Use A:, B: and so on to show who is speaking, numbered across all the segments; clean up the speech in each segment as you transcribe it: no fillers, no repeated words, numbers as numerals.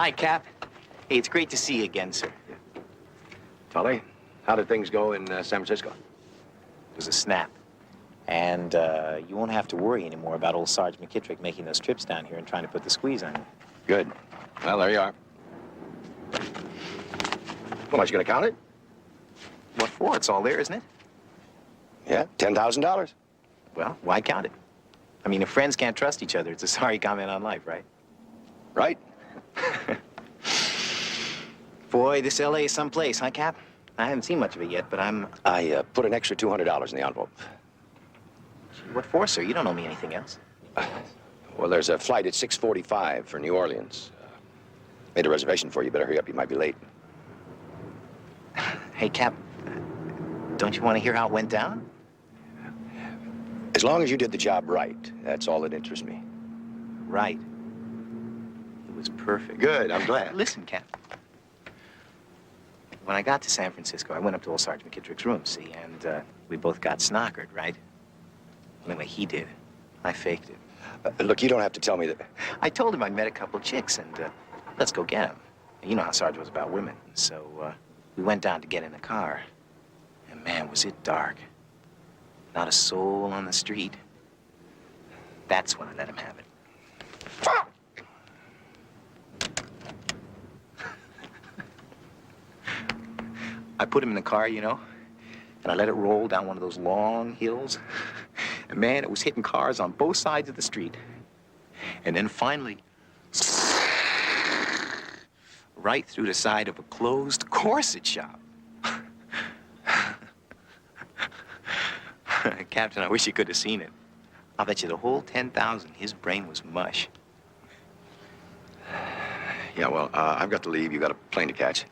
A: Hi, Cap. Hey, it's great to see you again, sir.
B: Tully, how did things go in San Francisco?
A: It was a snap. And you won't have to worry anymore about old Sarge McKittrick making those trips down here and trying to put the squeeze on you.
B: Good. Well, there you are. How much, you gonna count it?
A: What for? It's all there, isn't it?
B: Yeah, $10,000.
A: Well, why count it? I mean, if friends can't trust each other, it's a sorry comment on life, right?
B: Right?
A: Boy, this L.A. is someplace, huh, Cap? I haven't seen much of it yet, but
B: I put an extra $200 in the envelope.
A: What for, sir? You don't owe me anything else.
B: Well, there's a flight at 6:45 for New Orleans. Made a reservation for you. Better hurry up. You might be late.
A: Hey, Cap, don't you want to hear how it went down?
B: As long as you did the job right, that's all that interests me.
A: Right. It was perfect.
B: Good. I'm glad.
A: Listen, Cap. When I got to San Francisco, I went up to old Sergeant McKittrick's room, see, and we both got snockered, right? Anyway, he did. I faked it.
B: Look, you don't have to tell me that.
A: I told him I'd met a couple of chicks, and let's go get him. You know how Sarge was about women. So we went down to get in the car. And man, was it dark. Not a soul on the street. That's when I let him have it. I put him in the car, you know, and I let it roll down one of those long hills. And man, it was hitting cars on both sides of the street. And then finally, right through the side of a closed corset shop. Captain, I wish you could have seen it. I'll bet you the whole 10,000, his brain was mush.
B: Yeah, well, I've got to leave. You got a plane to catch.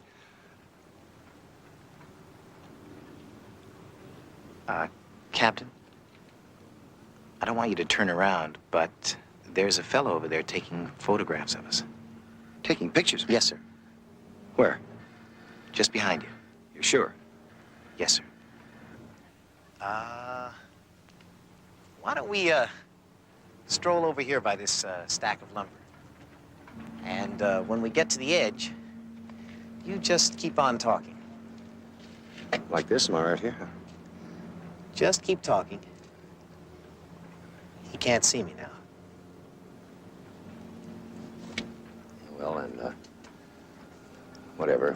A: Captain, I don't want you to turn around, but there's a fellow over there taking photographs of us.
B: Taking pictures?
A: Yes, sir.
B: Where?
A: Just behind you.
B: You're sure?
A: Yes, sir. Why don't we, stroll over here by this, stack of lumber? And, when we get to the edge, you just keep on talking.
B: Like this? Am I right here?
A: Just keep talking. He can't see me now.
B: Well, then, whatever.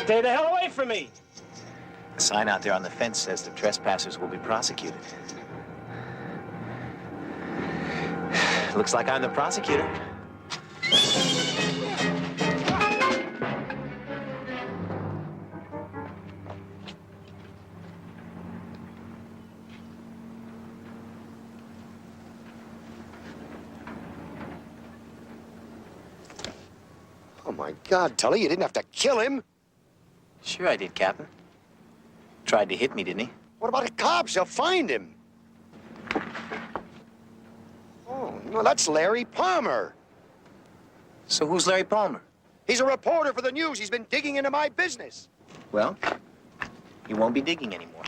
C: Stay the hell away from me!
A: The sign out there on the fence says the trespassers will be prosecuted. Looks like I'm the prosecutor.
B: Oh, my God, Tully, you didn't have to kill him.
A: Sure I did, Captain. Tried to hit me, didn't he?
B: What about the cops? They'll find him. Oh, no, that's Larry Palmer.
A: So who's Larry Palmer?
B: He's a reporter for the news. He's been digging into my business.
A: Well, you won't be digging anymore.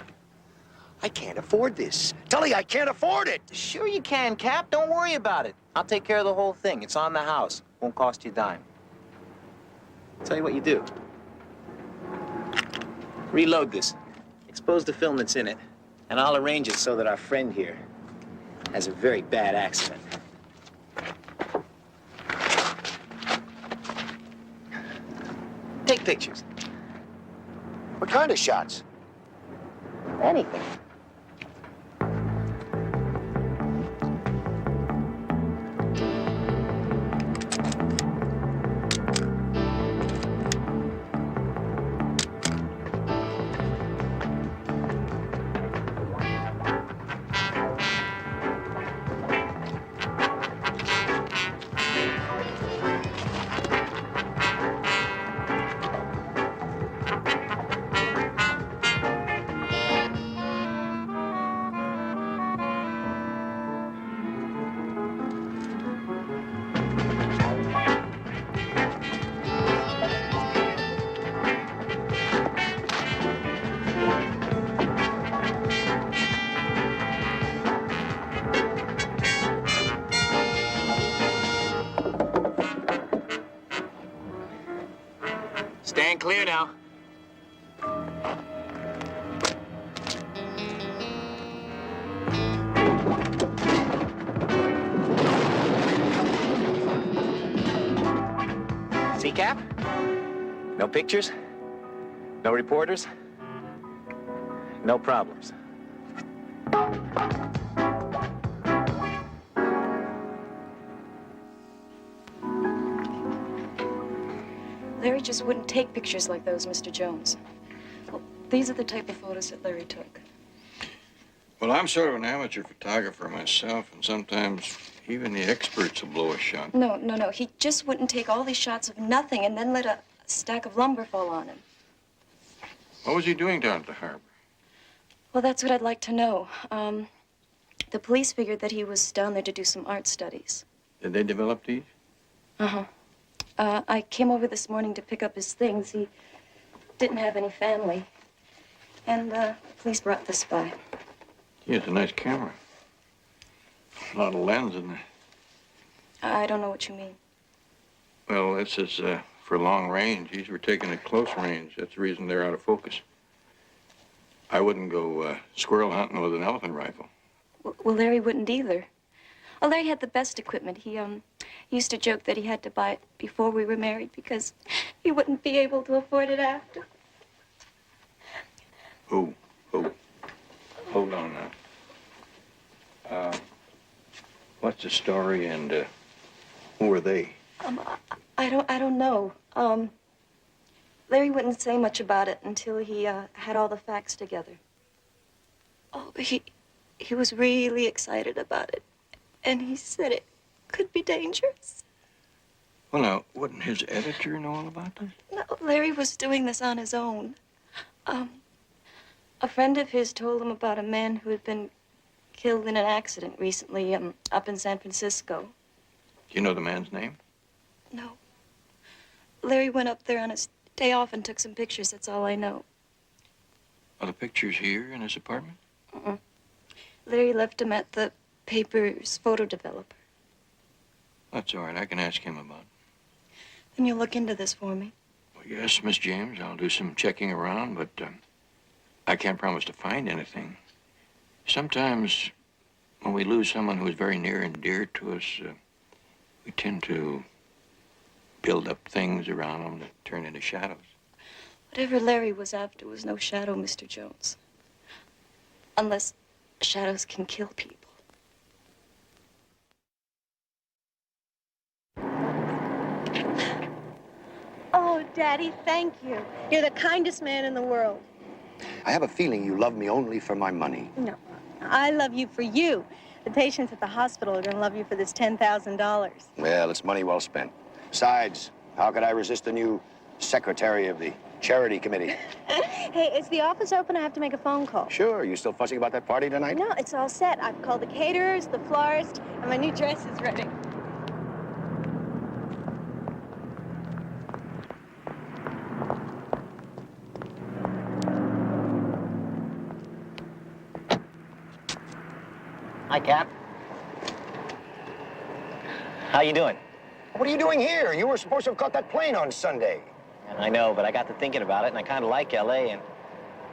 B: I can't afford this. Tully, I can't afford it.
A: Sure you can, Cap. Don't worry about it. I'll take care of the whole thing. It's on the house. Won't cost you a dime. Tell you what you do. Reload this. Expose the film that's in it. And I'll arrange it so that our friend here has a very bad accident. Take pictures.
B: What kind of shots?
A: Anything.
C: clear now.
A: See, Cap? No pictures? No reporters? No problems.
D: Larry just wouldn't take pictures like those, Mr. Jones. Well, these are the type of photos that Larry took.
E: Well, I'm sort of an amateur photographer myself, and sometimes even the experts will blow a shot.
D: No. He just wouldn't take all these shots of nothing and then let a stack of lumber fall on him.
E: What was he doing down at the harbor?
D: Well, that's what I'd like to know. The police figured that he was down there to do some art studies.
E: Did they develop these?
D: Uh-huh. I came over this morning to pick up his things. He didn't have any family. And the police brought this by.
E: Gee, it's a nice camera. A lot of lens in there.
D: I don't know what you mean.
E: Well, this is for long range. These were taken at close range. That's the reason they're out of focus. I wouldn't go squirrel hunting with an elephant rifle.
D: Well, Larry wouldn't either. Oh, Larry had the best equipment. He used to joke that he had to buy it before we were married because he wouldn't be able to afford it after.
E: Who? Hold on now. What's the story and who are they?
D: I don't know. Larry wouldn't say much about it until he had all the facts together. Oh, he was really excited about it. And he said it could be dangerous.
E: Well, now, wouldn't his editor know all about this?
D: No, Larry was doing this on his own. A friend of his told him about a man who had been killed in an accident recently, up in San Francisco.
E: Do you know the man's name?
D: No. Larry went up there on his day off and took some pictures, that's all I know.
E: Are the pictures here in his apartment?
D: Larry left them at the paper's photo developer.
E: That's all right. I can ask him about it.
D: Then you'll look into this for me.
E: Well, yes, Miss James, I'll do some checking around, but I can't promise to find anything. Sometimes when we lose someone who is very near and dear to us, we tend to build up things around them that turn into shadows.
D: Whatever Larry was after was no shadow, Mr. Jones. Unless shadows can kill people.
F: Oh, Daddy, thank you. You're the kindest man in the world.
B: I have a feeling you love me only for my money.
F: No, I love you for you. The patients at the hospital are going to love you for this $10,000.
B: Well, it's money well spent. Besides, how could I resist the new secretary of the charity committee?
F: Hey, is the office open? I have to make a phone call.
B: Sure. You still fussing about that party tonight?
F: No, it's all set. I've called the caterers, the florist, and my new dress is ready.
A: Hi, Cap. How you doing?
B: What are you doing here? You were supposed to have caught that plane on Sunday.
A: I know, but I got to thinking about it, and I kind of like L.A., and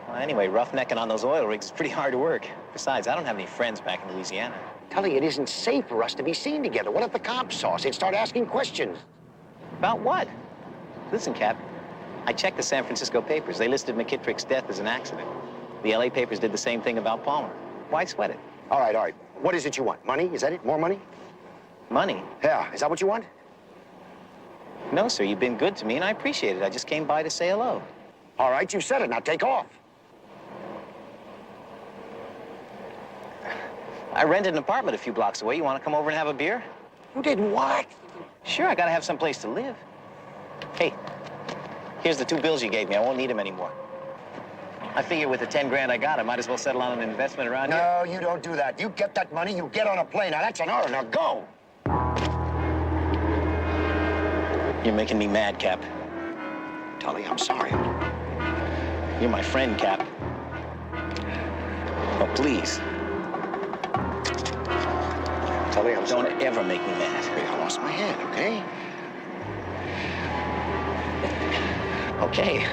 A: well, anyway, roughnecking on those oil rigs is pretty hard work. Besides, I don't have any friends back in Louisiana.
B: Tully, it isn't safe for us to be seen together. What if the cops saw us? They'd start asking questions.
A: About what? Listen, Cap, I checked the San Francisco papers. They listed McKittrick's death as an accident. The L.A. papers did the same thing about Palmer. Why sweat it?
B: All right. What is it you want? Money? Is that it? More money?
A: Money?
B: Yeah. Is that what you want?
A: No, sir, you've been good to me, and I appreciate it. I just came by to say hello.
B: All right, you said it. Now take off.
A: I rented an apartment a few blocks away. You want to come over and have a beer?
B: You did what?
A: Sure, I gotta have some place to live. Hey, here's the 2 bills you gave me. I won't need them anymore. I figure with the 10 grand I got, I might as well settle on an investment around here.
B: No, you don't do that. You get that money, you get on a plane. Now, that's an order. Now, go.
A: You're making me mad, Cap.
B: Tully, I'm sorry.
A: You're my friend, Cap. Oh, please.
B: Tully, I'm sorry.
A: Don't ever make me mad.
B: Hey, I lost my head, okay?
A: Okay.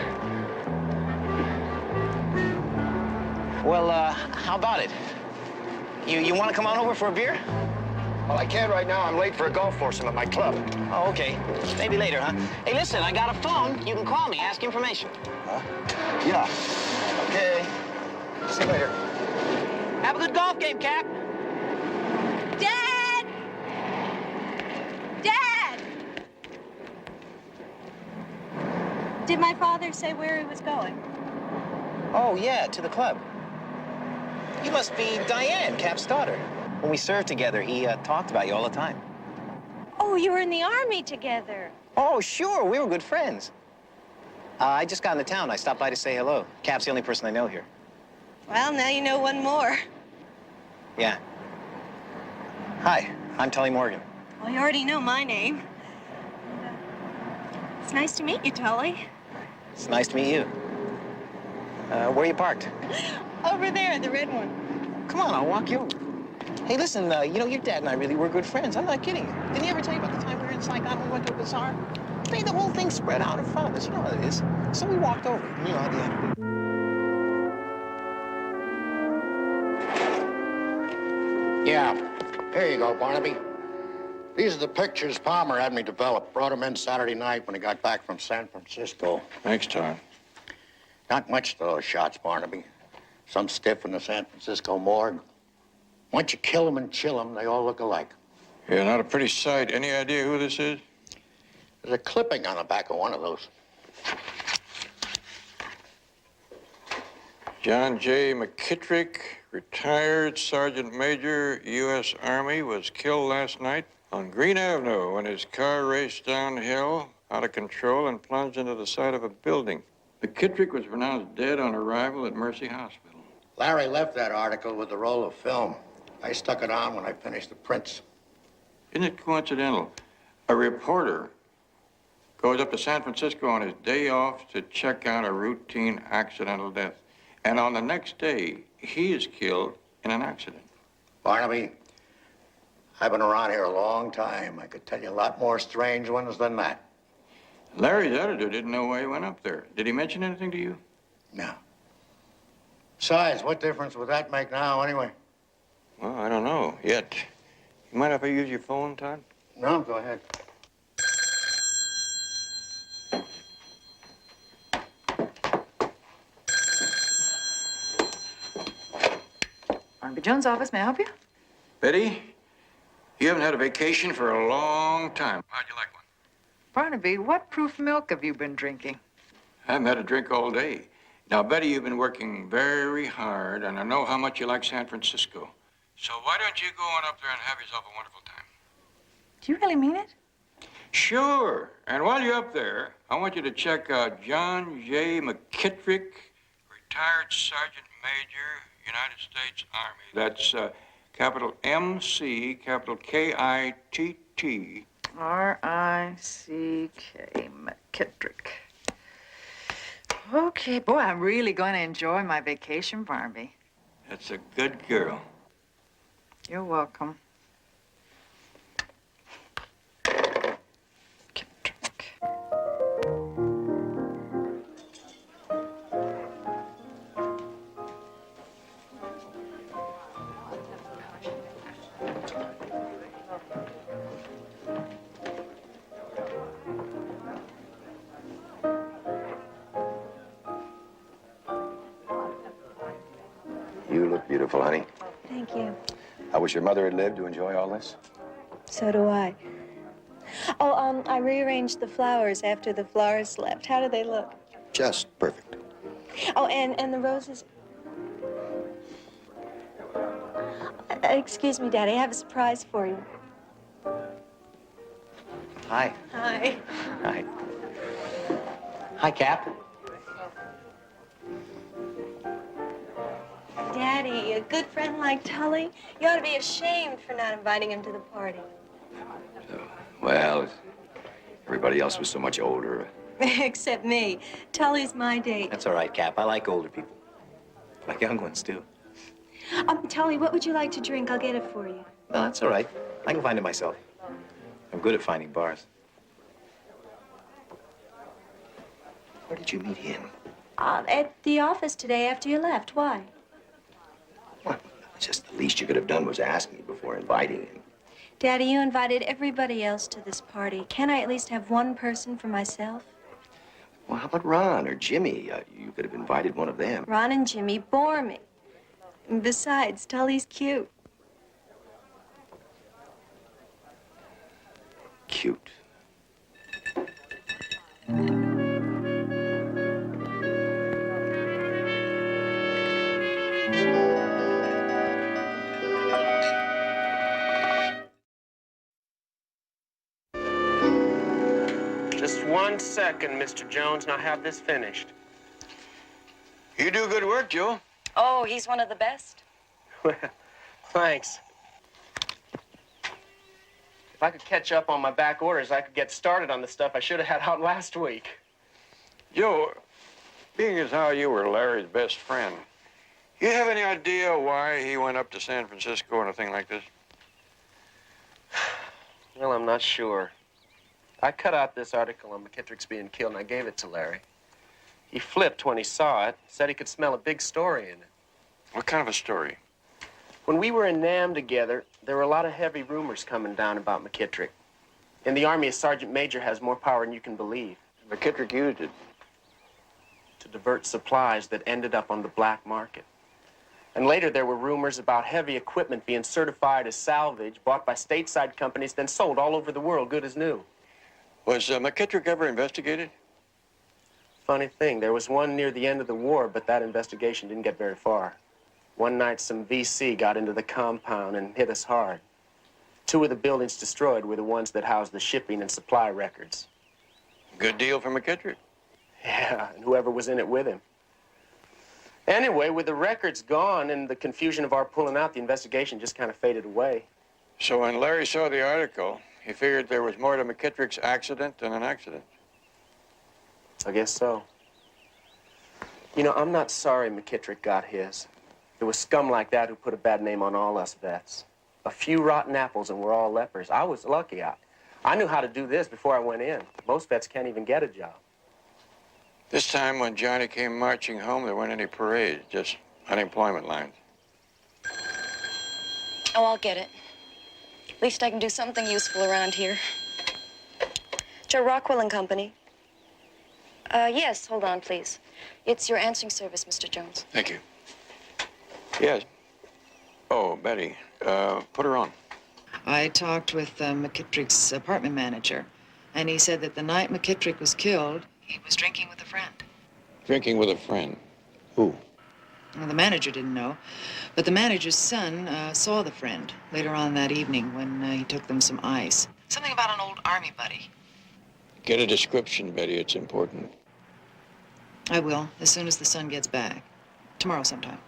A: Well, how about it? You want to come on over for a beer?
B: Well, I can't right now. I'm late for a golf foursome at my club.
A: Oh, okay. Maybe later, huh? Hey, listen, I got a phone. You can call me, ask information.
B: Huh? Yeah. Okay. See you later.
A: Have a good golf game, Cap.
F: Dad! Dad! Did my father say where he was going?
A: Oh, yeah, to the club. You must be Diane, Cap's daughter. When we served together, he talked about you all the time.
F: Oh, you were in the army together.
A: Oh, sure, we were good friends. I just got into town. I stopped by to say hello. Cap's the only person I know here.
F: Well, now you know one more.
A: Yeah. Hi, I'm Tully Morgan.
F: Well, you already know my name. It's nice to meet you, Tully.
A: It's nice to meet you. Where are you parked?
F: Over there, the red one.
A: Come on, I'll walk you over. Hey, listen, you know, your dad and I really were good friends. I'm not kidding you. Didn't he ever tell you about the time we were in Saigon and we went to a bazaar? Hey, the whole thing spread out in front of us. You know how it is. So we walked over. You know how the end of it.
C: Yeah, here you go, Barnaby. These are the pictures Palmer had me develop. Brought them in Saturday night when he got back from San Francisco.
E: Thanks, Tom.
C: Not much to those shots, Barnaby. Some stiff in the San Francisco morgue. Once you kill them and chill them, they all look alike.
E: Yeah, not a pretty sight. Any idea who this is?
C: There's a clipping on the back of one of those.
E: John J. McKittrick, retired Sergeant Major, U.S. Army, was killed last night on Green Avenue when his car raced downhill out of control and plunged into the side of a building. McKittrick was pronounced dead on arrival at Mercy Hospital.
C: Larry left that article with the roll of film. I stuck it on when I finished the prints.
E: Isn't it coincidental? A reporter goes up to San Francisco on his day off to check out a routine accidental death. And on the next day, he is killed in an accident.
C: Barnaby, I've been around here a long time. I could tell you a lot more strange ones than that.
E: Larry's editor didn't know why he went up there. Did he mention anything to you?
C: No. Besides, what difference would that make now, anyway?
E: Well, I don't know yet. You mind if I use your phone, Todd?
C: No, go ahead.
G: Barnaby Jones' office, may I help you?
E: Betty, you haven't had a vacation for a long time. How'd you like one?
G: Barnaby, what proof milk have you been drinking?
E: I haven't had a drink all day. Now, Betty, you've been working very hard, and I know how much you like San Francisco. So why don't you go on up there and have yourself a wonderful time?
G: Do you really mean it?
E: Sure. And while you're up there, I want you to check out John J. McKittrick, retired Sergeant Major, United States Army. That's capital M-C, capital K-I-T-T.
G: R-I-C-K, McKittrick. Okay, boy, I'm really going to enjoy my vacation, Barnaby.
E: That's a good girl.
G: You're welcome. McKittrick.
B: You look beautiful, honey.
D: Thank you.
B: I wish your mother had lived to enjoy all this.
D: So do I. Oh, I rearranged the flowers after the florist left. How do they look?
B: Just perfect.
D: Oh, and the roses. Excuse me, Daddy. I have a surprise for you.
A: Hi.
D: Hi.
A: Hi. Hi, Cap.
D: Daddy, a good friend like Tully, you ought to be ashamed for not inviting him to the party.
B: Well, everybody else was so much older.
D: Except me. Tully's my date.
A: That's all right, Cap. I like older people. I like young ones, too.
D: Tully, what would you like to drink? I'll get it for you.
A: No, that's all right. I can find it myself. I'm good at finding bars.
B: Where did you meet him?
D: At the office today after you left. Why?
B: Well, just the least you could have done was ask me before inviting him.
D: Daddy, you invited everybody else to this party. Can't I at least have one person for myself?
B: Well, how about Ron or Jimmy? You could have invited one of them.
D: Ron and Jimmy bore me. And besides, Tully's cute.
B: Cute.
H: Just 1 second, Mr. Jones, and I'll have this finished.
E: You do good work, Joe.
D: Oh, he's one of the best.
H: Well, thanks. If I could catch up on my back orders, I could get started on the stuff I should have had out last week.
E: Joe, being as how you were Larry's best friend, you have any idea why he went up to San Francisco and a thing like this?
H: Well, I'm not sure. I cut out this article on McKittrick's being killed, and I gave it to Larry. He flipped when he saw it, said he could smell a big story in it.
E: What kind of a story?
H: When we were in Nam together, there were a lot of heavy rumors coming down about McKittrick. In the Army, a sergeant major has more power than you can believe.
E: McKittrick used it.
H: To divert supplies that ended up on the black market. And later there were rumors about heavy equipment being certified as salvage, bought by stateside companies, then sold all over the world, good as new.
E: Was McKittrick ever investigated?
H: Funny thing, there was one near the end of the war, but that investigation didn't get very far. One night, some VC got into the compound and hit us hard. 2 of the buildings destroyed were the ones that housed the shipping and supply records.
E: Good deal for McKittrick.
H: Yeah, and whoever was in it with him. Anyway, with the records gone and the confusion of our pulling out, the investigation just kind of faded away.
E: So when Larry saw the article, he figured there was more to McKittrick's accident than an accident.
H: I guess so. You know, I'm not sorry McKittrick got his. There was scum like that who put a bad name on all us vets. A few rotten apples and we're all lepers. I was lucky. I knew how to do this before I went in. Most vets can't even get a job.
E: This time when Johnny came marching home, there weren't any parades, just unemployment lines.
D: Oh, I'll get it. At least I can do something useful around here. Joe Rockwell and Company. Yes, hold on, please. It's your answering service, Mr. Jones.
E: Thank you. Yes. Oh, Betty, put her on.
G: I talked with McKittrick's apartment manager, and he said that the night McKittrick was killed, he was drinking with a friend.
E: Drinking with a friend. Who?
G: Well, the manager didn't know, but the manager's son saw the friend later on that evening when he took them some ice. Something about an old army buddy.
E: Get a description, Betty. It's important.
G: I will, as soon as the son gets back. Tomorrow sometime.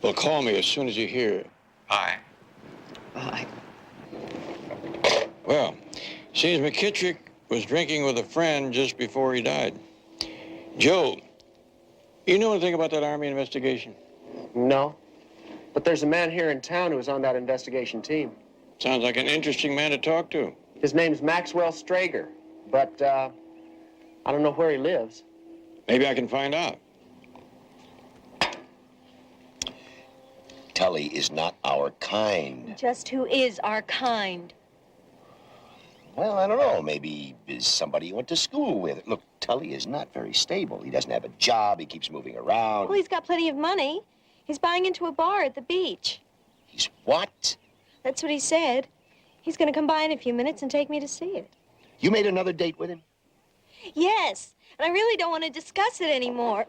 E: Well, call me as soon as you hear. Bye.
G: Bye.
E: Well, seems McKittrick was drinking with a friend just before he died. Joe, you know anything about that Army investigation?
H: No. But there's a man here in town who was on that investigation team.
E: Sounds like an interesting man to talk to.
H: His name's Maxwell Strager, but I don't know where he lives.
E: Maybe I can find out.
B: Tully is not our kind.
F: Just who is our kind?
B: Well, I don't know. Maybe is somebody you went to school with. Look, Tully is not very stable. He doesn't have a job. He keeps moving around.
F: Well, he's got plenty of money. He's buying into a bar at the beach.
B: He's what?
F: That's what he said. He's going to come by in a few minutes and take me to see it.
B: You made another date with him?
F: Yes, and I really don't want to discuss it anymore.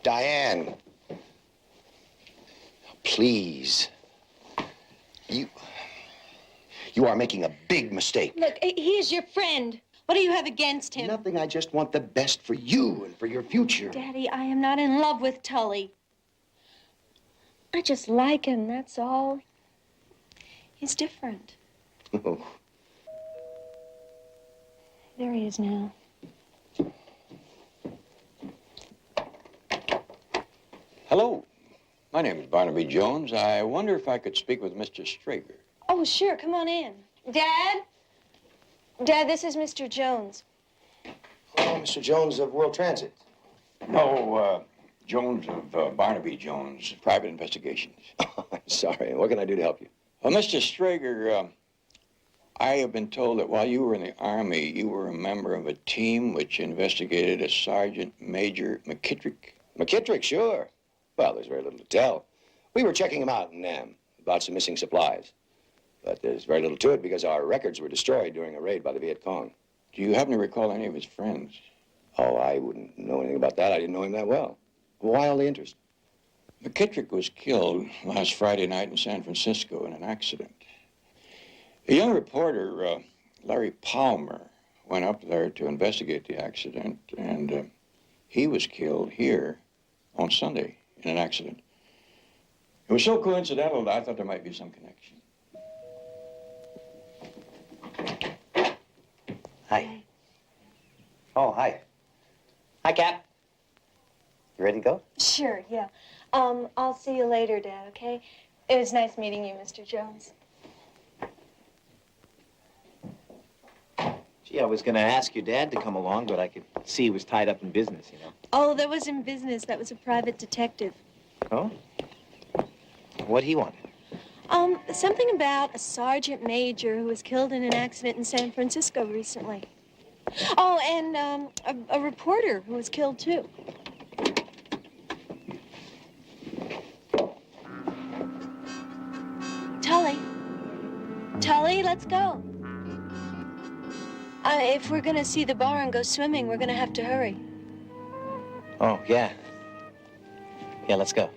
B: Diane, please. You are making a big mistake.
F: Look, he is your friend. What do you have against him?
B: Nothing. I just want the best for you and for your future.
F: Daddy, I am not in love with Tully. I just like him, that's all. He's different.
B: Oh.
F: There he is now.
E: Hello. My name is Barnaby Jones. I wonder if I could speak with Mr. Strager.
F: Oh, sure. Come on in. Dad? Dad, this is Mr. Jones.
B: Oh, Mr. Jones of World Transit.
E: No, Jones of Barnaby Jones, Private Investigations.
B: I'm sorry. What can I do to help you?
E: Well, Mr. Strager, I have been told that while you were in the Army, you were a member of a team which investigated a Sergeant Major McKittrick.
B: McKittrick, sure. Well, there's very little to tell. We were checking him out in Nam about some missing supplies. But there's very little to it because our records were destroyed during a raid by the Viet Cong.
E: Do you happen to recall any of his friends?
B: Oh, I wouldn't know anything about that. I didn't know him that well. Why all the interest?
E: McKittrick was killed last Friday night in San Francisco in an accident. A young reporter, Larry Palmer, went up there to investigate the accident, and he was killed here on Sunday in an accident. It was so coincidental that I thought there might be some connection.
A: Hi. Oh, hi. Hi, Cap. You ready to go?
F: Sure, yeah. I'll see you later, Dad, okay? It was nice meeting you, Mr. Jones.
A: Gee, I was going to ask your dad to come along, but I could see he was tied up in business, you know.
F: Oh, that wasn't business. That was a private detective.
A: Oh? What'd he want?
F: Something about a sergeant major who was killed in an accident in San Francisco recently. Oh, and a reporter who was killed, too. Tully, let's go. If we're gonna see the bar and go swimming, we're gonna have to hurry.
A: Oh, yeah. Yeah, let's go.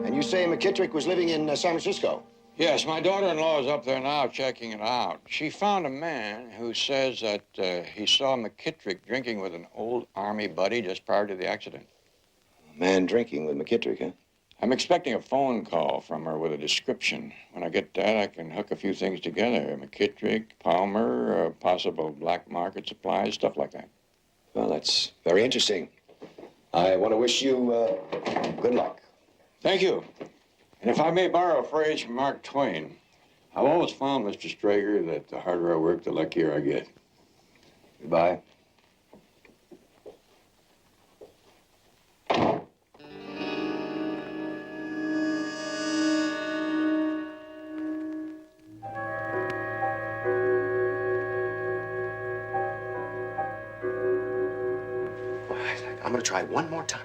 B: And you say McKittrick was living in San Francisco?
E: Yes, my daughter-in-law is up there now checking it out. She found a man who says that he saw McKittrick drinking with an old Army buddy just prior to the accident.
B: A man drinking with McKittrick, huh?
E: I'm expecting a phone call from her with a description. When I get that, I can hook a few things together. McKittrick, Palmer, possible black market supplies, stuff like that.
B: Well, that's very interesting. I want to wish you good luck.
E: Thank you. And if I may borrow a phrase from Mark Twain, I've always found, Mr. Strager, that the harder I work, the luckier I get.
B: Goodbye. I'm going to try one more time.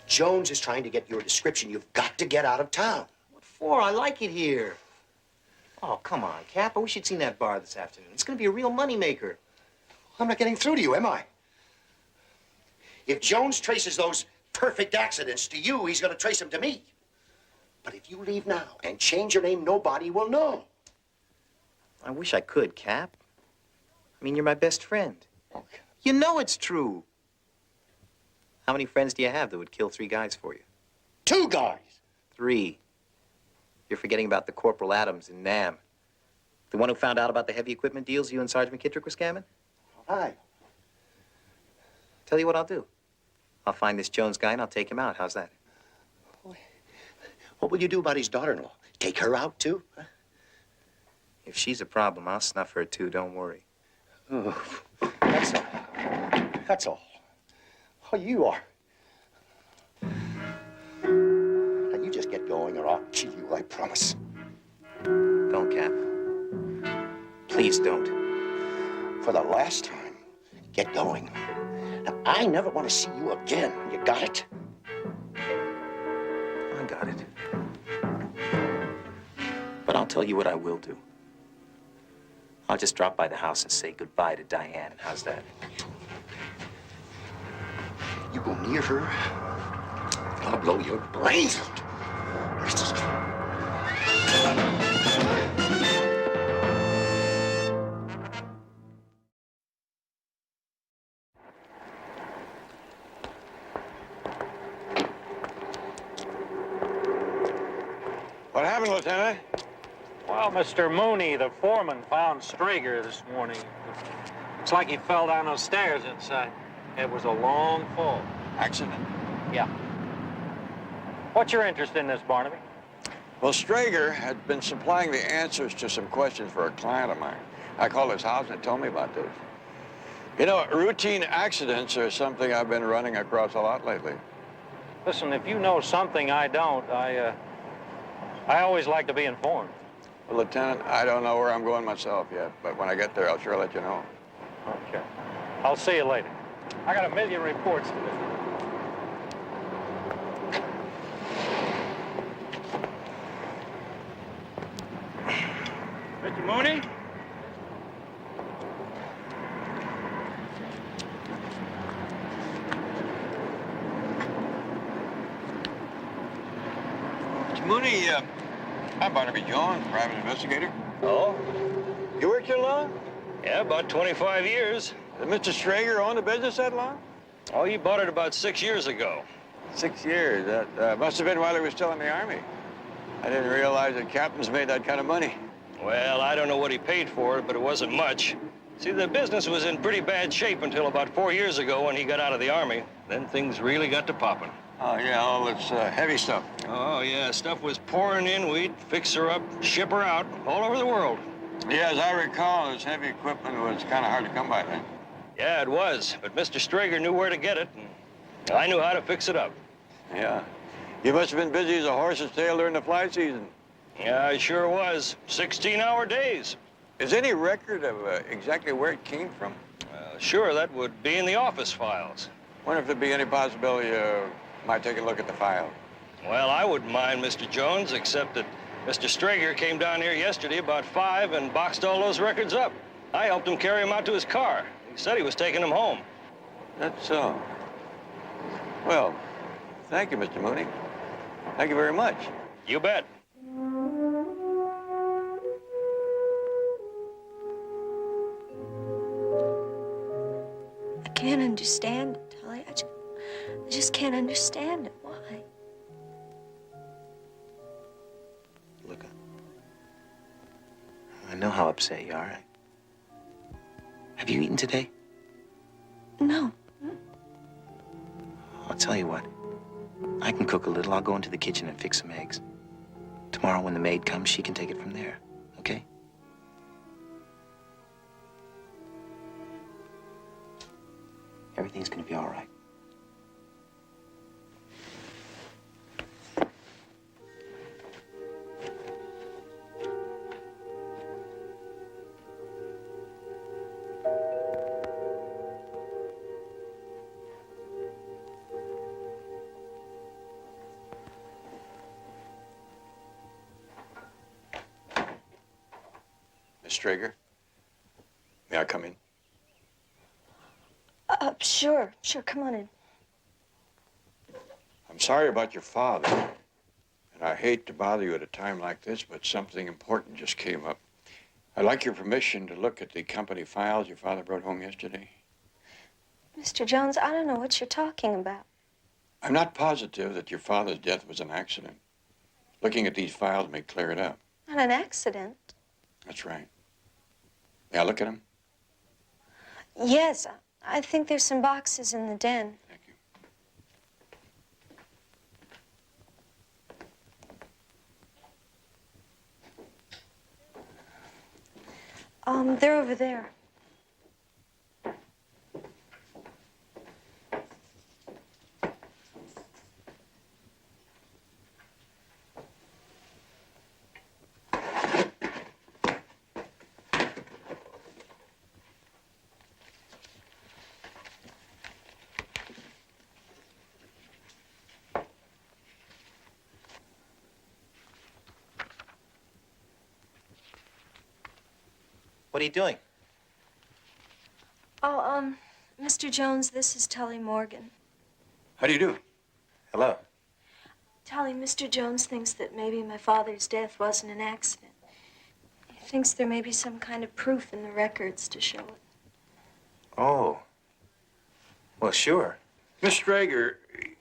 B: Jones is trying to get your description. You've got to get out of town.
A: What for? I like it here. Oh, come on, Cap. I wish you'd seen that bar this afternoon. It's going to be a real moneymaker.
B: I'm not getting through to you, am I? If Jones traces those perfect accidents to you, he's going to trace them to me. But if you leave now and change your name, nobody will know.
A: I wish I could, Cap. I mean, you're my best friend.
B: Okay.
A: You know it's true. How many friends do you have that would kill 3 guys for you?
B: 2 guys.
A: 3. You're forgetting about the Corporal Adams in Nam. The one who found out about the heavy equipment deals you and Sergeant McKittrick were scamming?
B: Hi.
A: Tell you what I'll do. I'll find this Jones guy and I'll take him out. How's that?
B: What will you do about his daughter-in-law? Take her out, too? Huh?
A: If she's a problem, I'll snuff her, too. Don't worry.
B: Oh, that's all. That's all. Oh, you are. Now, you just get going or I'll kill you, I promise.
A: Don't, Cap. Please don't.
B: For the last time, get going. Now, I never want to see you again. You got it?
A: I got it. But I'll tell you what I will do. I'll just drop by the house and say goodbye to Diane. How's that?
B: You go near her, I'll blow your brains out.
E: What happened, Lieutenant?
I: Well, Mr. Mooney, the foreman, found Strager this morning. It's like he fell down those stairs inside. It was a long fall.
E: Accident?
I: Yeah. What's your interest in this, Barnaby?
E: Well, Strager had been supplying the answers to some questions for a client of mine. I called his house and it told me about this. You know, routine accidents are something I've been running across a lot lately.
I: Listen, if you know something I don't, I always like to be informed.
E: Well, Lieutenant, I don't know where I'm going myself yet, but when I get there, I'll sure let you know.
I: Okay. I'll see you later. I got a million reports to do. Mr. Mooney?
E: Mr. Mooney, I'm Barnaby Jones, private investigator.
J: Oh?
E: You worked here long?
J: Yeah, about 25 years.
E: Did Mr. Strager own the business that long?
J: Oh, he bought it about 6 years ago.
E: 6 years. That must have been while he was still in the Army. I didn't realize that captains made that kind of money.
J: Well, I don't know what he paid for it, but it wasn't much. See, the business was in pretty bad shape until about 4 years ago when he got out of the Army. Then things really got to popping.
E: Oh, yeah, all this heavy stuff.
J: Oh, yeah, stuff was pouring in. We'd fix her up, ship her out, all over the world.
E: Yeah, as I recall, this heavy equipment was kind of hard to come by then.
J: Yeah, it was, but Mr. Strager knew where to get it, and I knew how to fix it up.
E: Yeah. You must have been busy as a horse's tail during the fly season.
J: Yeah, I sure was. 16-hour days.
E: Is there any record of exactly where it came from?
J: Sure, that would be in the office files.
E: Wonder if there'd be any possibility might take a look at the file.
J: Well, I wouldn't mind, Mr. Jones, except that Mr. Strager came down here yesterday about 5 and boxed all those records up. I helped him carry them out to his car. He said he was taking them home.
E: That's so. Well, thank you, Mr. Mooney. Thank you very much.
J: You bet.
D: I can't understand it, Tully. I just can't understand it. Why?
A: Look, I know how upset you are. Have you eaten today?
D: No.
A: I'll tell you what. I can cook a little. I'll go into the kitchen and fix some eggs. Tomorrow when the maid comes, she can take it from there, okay? Everything's gonna be all right.
E: Miss Strager, may I come in?
D: Sure. Come on in.
E: I'm sorry about your father, and I hate to bother you at a time like this, but something important just came up. I'd like your permission to look at the company files your father brought home yesterday.
D: Mr. Jones, I don't know what you're talking about.
E: I'm not positive that your father's death was an accident. Looking at these files may clear it up.
D: Not an accident.
E: That's right. May I look at them?
D: Yes, I think there's some boxes in the den.
E: Thank you.
D: They're over there.
A: What are you doing?
D: Oh, Mr. Jones, this is Tully Morgan.
E: How do you do?
A: Hello.
D: Tully, Mr. Jones thinks that maybe my father's death wasn't an accident. He thinks there may be some kind of proof in the records to show it.
A: Oh. Well, sure.
E: Miss Strager,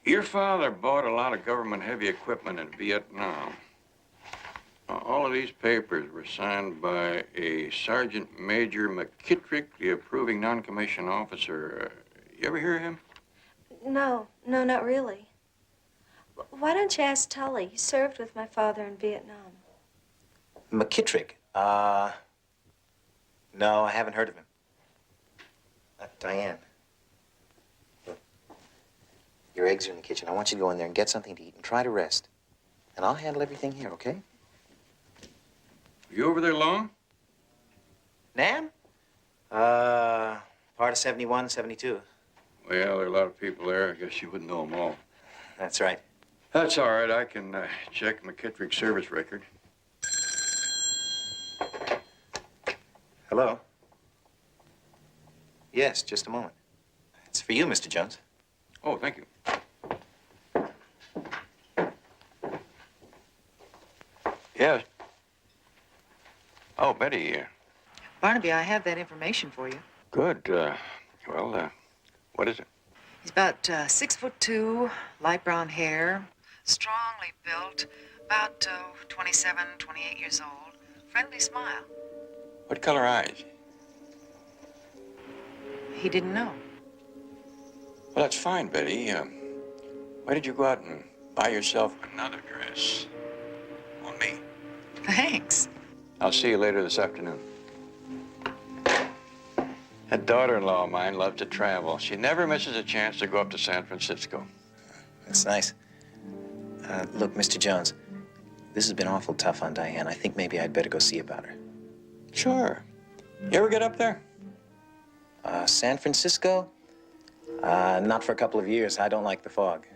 E: your father bought a lot of government heavy equipment in Vietnam. All all of these papers were signed by a Sergeant Major McKittrick, the approving non-commissioned officer. You ever hear of him?
D: No, not really. Why don't you ask Tully? He served with my father in Vietnam.
A: McKittrick? No, I haven't heard of him. Diane. Look, your eggs are in the kitchen. I want you to go in there and get something to eat and try to rest. And I'll handle everything here, okay?
E: You over there long?
A: Nam? Part of 71, 72.
E: Well, there are a lot of people there. I guess you wouldn't know them all.
A: That's right.
E: That's all right. I can check McKittrick's service record.
A: Hello? Yes, just a moment. It's for you, Mr. Jones.
E: Oh, thank you. Yes. Oh, Betty.
G: Barnaby, I have that information for you.
E: Good. Well, what is it?
G: He's about 6'2", light brown hair, strongly built, about 27, 28 years old, friendly smile.
E: What color eyes?
G: He didn't know.
E: Well, that's fine, Betty. Why did you go out and buy yourself another dress? On me.
G: Thanks.
E: I'll see you later this afternoon. That daughter-in-law of mine loves to travel. She never misses a chance to go up to San Francisco.
A: That's nice. Look, Mr. Jones, this has been awful tough on Diane. I think maybe I'd better go see about her.
E: Sure. You ever get up there?
A: San Francisco? Not for a couple of years. I don't like the fog.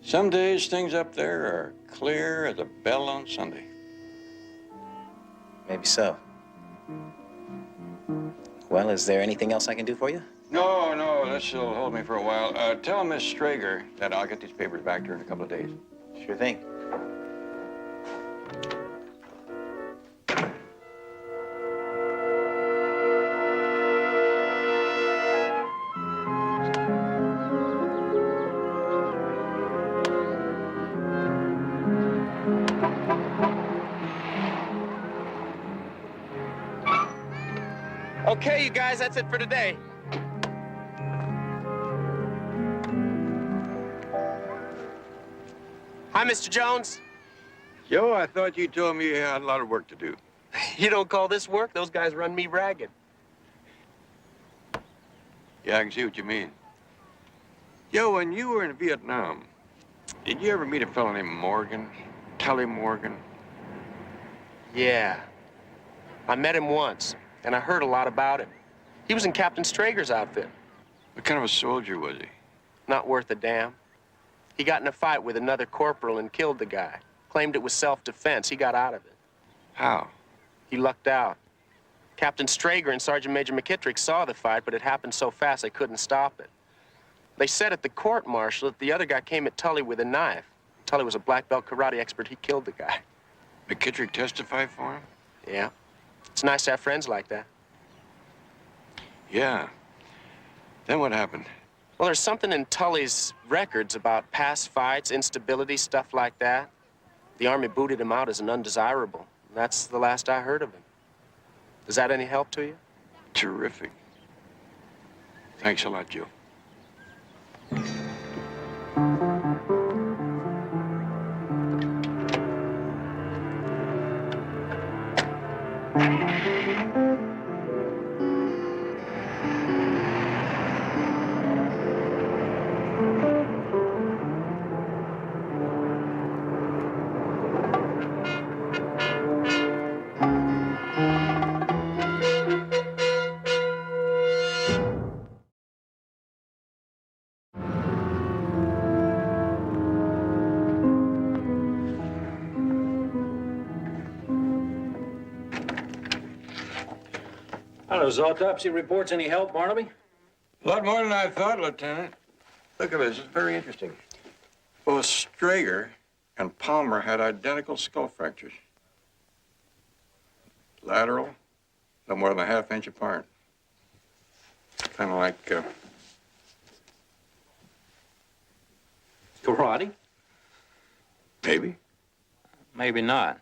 E: Some days things up there are clear as a bell on Sunday.
A: Maybe so. Well, is there anything else I can do for you?
E: No, this'll hold me for a while. Tell Miss Strager that I'll get these papers back to her in a couple of days.
A: Sure thing.
H: Okay, you guys, that's it for today. Hi, Mr. Jones.
E: Joe, I thought you told me you had a lot of work to do.
H: You don't call this work? Those guys run me ragged.
E: Yeah, I can see what you mean. Joe, when you were in Vietnam, did you ever meet a fellow named Morgan? Tully Morgan?
H: Yeah. I met him once, and I heard a lot about him. He was in Captain Strager's outfit.
E: What kind of a soldier was he?
H: Not worth a damn. He got in a fight with another corporal and killed the guy. Claimed it was self-defense. He got out of it.
E: How?
H: He lucked out. Captain Strager and Sergeant Major McKittrick saw the fight, but it happened so fast they couldn't stop it. They said at the court-martial that the other guy came at Tully with a knife. Tully was a black belt karate expert. He killed the guy.
E: McKittrick testified for him?
H: Yeah. It's nice to have friends like that.
E: Yeah. Then what happened?
H: Well, there's something in Tully's records about past fights, instability, stuff like that. The Army booted him out as an undesirable. That's the last I heard of him. Is that any help to you?
E: Terrific. Thanks a lot, Joe.
I: Are those autopsy reports any help, Barnaby?
E: A lot more than I thought, Lieutenant. Look at this. It's very interesting. Both Strager and Palmer had identical skull fractures. Lateral, no more than a half-inch apart. Kind of like,
I: Karate?
E: maybe.
I: Maybe not.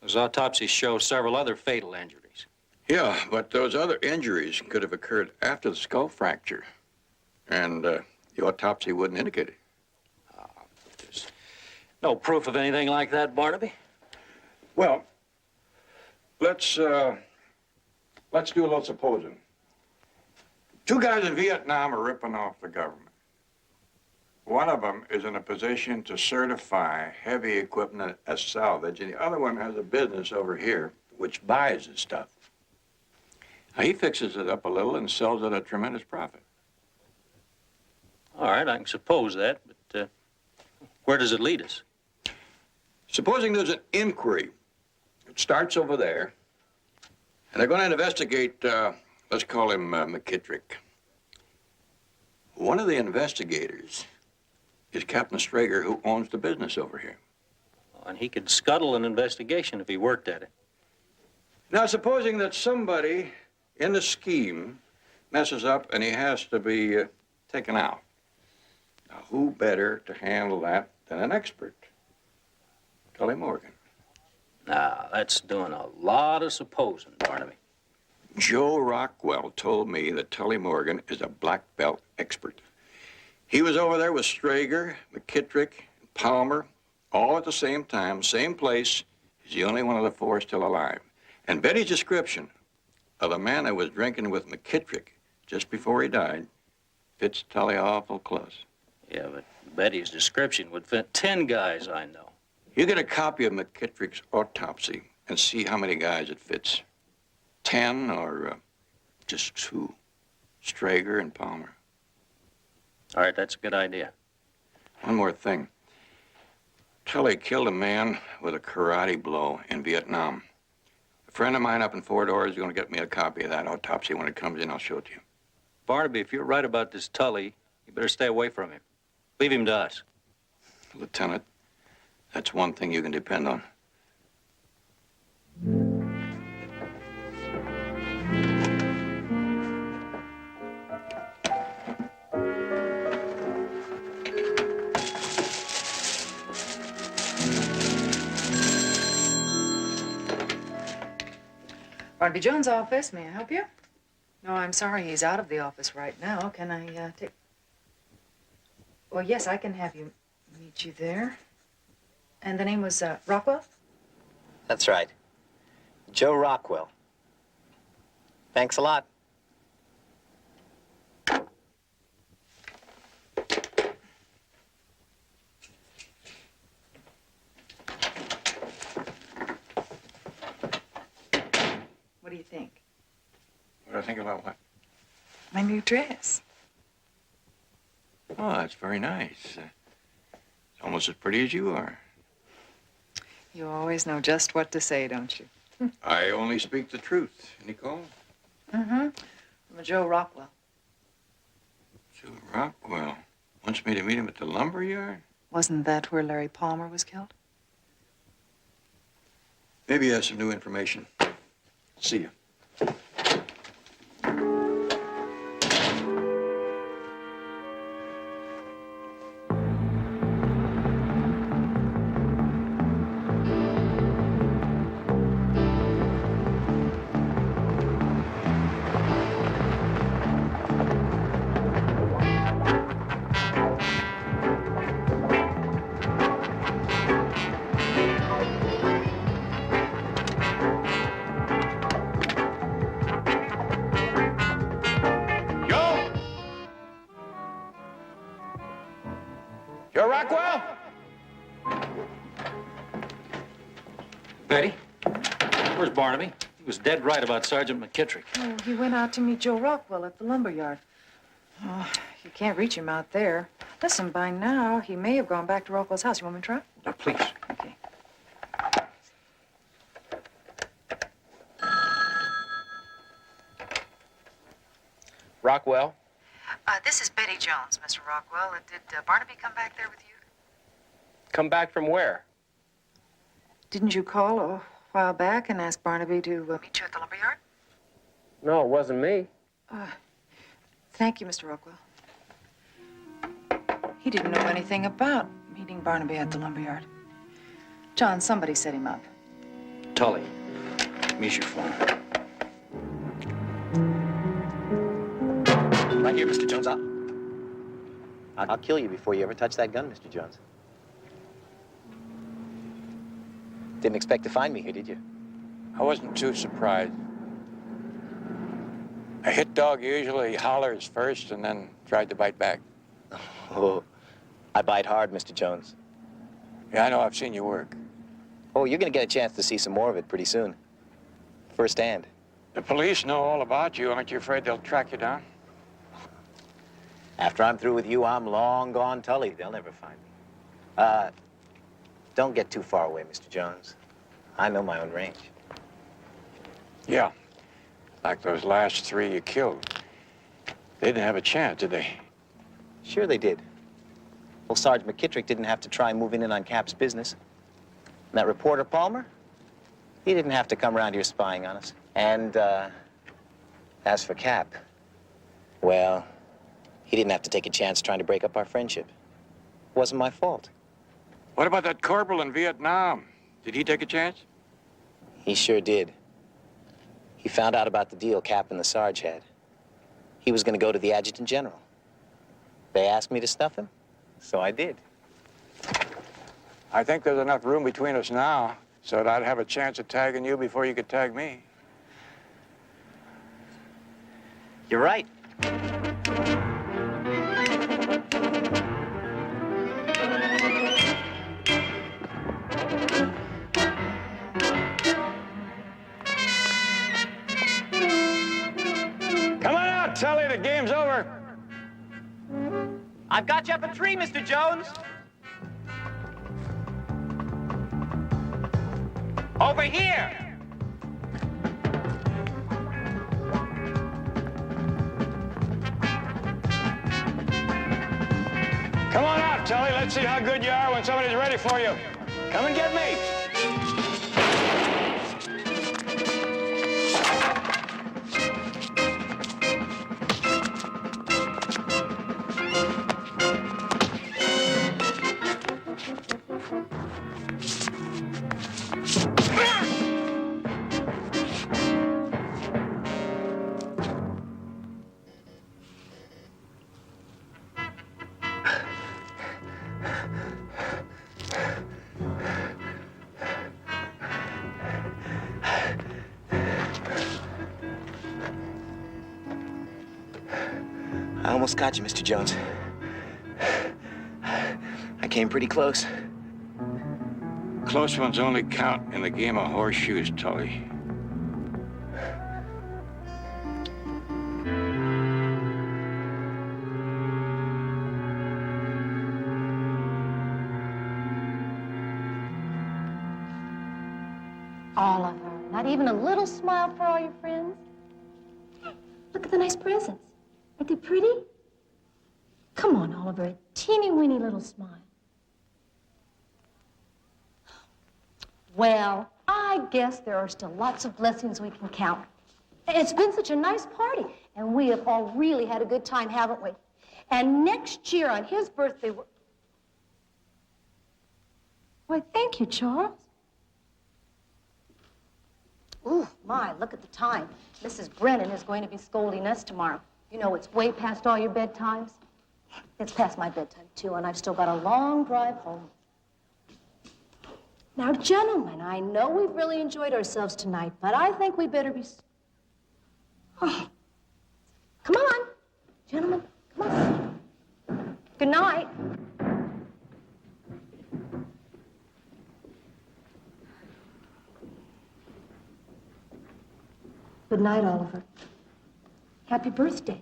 I: His autopsy shows several other fatal injuries.
E: Yeah, but those other injuries could have occurred after the skull fracture. And the autopsy wouldn't indicate it.
I: There's no proof of anything like that, Barnaby.
E: Well, let's do a little supposing. Two guys in Vietnam are ripping off the government. One of them is in a position to certify heavy equipment as salvage, and the other one has a business over here which buys the stuff. Now, he fixes it up a little and sells it at a tremendous profit.
I: All right, I can suppose that, but where does it lead us?
E: Supposing there's an inquiry. It starts over there, and they're going to investigate, let's call him McKittrick. One of the investigators is Captain Strager, who owns the business over here.
I: And he could scuttle an investigation if he worked at it.
E: Now, supposing that somebody in the scheme messes up and he has to be taken out. Now, who better to handle that than an expert? Tully Morgan.
I: Now, that's doing a lot of supposing, Barnaby.
E: Joe Rockwell told me that Tully Morgan is a black belt expert. He was over there with Strager, McKittrick, Palmer, all at the same time, same place. He's the only one of the four still alive. And Betty's description of the man that was drinking with McKittrick just before he died fits Tully awful close.
I: Yeah, but Betty's description would fit 10 guys I know.
E: You get a copy of McKittrick's autopsy and see how many guys it fits. 10 or just 2, Strager and Palmer.
I: All right, that's a good idea.
E: One more thing. Tully killed a man with a karate blow in Vietnam. A friend of mine up in Fort Ord is going to get me a copy of that autopsy. When it comes in, I'll show it to you.
I: Barnaby, if you're right about this Tully, you better stay away from him. Leave him to us.
E: Lieutenant, that's one thing you can depend on.
G: Barnaby Jones' office. May I help you? No, I'm sorry. He's out of the office right now. Can I take... Well, yes, I can have you meet you there. And the name was Rockwell?
A: That's right. Joe Rockwell. Thanks a lot.
G: What do you think?
E: What do I think about what?
G: My new dress.
E: Oh, that's very nice. It's almost as pretty as you are.
G: You always know just what to say, don't you?
E: I only speak the truth. Nicole?
G: Mm-hmm. I'm Joe Rockwell.
E: Joe Rockwell wants me to meet him at the lumber yard?
G: Wasn't that where Larry Palmer was killed?
E: Maybe he has some new information. See you. Joe Rockwell?
I: Betty, where's Barnaby? He was dead right about Sergeant McKittrick.
G: Oh, he went out to meet Joe Rockwell at the lumber yard. Oh, you can't reach him out there. Listen, by now, he may have gone back to Rockwell's house. You want me to try?
I: Now, please.
G: Okay.
H: Rockwell?
G: This is Betty Jones, Mr. Rockwell. Did Barnaby come back there with you?
H: Come back from where?
G: Didn't you call a while back and ask Barnaby to meet you at the lumber yard?
H: No, it wasn't me.
G: Thank you, Mr. Rockwell. He didn't know anything about meeting Barnaby at the lumber yard. John, somebody set him up.
A: Tully, here's your phone. Right here, Mr. Jones. I'll kill you before you ever touch that gun, Mr. Jones. Didn't expect to find me here, did you?
E: I wasn't too surprised. A hit dog usually hollers first and then tried to bite back.
A: Oh, I bite hard, Mr. Jones.
E: Yeah, I know. I've seen you work.
A: Oh, you're gonna get a chance to see some more of it pretty soon. Firsthand.
E: The police know all about you. Aren't you afraid they'll track you down?
A: After I'm through with you, I'm long gone Tully. They'll never find me. Don't get too far away, Mr. Jones. I know my own range.
E: Yeah. Like those last 3 you killed. They didn't have a chance, did they?
A: Sure they did. Well, Sarge McKittrick didn't have to try moving in on Cap's business. And that reporter, Palmer, he didn't have to come around here spying on us. And, as for Cap, well, he didn't have to take a chance trying to break up our friendship. It wasn't my fault.
E: What about that corporal in Vietnam? Did he take a chance?
A: He sure did. He found out about the deal Cap and the Sarge had. He was going to go to the Adjutant General. They asked me to stuff him, so I did.
E: I think there's enough room between us now so that I'd have a chance of tagging you before you could tag me.
A: You're right.
E: Come on out, Tully. The game's over.
A: I've got you up a tree, Mr. Jones. Over here.
E: Come on out, Tully. Let's see how good you are when somebody's ready for you. Come and get me.
A: I almost got you, Mr. Jones. I came pretty close.
E: Close ones only count in the game of horseshoes, Tully.
F: Oliver, not even a little smile for all your friends? Look at the nice presents. Aren't they pretty? Come on, Oliver, a teeny-weeny little smile. Well, I guess there are still lots of blessings we can count. It's been such a nice party, and we have all really had a good time, haven't we? And next year on his birthday, why, thank you, Charles. Ooh, my, look at the time. Mrs. Brennan is going to be scolding us tomorrow. You know, it's way past all your bedtimes. It's past my bedtime, too, and I've still got a long drive home. Now, gentlemen, I know we've really enjoyed ourselves tonight, but I think we better be... Oh. Come on, gentlemen, come on. Good night. Good night, Oliver. Happy birthday.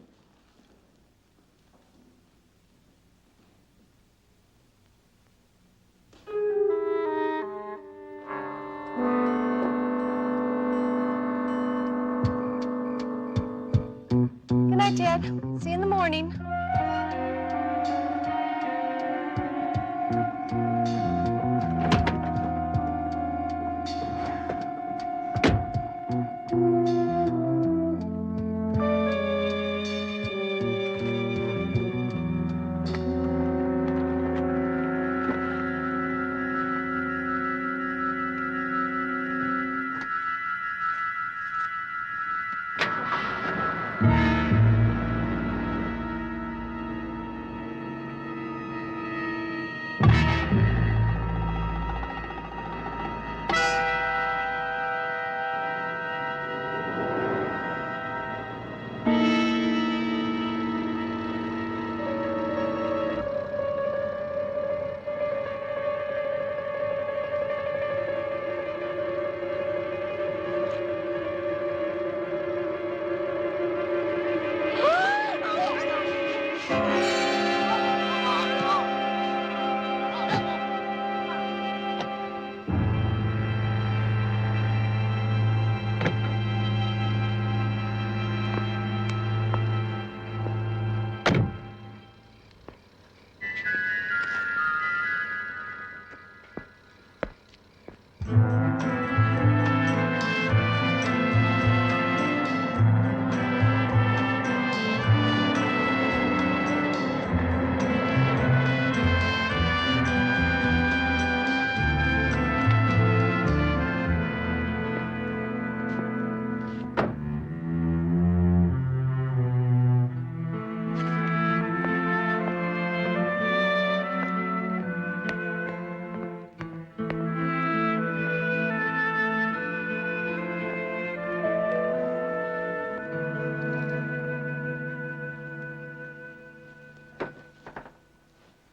F: Good night, Dad. See you in the morning.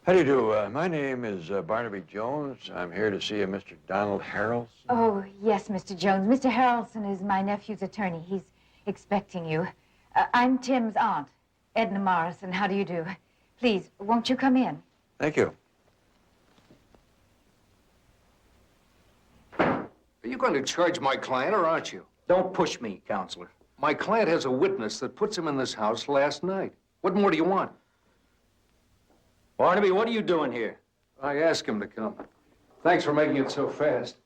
E: How do you do? My name is Barnaby Jones. I'm here to see a Mr. Donald Harrelson.
K: Oh, yes, Mr. Jones. Mr. Harrelson is my nephew's attorney. He's expecting you. I'm Tim's aunt, Edna Morrison. How do you do? Please, won't you come in?
E: Thank you.
L: Are you going to charge my client, or aren't you?
M: Don't push me, Counselor.
L: My client has a witness that puts him in this house last night. What more do you want?
M: Barnaby, what are you doing here?
L: I asked him to come. Thanks for making it so fast.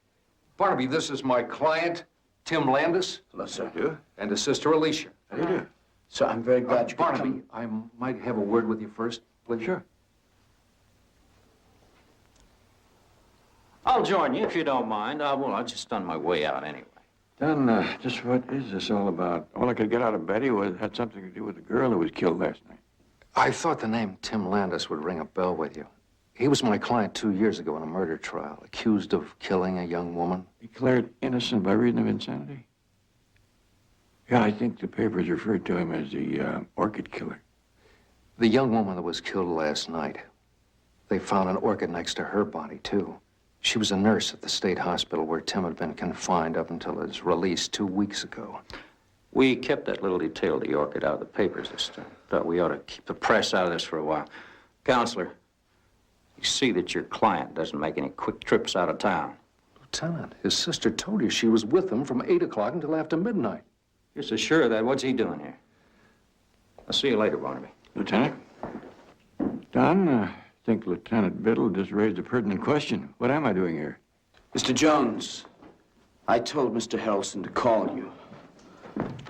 L: Barnaby, this is my client, Tim Landis.
M: Hello, sir. Do?
L: And his sister, Alicia.
M: How do you do? Sir, I'm very glad you could
L: Barnaby,
M: come.
L: I might have a word with you first, please.
M: Sure. I'll join you if you don't mind. I'm just on my way out anyway.
E: Don, just what is this all about? All I could get out of Betty had something to do with the girl who was killed last night.
L: I thought the name Tim Landis would ring a bell with you. He was my client 2 years ago in a murder trial, accused of killing a young woman.
E: Declared innocent by reason of insanity? Yeah, I think the papers referred to him as the orchid killer.
L: The young woman that was killed last night, they found an orchid next to her body, too. She was a nurse at the state hospital where Tim had been confined up until his release 2 weeks ago.
M: We kept that little detail of the orchid out of the papers this time. Thought we ought to keep the press out of this for a while. Counselor, you see that your client doesn't make any quick trips out of town.
L: Lieutenant, his sister told you she was with him from 8 o'clock until after midnight.
M: You're so sure of that. What's he doing here? I'll see you later, Barnaby.
E: Lieutenant? Don, I think Lieutenant Biddle just raised a pertinent question. What am I doing here?
N: Mr. Jones, I told Mr. Harrelson to call you.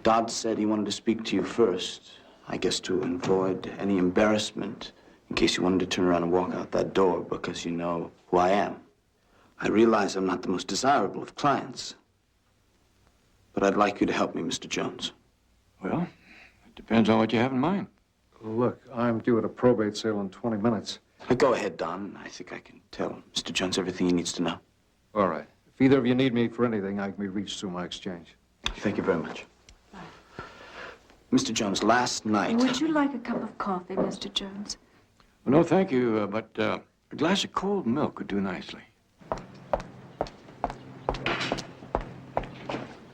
N: Dodd said he wanted to speak to you first. I guess to avoid any embarrassment in case you wanted to turn around and walk out that door because you know who I am. I realize I'm not the most desirable of clients, but I'd like you to help me, Mr. Jones.
E: Well, it depends on what you have in mind.
L: Look, I'm due at a probate sale in 20 minutes.
N: Go ahead, Don. I think I can tell Mr. Jones everything he needs to know.
L: All right. If either of you need me for anything, I can be reached through my exchange.
N: Thank you very much. Mr. Jones, last night...
O: Would you like a cup of coffee, Mr. Jones?
E: Well, no, thank you, but a glass of cold milk would do nicely.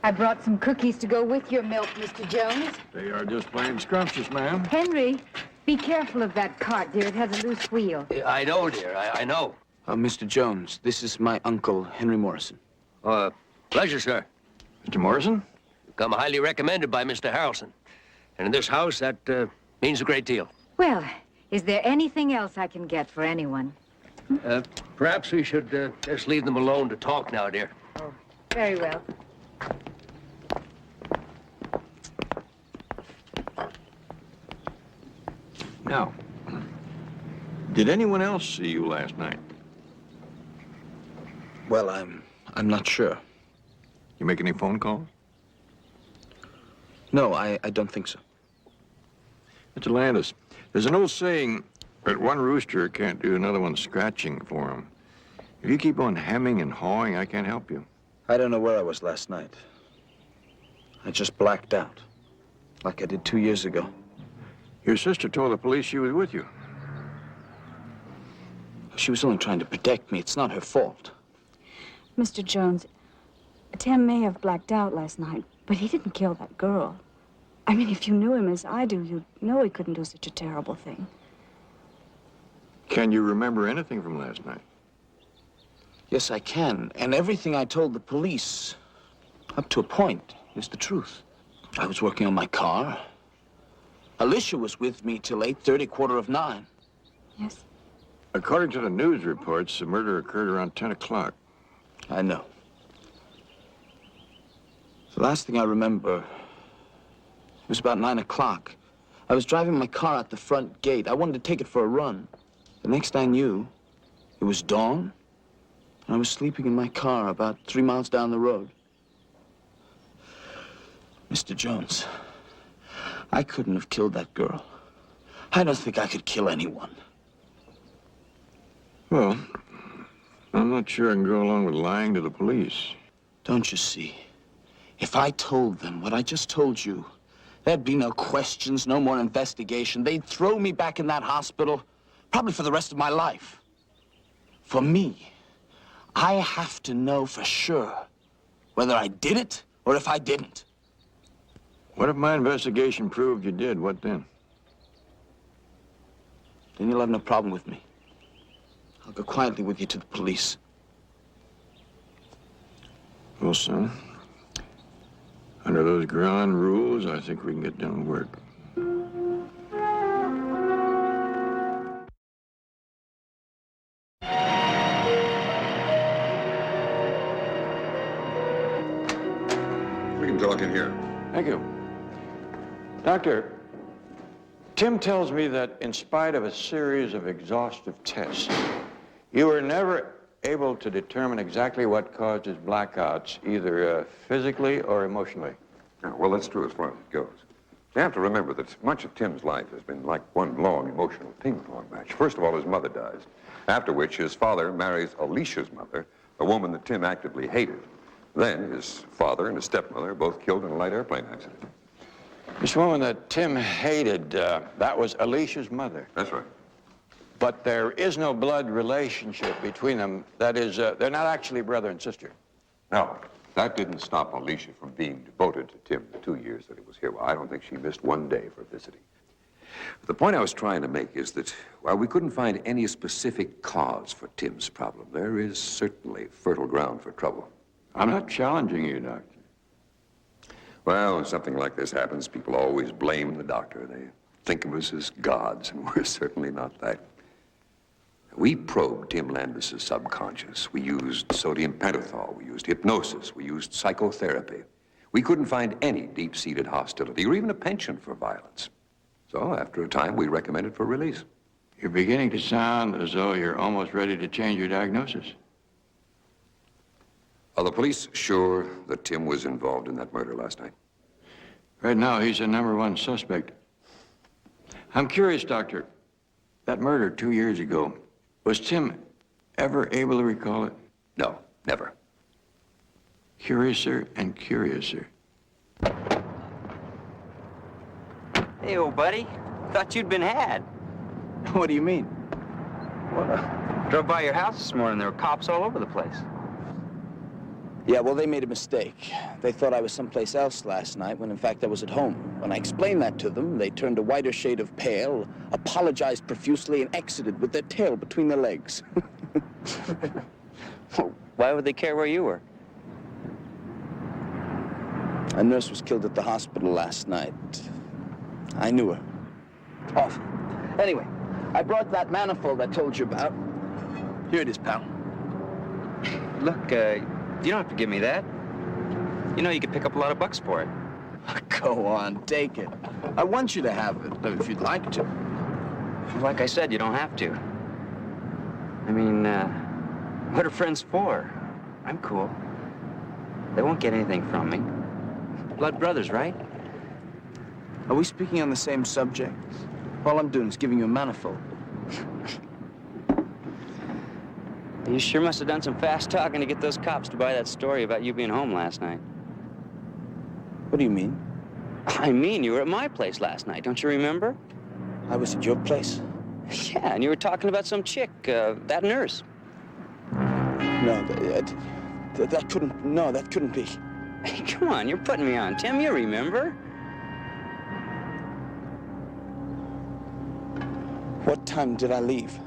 K: I brought some cookies to go with your milk, Mr. Jones.
E: They are just plain scrumptious, ma'am.
K: Henry, be careful of that cart, dear. It has a loose wheel.
N: I know, dear. I know. Mr. Jones, this is my uncle, Henry Morrison.
P: Pleasure, sir.
E: Mr. Morrison?
P: You come highly recommended by Mr. Harrelson. And in this house, that means a great deal.
K: Well, is there anything else I can get for anyone?
P: Perhaps we should just leave them alone to talk now, dear.
K: Oh, very well.
E: Now, did anyone else see you last night?
N: Well, I'm not sure.
E: You make any phone calls?
N: No, I don't think so.
E: Mr. Landis, there's an old saying that one rooster can't do another one scratching for him. If you keep on hemming and hawing, I can't help you.
N: I don't know where I was last night. I just blacked out, like I did 2 years ago.
E: Your sister told the police she was with you.
N: She was only trying to protect me. It's not her fault.
O: Mr. Jones, Tim may have blacked out last night, but he didn't kill that girl. I mean, if you knew him as I do, you'd know he couldn't do such a terrible thing.
E: Can you remember anything from last night?
N: Yes, I can. And everything I told the police, up to a point, is the truth. I was working on my car. Alicia was with me till 8:30, 8:45.
O: Yes?
E: According to the news reports, the murder occurred around 10 o'clock.
N: I know. The last thing I remember, it was about 9 o'clock. I was driving my car out the front gate. I wanted to take it for a run. The next I knew, it was dawn, and I was sleeping in my car about 3 miles down the road. Mr. Jones, I couldn't have killed that girl. I don't think I could kill anyone.
E: Well, I'm not sure I can go along with lying to the police.
N: Don't you see? If I told them what I just told you, there'd be no questions, no more investigation. They'd throw me back in that hospital, Probably for the rest of my life. For me, I have to know for sure whether I did it or if I didn't.
E: What if my investigation proved you did? What then?
N: Then you'll have no problem with me. I'll go quietly with you to the police.
E: Well, son, under those ground rules, I think we can get down to work.
Q: We can talk in here.
E: Thank you. Doctor, Tim tells me that in spite of a series of exhaustive tests, you were never able to determine exactly what caused his blackouts, either physically or emotionally.
Q: Yeah, well, that's true as far as it goes. You have to remember that much of Tim's life has been like one long emotional ping-pong match. First of all, his mother dies, after which his father marries Alicia's mother, a woman that Tim actively hated. Then his father and his stepmother are both killed in a light airplane accident.
E: This woman that Tim hated, that was Alicia's mother.
Q: That's right.
E: But there is no blood relationship between them. That is, they're not actually brother and sister.
Q: No, that didn't stop Alicia from being devoted to Tim the 2 years that he was here. Well, I don't think she missed one day for visiting.
R: The point I was trying to make is that while we couldn't find any specific cause for Tim's problem, there is certainly fertile ground for trouble.
E: I'm not challenging you, Doctor.
Q: Well, when something like this happens, people always blame the doctor. They think of us as gods, and we're certainly not that.
R: We probed Tim Landis's subconscious. We used sodium pentothal. We used hypnosis. We used psychotherapy. We couldn't find any deep-seated hostility or even a penchant for violence. So after a time, we recommended for release.
E: You're beginning to sound as though you're almost ready to change your diagnosis.
R: Are the police sure that Tim was involved in that murder last night?
E: Right now, he's the #1 suspect. I'm curious, Doctor. That murder 2 years ago, was Tim ever able to recall it?
R: No, never.
E: Curiouser and curiouser.
S: Hey, old buddy. Thought you'd been had.
N: What do you mean?
S: Well, drove by your house this morning. There were cops all over the place.
N: Yeah, well, they made a mistake. They thought I was someplace else last night when, in fact, I was at home. When I explained that to them, they turned a whiter shade of pale, apologized profusely, and exited with their tail between their legs.
S: Why would they care where you were?
N: A nurse was killed at the hospital last night. I knew her. Oh, anyway, I brought that manifold I told you about. Here it is, pal.
S: Look, you don't have to give me that. You know you could pick up a lot of bucks for it.
N: Go on, take it. I want you to have it, if you'd like to.
S: Like I said, you don't have to. I mean, what are friends for? I'm cool. They won't get anything from me. Blood brothers, right?
N: Are we speaking on the same subject? All I'm doing is giving you a manifold.
S: You sure must have done some fast talking to get those cops to buy that story about you being home last night.
N: What do you mean?
S: I mean, you were at my place last night, don't you remember?
N: I was at your place?
S: Yeah, and you were talking about some chick, that nurse.
N: No, that couldn't be.
S: Hey, come on, you're putting me on, Tim, you remember?
N: What time did I leave?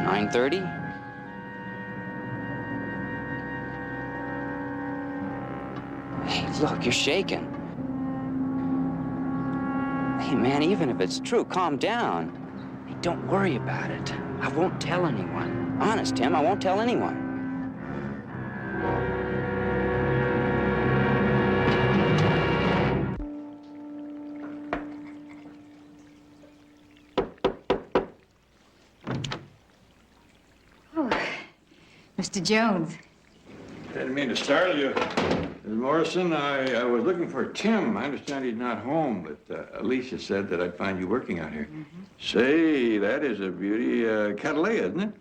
S: 9:30? Hey, look, you're shaking. Hey, man, even if it's true, calm down. Hey, don't worry about it. I won't tell anyone. Honest, Tim, I won't tell anyone.
K: Mr. Jones.
E: I didn't mean to startle you. Ms. Morrison, I was looking for Tim. I understand he's not home, but Alicia said that I'd find you working out here. Say, that is a beauty. Cattleya, isn't it?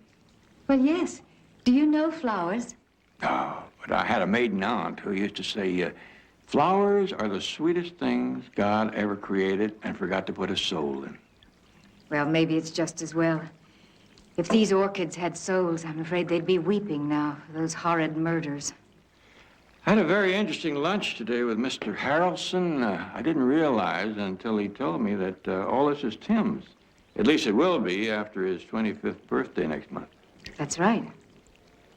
K: Well, yes. Do you know flowers?
E: Oh, but I had a maiden aunt who used to say, flowers are the sweetest things God ever created and forgot to put a soul in.
K: Well, maybe it's just as well. If these orchids had souls, I'm afraid they'd be weeping now for those horrid murders.
E: I had a very interesting lunch today with Mr. Harrelson. I didn't realize until he told me that all this is Tim's. At least it will be after his 25th birthday next month.
K: That's right.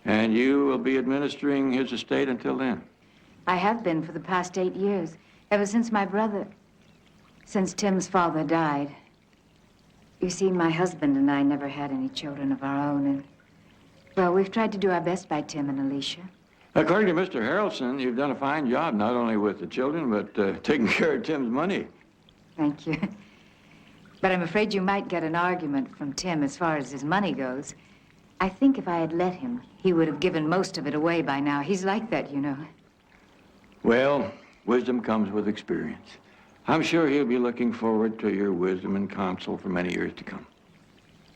E: And you will be administering his estate until then?
K: I have been for the past 8 years, ever since since Tim's father died. You see, my husband and I never had any children of our own, and, well, we've tried to do our best by Tim and Alicia.
E: According to Mr. Harrelson, you've done a fine job, not only with the children, but taking care of Tim's money.
K: Thank you. But I'm afraid you might get an argument from Tim as far as his money goes. I think if I had let him, he would have given most of it away by now. He's like that, you know.
E: Well, wisdom comes with experience. I'm sure he'll be looking forward to your wisdom and counsel for many years to come.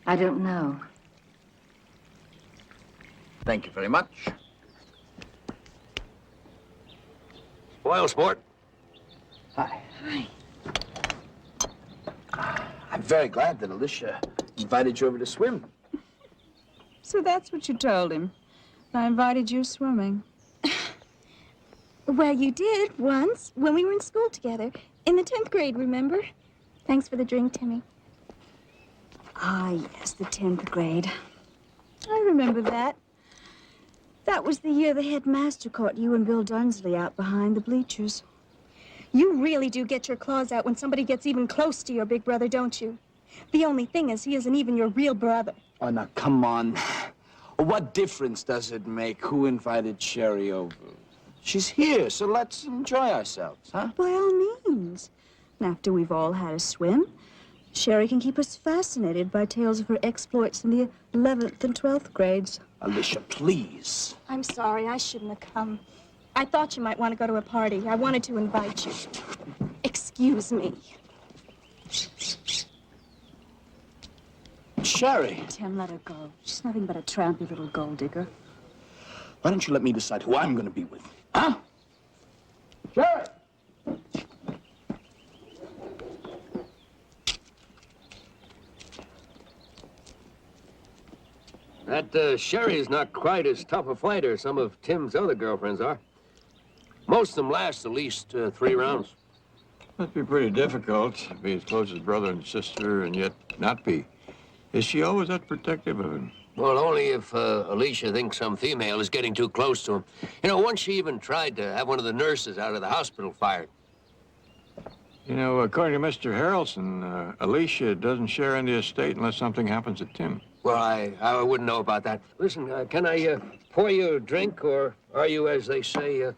K: I don't know.
P: Thank you very much. Well, sport.
N: Hi.
D: Hi.
N: I'm very glad that Alicia invited you over to swim.
O: So that's what you told him. I invited you swimming.
T: Well, you did once when we were in school together. In the 10th grade, remember? Thanks for the drink, Timmy.
O: Ah, yes, the 10th grade. I remember that. That was the year the headmaster caught you and Bill Dunsley out behind the bleachers.
T: You really do get your claws out when somebody gets even close to your big brother, don't you? The only thing is he isn't even your real brother.
N: Oh, now, come on. What difference does it make who invited Sherry over? She's here, so let's enjoy ourselves, huh?
O: By all means. And after we've all had a swim, Sherry can keep us fascinated by tales of her exploits in the 11th and 12th grades.
N: Alicia, please.
T: I'm sorry, I shouldn't have come. I thought you might want to go to a party. I wanted to invite you. Excuse me.
N: Sherry.
O: Tim, let her go. She's nothing but a trampy little gold digger.
N: Why don't you let me decide who I'm going to be with? Huh? Sherry!
P: That Sherry is not quite as tough a fighter as some of Tim's other girlfriends are. Most of them last at least 3 rounds.
E: Must be pretty difficult to be as close as brother and sister and yet not be. Is she always that protective of him?
P: Well, only if Alicia thinks some female is getting too close to him. You know, once she even tried to have one of the nurses out of the hospital fired.
E: You know, according to Mr. Harrelson, Alicia doesn't share in the estate unless something happens to Tim.
P: Well, I wouldn't know about that. Listen, can I pour you a drink, or are you, as they say,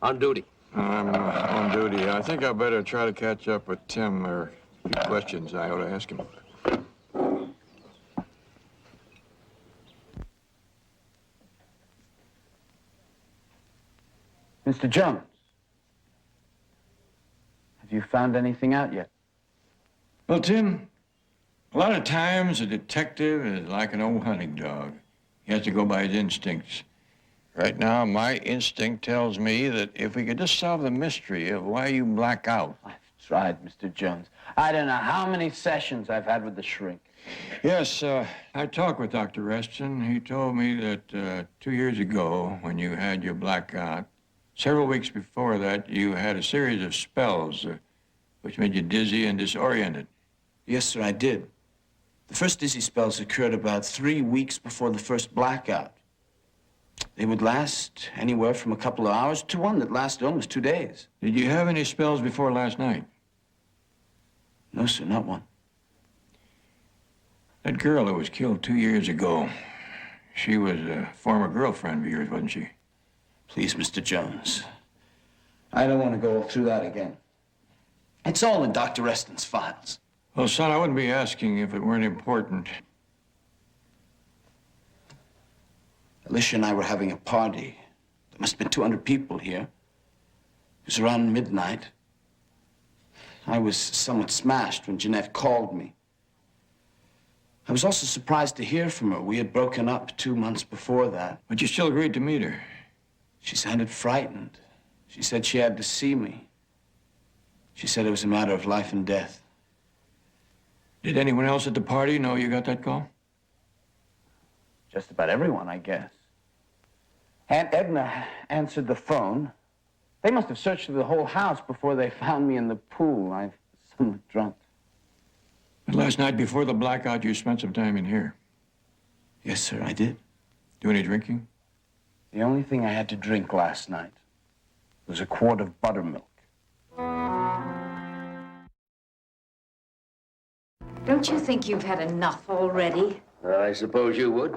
P: on duty?
E: I'm on duty. I think I better try to catch up with Tim. There are a few questions I ought to ask him.
N: Mr. Jones, have you found anything out yet?
E: Well, Tim, a lot of times a detective is like an old hunting dog. He has to go by his instincts. Right now, my instinct tells me that if we could just solve the mystery of why you black out.
N: I've tried, Mr. Jones. I don't know how many sessions I've had with the shrink.
E: Yes, I talked with Dr. Reston. He told me that 2 years ago, when you had your blackout, several weeks before that, you had a series of spells which made you dizzy and disoriented.
N: Yes, sir, I did. The first dizzy spells occurred about 3 weeks before the first blackout. They would last anywhere from a couple of hours to one that lasted almost 2 days.
E: Did you have any spells before last night?
N: No, sir, not one.
E: That girl that was killed 2 years ago, she was a former girlfriend of yours, wasn't she?
N: Please, Mr. Jones. I don't want to go through that again. It's all in Dr. Reston's files.
E: Well, son, I wouldn't be asking if it weren't important.
N: Alicia and I were having a party. There must have been 200 people here. It was around midnight. I was somewhat smashed when Jeanette called me. I was also surprised to hear from her. We had broken up 2 months before that.
E: But you still agreed to meet her.
N: She sounded frightened. She said she had to see me. She said it was a matter of life and death.
E: Did anyone else at the party know you got that call?
N: Just about everyone, I guess. Aunt Edna answered the phone. They must have searched through the whole house before they found me in the pool. I was somewhat drunk.
E: But last night before the blackout, you spent some time in here.
N: Yes, sir, I did.
E: Do any drinking?
N: The only thing I had to drink last night was a quart of buttermilk.
K: Don't you think you've had enough already?
P: I suppose you would.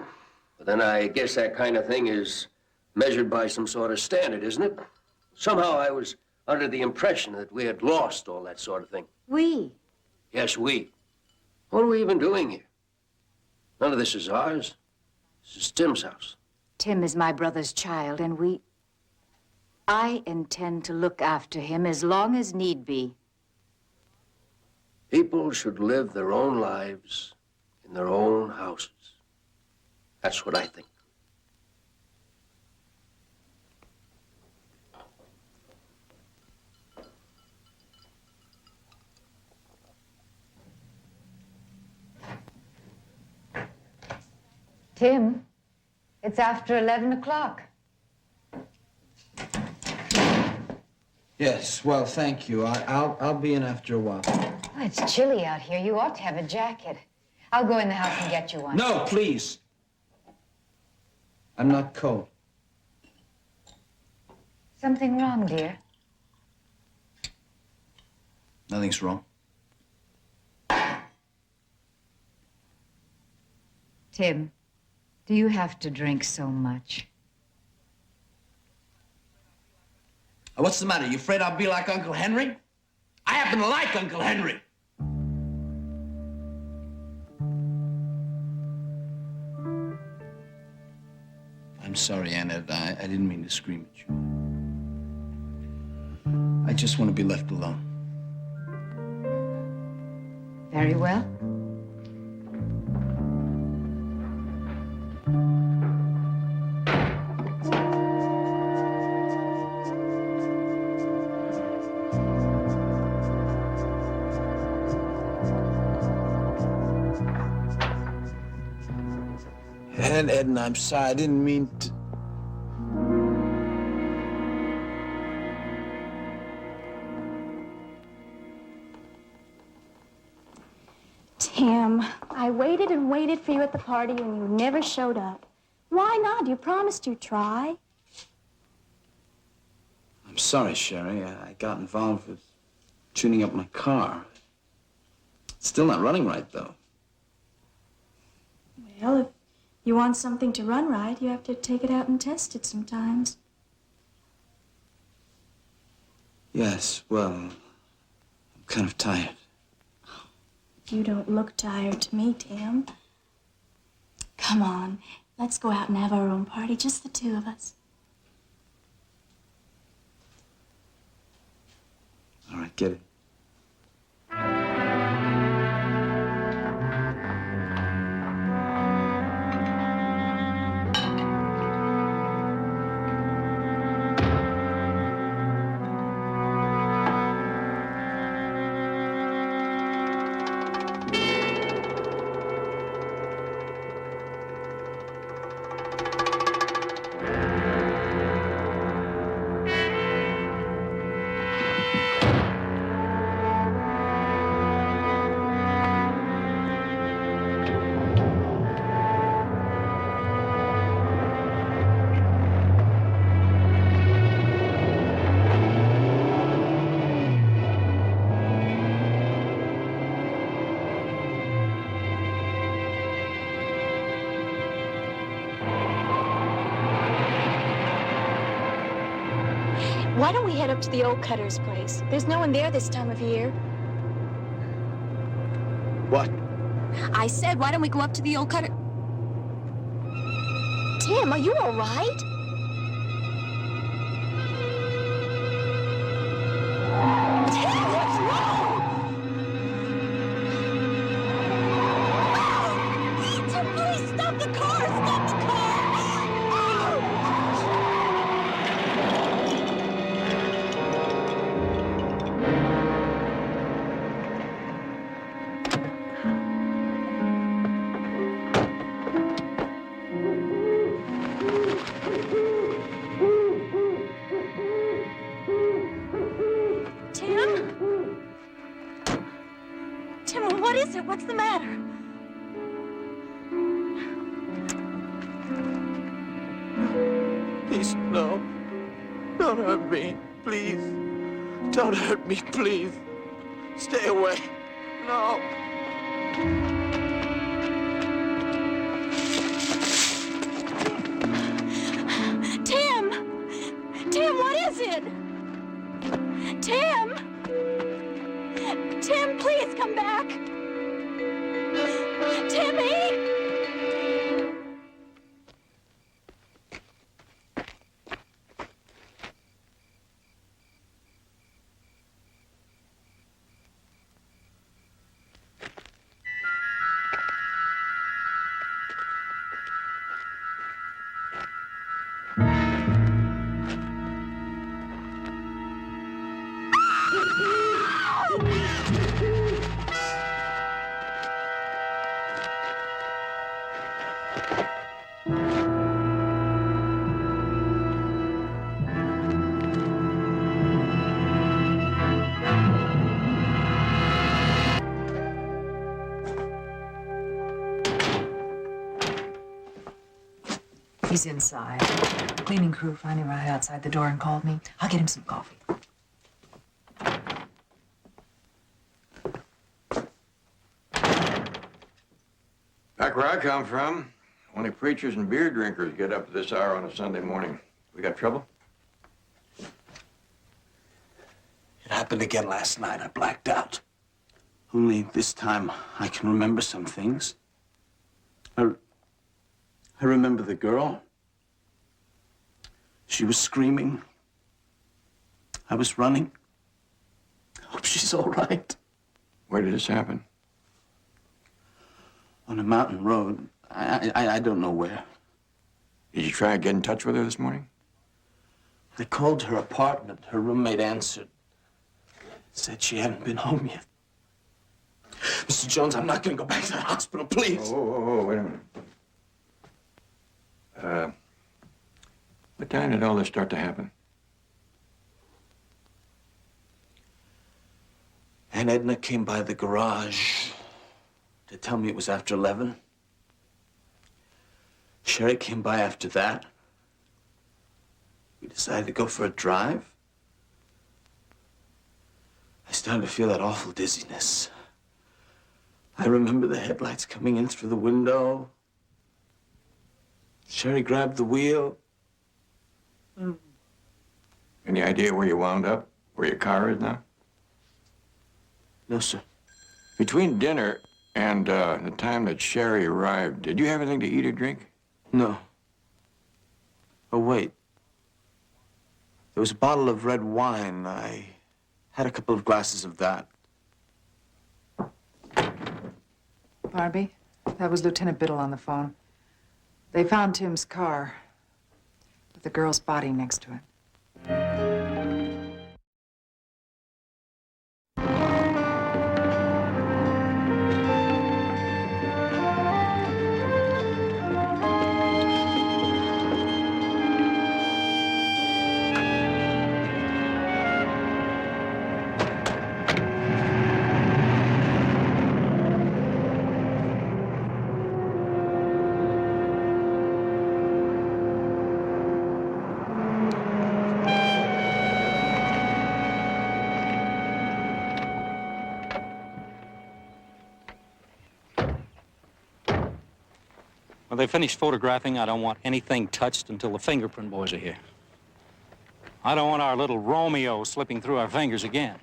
P: But then I guess that kind of thing is measured by some sort of standard, isn't it? Somehow I was under the impression that we had lost all that sort of thing.
K: We?
P: Yes, we. What are we even doing here? None of this is ours. This is Tim's house.
K: Tim is my brother's child, and I intend to look after him as long as need be.
P: People should live their own lives in their own houses. That's what I think.
K: Tim, it's after 11 o'clock.
N: Yes, well, thank you. I'll be in after a while.
K: Oh, it's chilly out here. You ought to have a jacket. I'll go in the house and get you one.
N: No, please. I'm not cold.
K: Something wrong, dear?
N: Nothing's wrong.
K: Tim, do you have to drink so much?
N: What's the matter? You afraid I'll be like Uncle Henry? I happen to like Uncle Henry. I'm sorry, Aunt Ed. I didn't mean to scream at you. I just want to be left alone.
K: Very well.
N: Aunt Edna, I'm sorry. I didn't mean to.
T: Tim, I waited and waited for you at the party and you never showed up. Why not? You promised you'd try.
N: I'm sorry, Sherry. I got involved with tuning up my car. It's still not running right, though.
T: Well, if you want something to run right, you have to take it out and test it sometimes.
N: Yes, well, I'm kind of tired.
T: You don't look tired to me, Tim. Come on, let's go out and have our own party, just the two of us.
N: All right, get it.
T: Why don't we head up to the old cutter's place? There's no one there this time of year.
N: What?
T: I said, why don't we go up to the old cutter? Tim, are you all right? Tim, what's wrong? Tim, please stop the car! Stop the car! Tim, what is it? What's the matter?
U: Please, no. Don't hurt me, please. Don't hurt me, please. Stay away. No.
T: Tim! Tim, what is it? Tim! Tim, please come back. Timmy!
G: He's inside. The cleaning crew found him right outside the door and called me. I'll get him some coffee.
E: Back where I come from, only preachers and beer drinkers get up at this hour on a Sunday morning. We got trouble?
N: It happened again last night. I blacked out. Only this time I can remember some things. I remember the girl. She was screaming. I was running. I hope she's all right.
E: Where did this happen?
N: On a mountain road. I don't know where.
E: Did you try to get in touch with her this morning?
N: I called her apartment. Her roommate answered. Said she hadn't been home yet. Mr. Jones, I'm not going to go back to that hospital, please.
E: Oh, wait a minute. What time did all this start to happen?
N: Aunt Edna came by the garage to tell me it was after 11. Sherry came by after that. We decided to go for a drive. I started to feel that awful dizziness. I remember the headlights coming in through the window. Sherry grabbed the wheel.
E: Any idea where you wound up? Where your car is now?
N: No, sir.
E: Between dinner and the time that Sherry arrived, did you have anything to eat or drink?
N: No. Oh, wait. There was a bottle of red wine. I had a couple of glasses of that.
G: Barnaby, that was Lieutenant Biddle on the phone. They found Tim's car with the girl's body next to it.
V: When they finish photographing, I don't want anything touched until the fingerprint boys are here. I don't want our little Romeo slipping through our fingers again.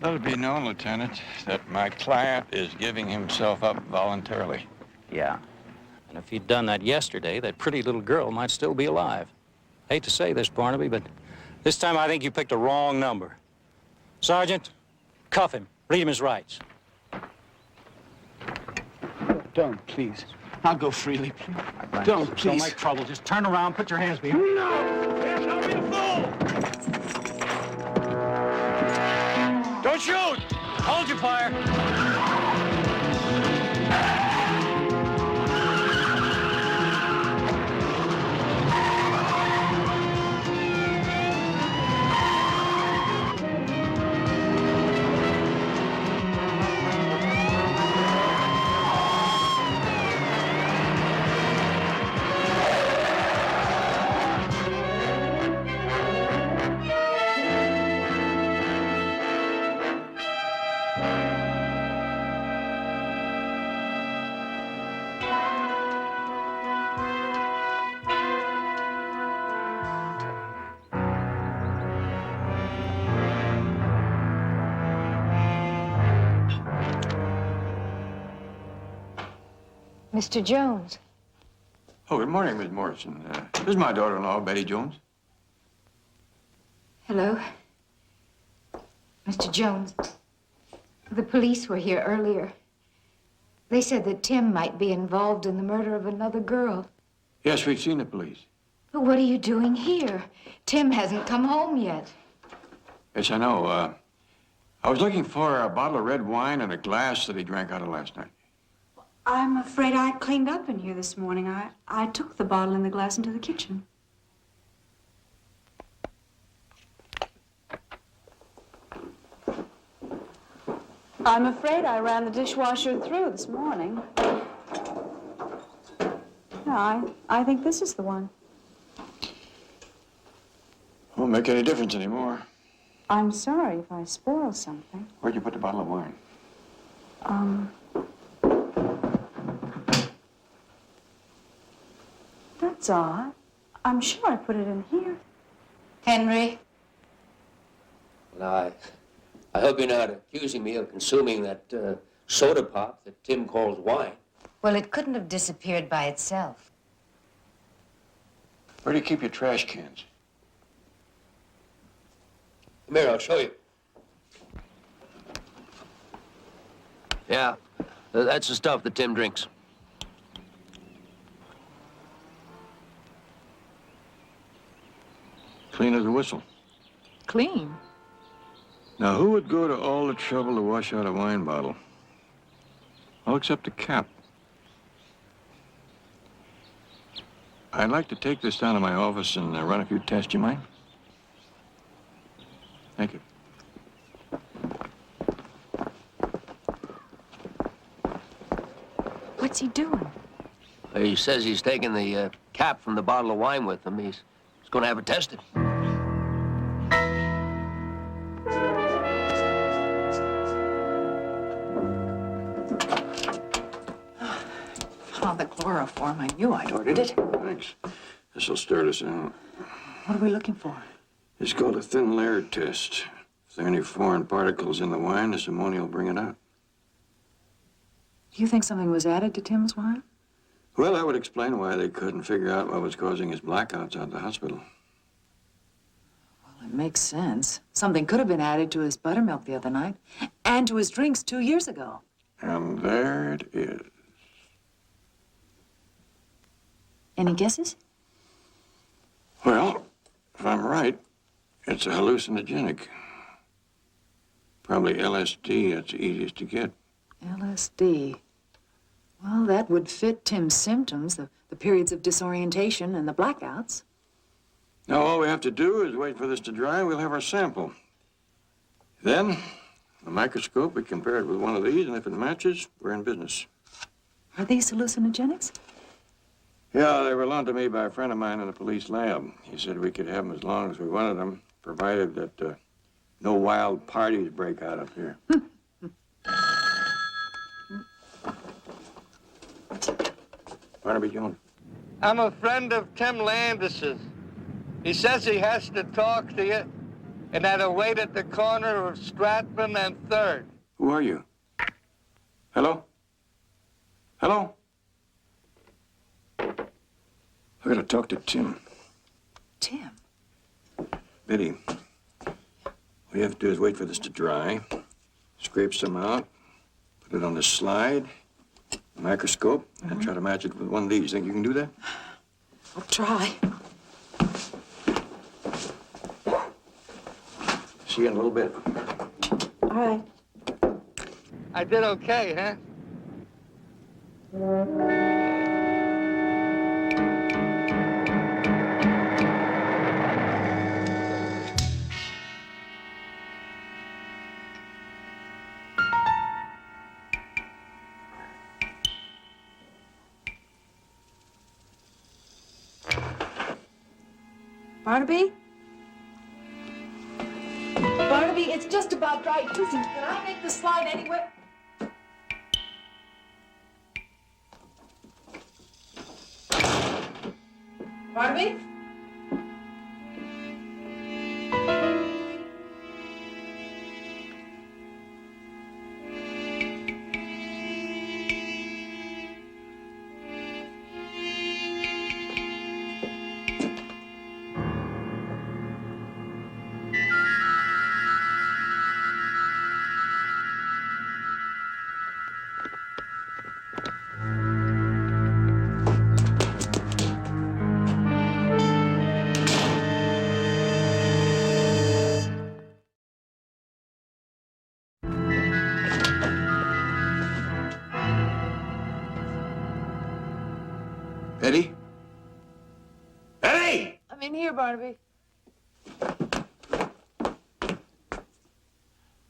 E: Let it be known, Lieutenant, that my client is giving himself up voluntarily.
V: Yeah. And if he'd done that yesterday, that pretty little girl might still be alive. Hate to say this, Barnaby, but this time I think you picked a wrong number. Sergeant, cuff him. Read him his rights.
N: Don't, please. I'll go freely, please. Don't, please.
V: Don't make trouble. Just turn around, put your hands behind you.
J: No! Don't be a fool! Don't shoot!
V: Hold your fire.
K: Mr. Jones.
E: Oh, good morning, Miss Morrison. This is my daughter-in-law, Betty Jones.
K: Hello. Mr. Jones, the police were here earlier. They said that Tim might be involved in the murder of another girl.
E: Yes, we've seen the police.
K: But what are you doing here? Tim hasn't come home yet.
E: Yes, I know. I was looking for a bottle of red wine and a glass that he drank out of last night.
O: I'm afraid I cleaned up in here this morning. I took the bottle and the glass into the kitchen. I'm afraid I ran the dishwasher through this morning. No, I think this is the one.
E: Won't make any difference anymore.
O: I'm sorry if I spoil something.
E: Where'd you put the bottle of wine?
O: That's odd. I'm sure I put it in here.
K: Henry?
P: Well, I hope you're not accusing me of consuming that soda pop that Tim calls wine.
K: Well, it couldn't have disappeared by itself.
E: Where do you keep your trash cans?
P: Come here, I'll show you. Yeah, that's the stuff that Tim drinks.
E: Clean as a whistle.
G: Clean?
E: Now, who would go to all the trouble to wash out a wine bottle? All except the cap. I'd like to take this down to my office and run a few tests. You mind? Thank you.
O: What's he doing?
P: He says he's taking the cap from the bottle of wine with him. He's going to have it tested.
G: Oh, the chloroform. I knew I'd ordered it.
E: Thanks. This'll start us out.
G: What are we looking for?
E: It's called a thin layer test. If there are any foreign particles in the wine, this ammonia will bring it out.
G: You think something was added to Tim's wine?
E: Well, that would explain why they couldn't figure out what was causing his blackouts out of the hospital.
G: Well, it makes sense. Something could have been added to his buttermilk the other night and to his drinks 2 years ago.
E: And there it is.
G: Any guesses?
E: Well, if I'm right, it's a hallucinogenic. Probably LSD, that's the easiest to get.
G: LSD. Well, that would fit Tim's symptoms, the periods of disorientation and the blackouts.
E: Now, all we have to do is wait for this to dry, and we'll have our sample. Then, with a microscope, we compare it with one of these, and if it matches, we're in business.
G: Are these hallucinogenics?
E: Yeah, they were loaned to me by a friend of mine in the police lab. He said we could have them as long as we wanted them, provided that no wild parties break out up here. Barnaby Jones.
B: I'm a friend of Tim Landis's. He says he has to talk to you, and that he'll wait at the corner of Stratman and 3rd.
E: Who are you? Hello? Hello? I gotta talk to Tim.
G: Tim?
E: Betty, all you have to do is wait for this to dry, scrape some out, put it on the slide, microscope, and try to match it with one of these. Think you can do that?
G: I'll try.
E: See you in a little bit.
G: All right.
B: I did okay, huh?
O: Barnaby? Barnaby, it's
G: just about dry. Listen, can I make the slide anyway? Barnaby?
E: Eddie? Eddie!
G: I'm in here, Barnaby.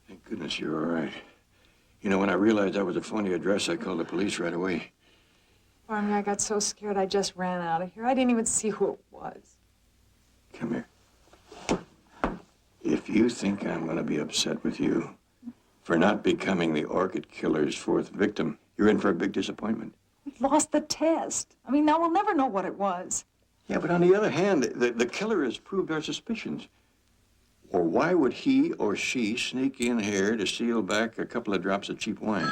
E: Thank goodness you're all right. You know, when I realized that was a phony address, I called the police right away.
G: Barnaby, I got so scared I just ran out of here. I didn't even see who it was.
E: Come here. If you think I'm going to be upset with you for not becoming the orchid killer's fourth victim, you're in for a big disappointment.
G: We lost the test. I mean, now we'll never know what it was.
E: Yeah, but on the other hand, the killer has proved our suspicions. Or why would he or she sneak in here to steal back a couple of drops of cheap wine?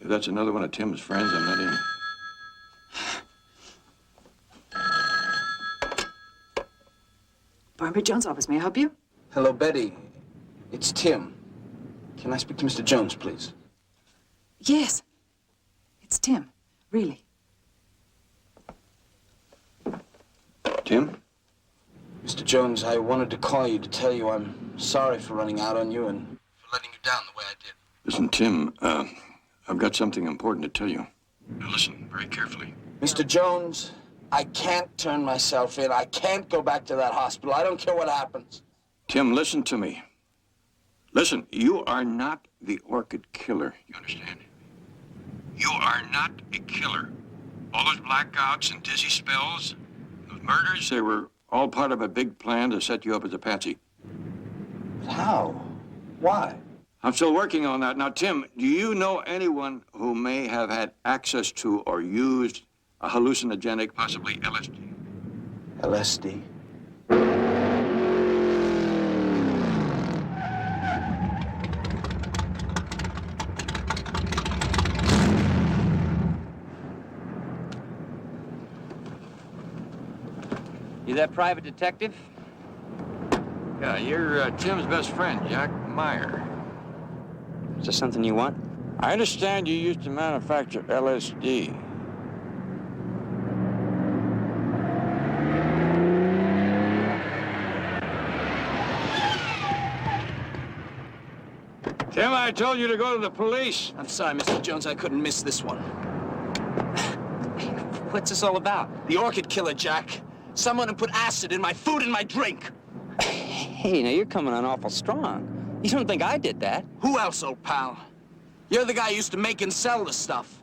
E: If that's another one of Tim's friends, I'm not in.
G: Barnaby Jones' office. May I help you?
N: Hello, Betty. It's Tim. Can I speak to Mr. Jones, please?
G: Yes. It's Tim. Really.
E: Tim?
N: Mr. Jones, I wanted to call you to tell you I'm sorry for running out on you and for letting you down the way I did.
E: Listen, Tim, I've got something important to tell you. Now listen very carefully.
N: Mr. Jones, I can't turn myself in. I can't go back to that hospital. I don't care what happens.
E: Tim, listen to me. Listen, you are not the orchid killer, you understand? You are not a killer. All those blackouts and dizzy spells, those murders, they were all part of a big plan to set you up as a patsy.
N: How? Why?
E: I'm still working on that. Now, Tim, do you know anyone who may have had access to or used a hallucinogenic, possibly LSD?
N: LSD?
S: You that private detective?
E: Yeah, you're Tim's best friend, Jack Meyer.
S: Is there something you want?
E: I understand you used to manufacture LSD. Tim, I told you to go to the police.
N: I'm sorry, Mr. Jones. I couldn't miss this one.
S: What's this all about?
N: The orchid killer, Jack. Someone who put acid in my food and my drink.
S: Hey, now you're coming on awful strong. You don't think I did that?
N: Who else, old pal? You're the guy who used to make and sell the stuff.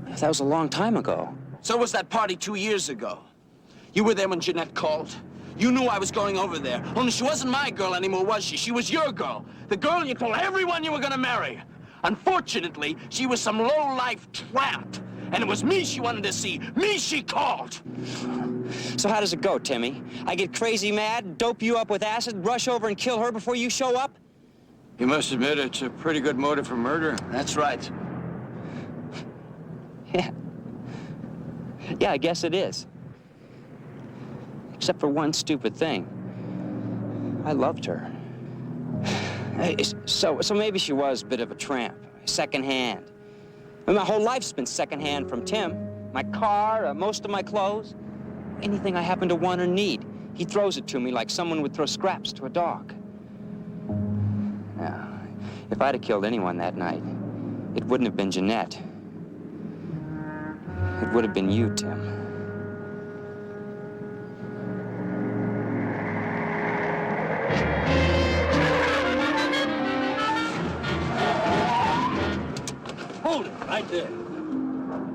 S: That was a long time ago.
N: So was that party 2 years ago. You were there when Jeanette called. You knew I was going over there. Only she wasn't my girl anymore, was she? She was your girl. The girl you told everyone you were gonna marry. Unfortunately, she was some low-life tramp. And it was me she wanted to see. Me she called.
S: So how does it go, Timmy? I get crazy mad, dope you up with acid, rush over and kill her before you show up?
E: You must admit it's a pretty good motive for murder.
N: That's right.
S: Yeah. Yeah, I guess it is. Except for one stupid thing. I loved her. So maybe she was a bit of a tramp, secondhand. I mean, my whole life's been secondhand from Tim. My car, most of my clothes. Anything I happen to want or need, he throws it to me like someone would throw scraps to a dog. Now, if I'd have killed anyone that night, it wouldn't have been Jeanette. It would have been you, Tim.
N: Hold it, right there.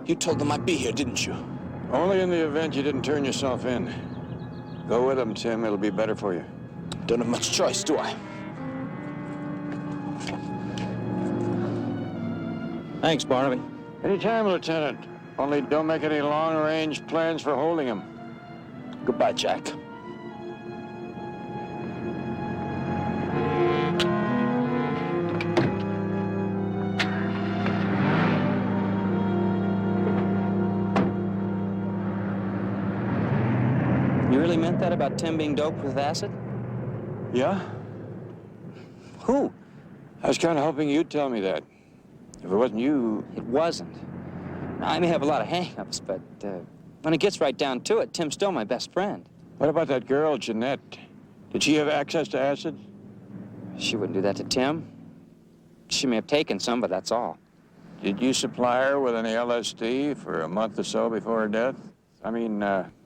N: You told them I'd be here, didn't you?
E: Only in the event you didn't turn yourself in. Go with them, Tim. It'll be better for you.
U: Don't have much choice, do I?
V: Thanks, Barnaby.
E: Anytime, Lieutenant. Only don't make any long-range plans for holding him.
U: Goodbye, Jack.
S: You really meant that about Tim being doped with acid?
E: Yeah?
S: Who?
E: I was kind of hoping you'd tell me that. If it wasn't you...
S: It wasn't. I may have a lot of hang-ups, but when it gets right down to it, Tim's still my best friend.
E: What about that girl, Jeanette? Did she have access to acid?
S: She wouldn't do that to Tim. She may have taken some, but that's all.
E: Did you supply her with any LSD for a month or so before her death? I mean,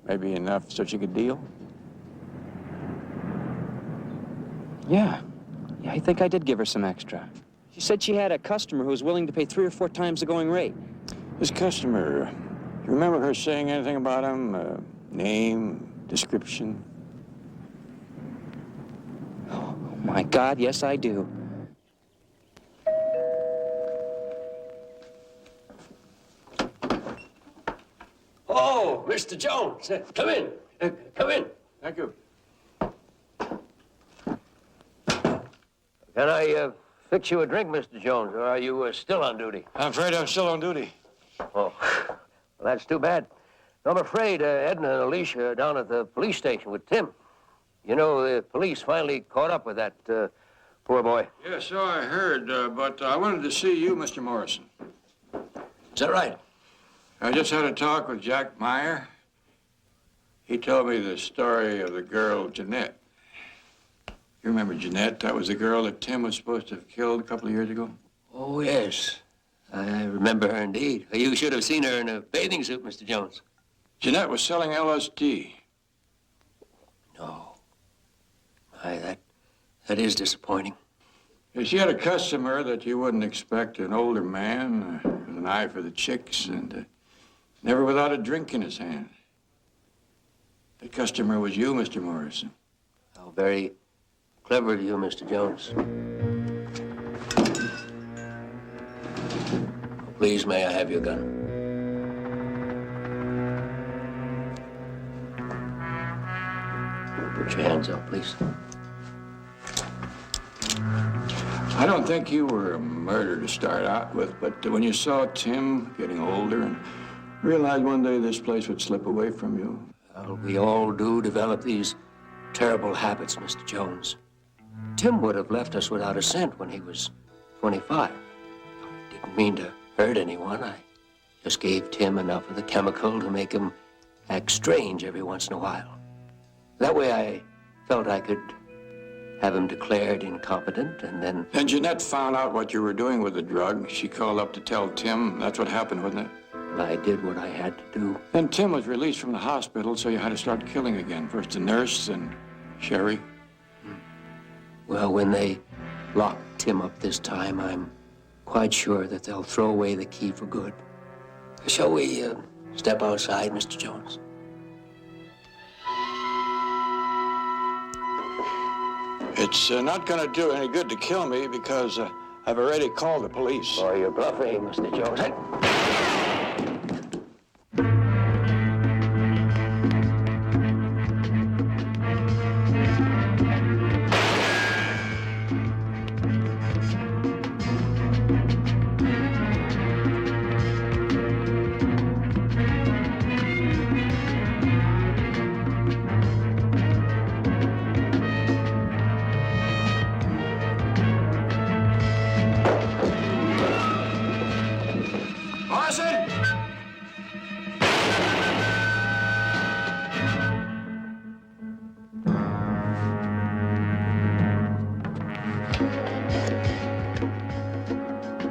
E: maybe enough so she could deal?
S: Yeah, I think I did give her some extra. She said she had a customer who was willing to pay 3 or 4 times the going rate.
E: This customer, do you remember her saying anything about him? Name, description?
S: Oh, my God, yes, I do.
P: Oh, Mr. Jones, come in. Come in.
E: Thank you.
P: Can I fix you a drink, Mr. Jones, or are you still on duty?
E: I'm afraid I'm still on duty.
P: Oh, well, that's too bad. I'm afraid Edna and Alicia are down at the police station with Tim. You know, the police finally caught up with that poor boy.
E: Yeah, so I heard, but I wanted to see you, Mr. Morrison.
P: Is that right?
E: I just had a talk with Jack Meyer. He told me the story of the girl, Jeanette. You remember Jeanette? That was the girl that Tim was supposed to have killed a couple of years ago?
P: Oh, yes. I remember her indeed. You should have seen her in a bathing suit, Mr. Jones.
E: Jeanette was selling LSD.
P: No. That is disappointing.
E: She had a customer that you wouldn't expect, an older man with an eye for the chicks and never without a drink in his hand. The customer was you, Mr. Morrison.
P: How very clever of you, Mr. Jones. Please, may I have your gun? Put your hands up, please.
E: I don't think you were a murderer to start out with, but when you saw Tim getting older and realized one day this place would slip away from you.
P: Well, we all do develop these terrible habits, Mr. Jones. Tim would have left us without a cent when he was 25. Didn't mean to hurt anyone. I just gave Tim enough of the chemical to make him act strange every once in a while. That way I felt I could have him declared incompetent, and then...
E: Then Jeanette found out what you were doing with the drug. She called up to tell Tim. That's what happened, wasn't it?
P: I did what I had to do.
E: Then Tim was released from the hospital, so you had to start killing again. First the nurse, then Sherry.
P: Well, when they lock Tim up this time, I'm quite sure that they'll throw away the key for good. Shall we step outside, Mr. Jones?
E: It's not going to do any good to kill me because I've already called the police.
P: Oh, you're bluffing, Mr. Jones.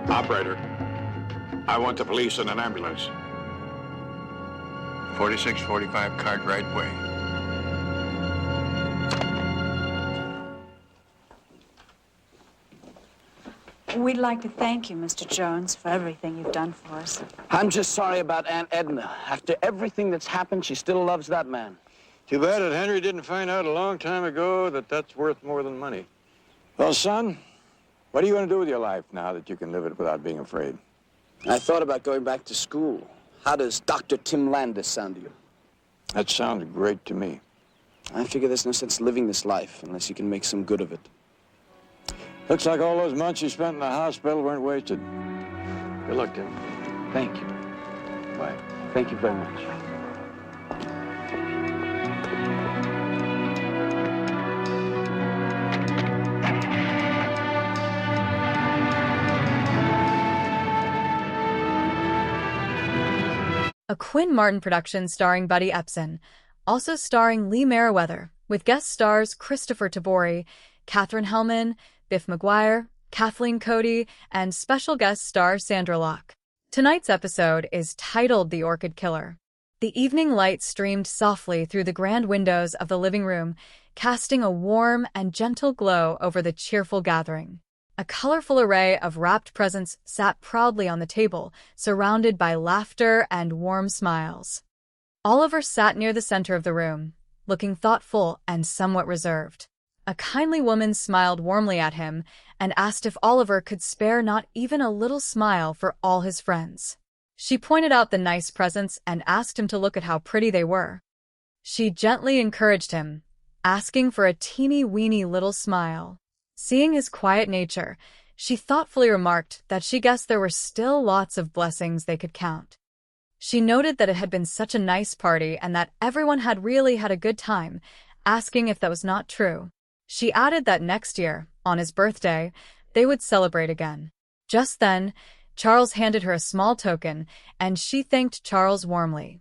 E: Operator, I want the police in an ambulance. 4645 Cartwright Way.
O: We'd like to thank you, Mr. Jones, for everything you've done for us.
U: I'm just sorry about Aunt Edna. After everything that's happened, she still loves that man.
E: Too bad that Henry didn't find out a long time ago that that's worth more than money. Well, son, what are you going to do with your life now that you can live it without being afraid?
N: I thought about going back to school. How does Dr. Tim Landis sound to you?
E: That sounds great to me.
N: I figure there's no sense living this life unless you can make some good of it.
E: Looks like all those months you spent in the hospital weren't wasted. Good luck, Tim.
N: Thank you.
E: Bye.
N: Thank you very much.
C: A Quinn Martin production starring Buddy Epson, also starring Lee Meriwether, with guest stars Christopher Tabori, Katherine Hellman, Biff McGuire, Kathleen Cody, and special guest star Sandra Locke. Tonight's episode is titled The Orchid Killer. The evening light streamed softly through the grand windows of the living room, casting a warm and gentle glow over the cheerful gathering. A colorful array of wrapped presents sat proudly on the table, surrounded by laughter and warm smiles. Oliver sat near the center of the room, looking thoughtful and somewhat reserved. A kindly woman smiled warmly at him and asked if Oliver could spare not even a little smile for all his friends. She pointed out the nice presents and asked him to look at how pretty they were. She gently encouraged him, asking for a teeny-weeny little smile. Seeing his quiet nature, she thoughtfully remarked that she guessed there were still lots of blessings they could count. She noted that it had been such a nice party and that everyone had really had a good time, asking if that was not true. She added that next year, on his birthday, they would celebrate again. Just then, Charles handed her a small token, and she thanked Charles warmly.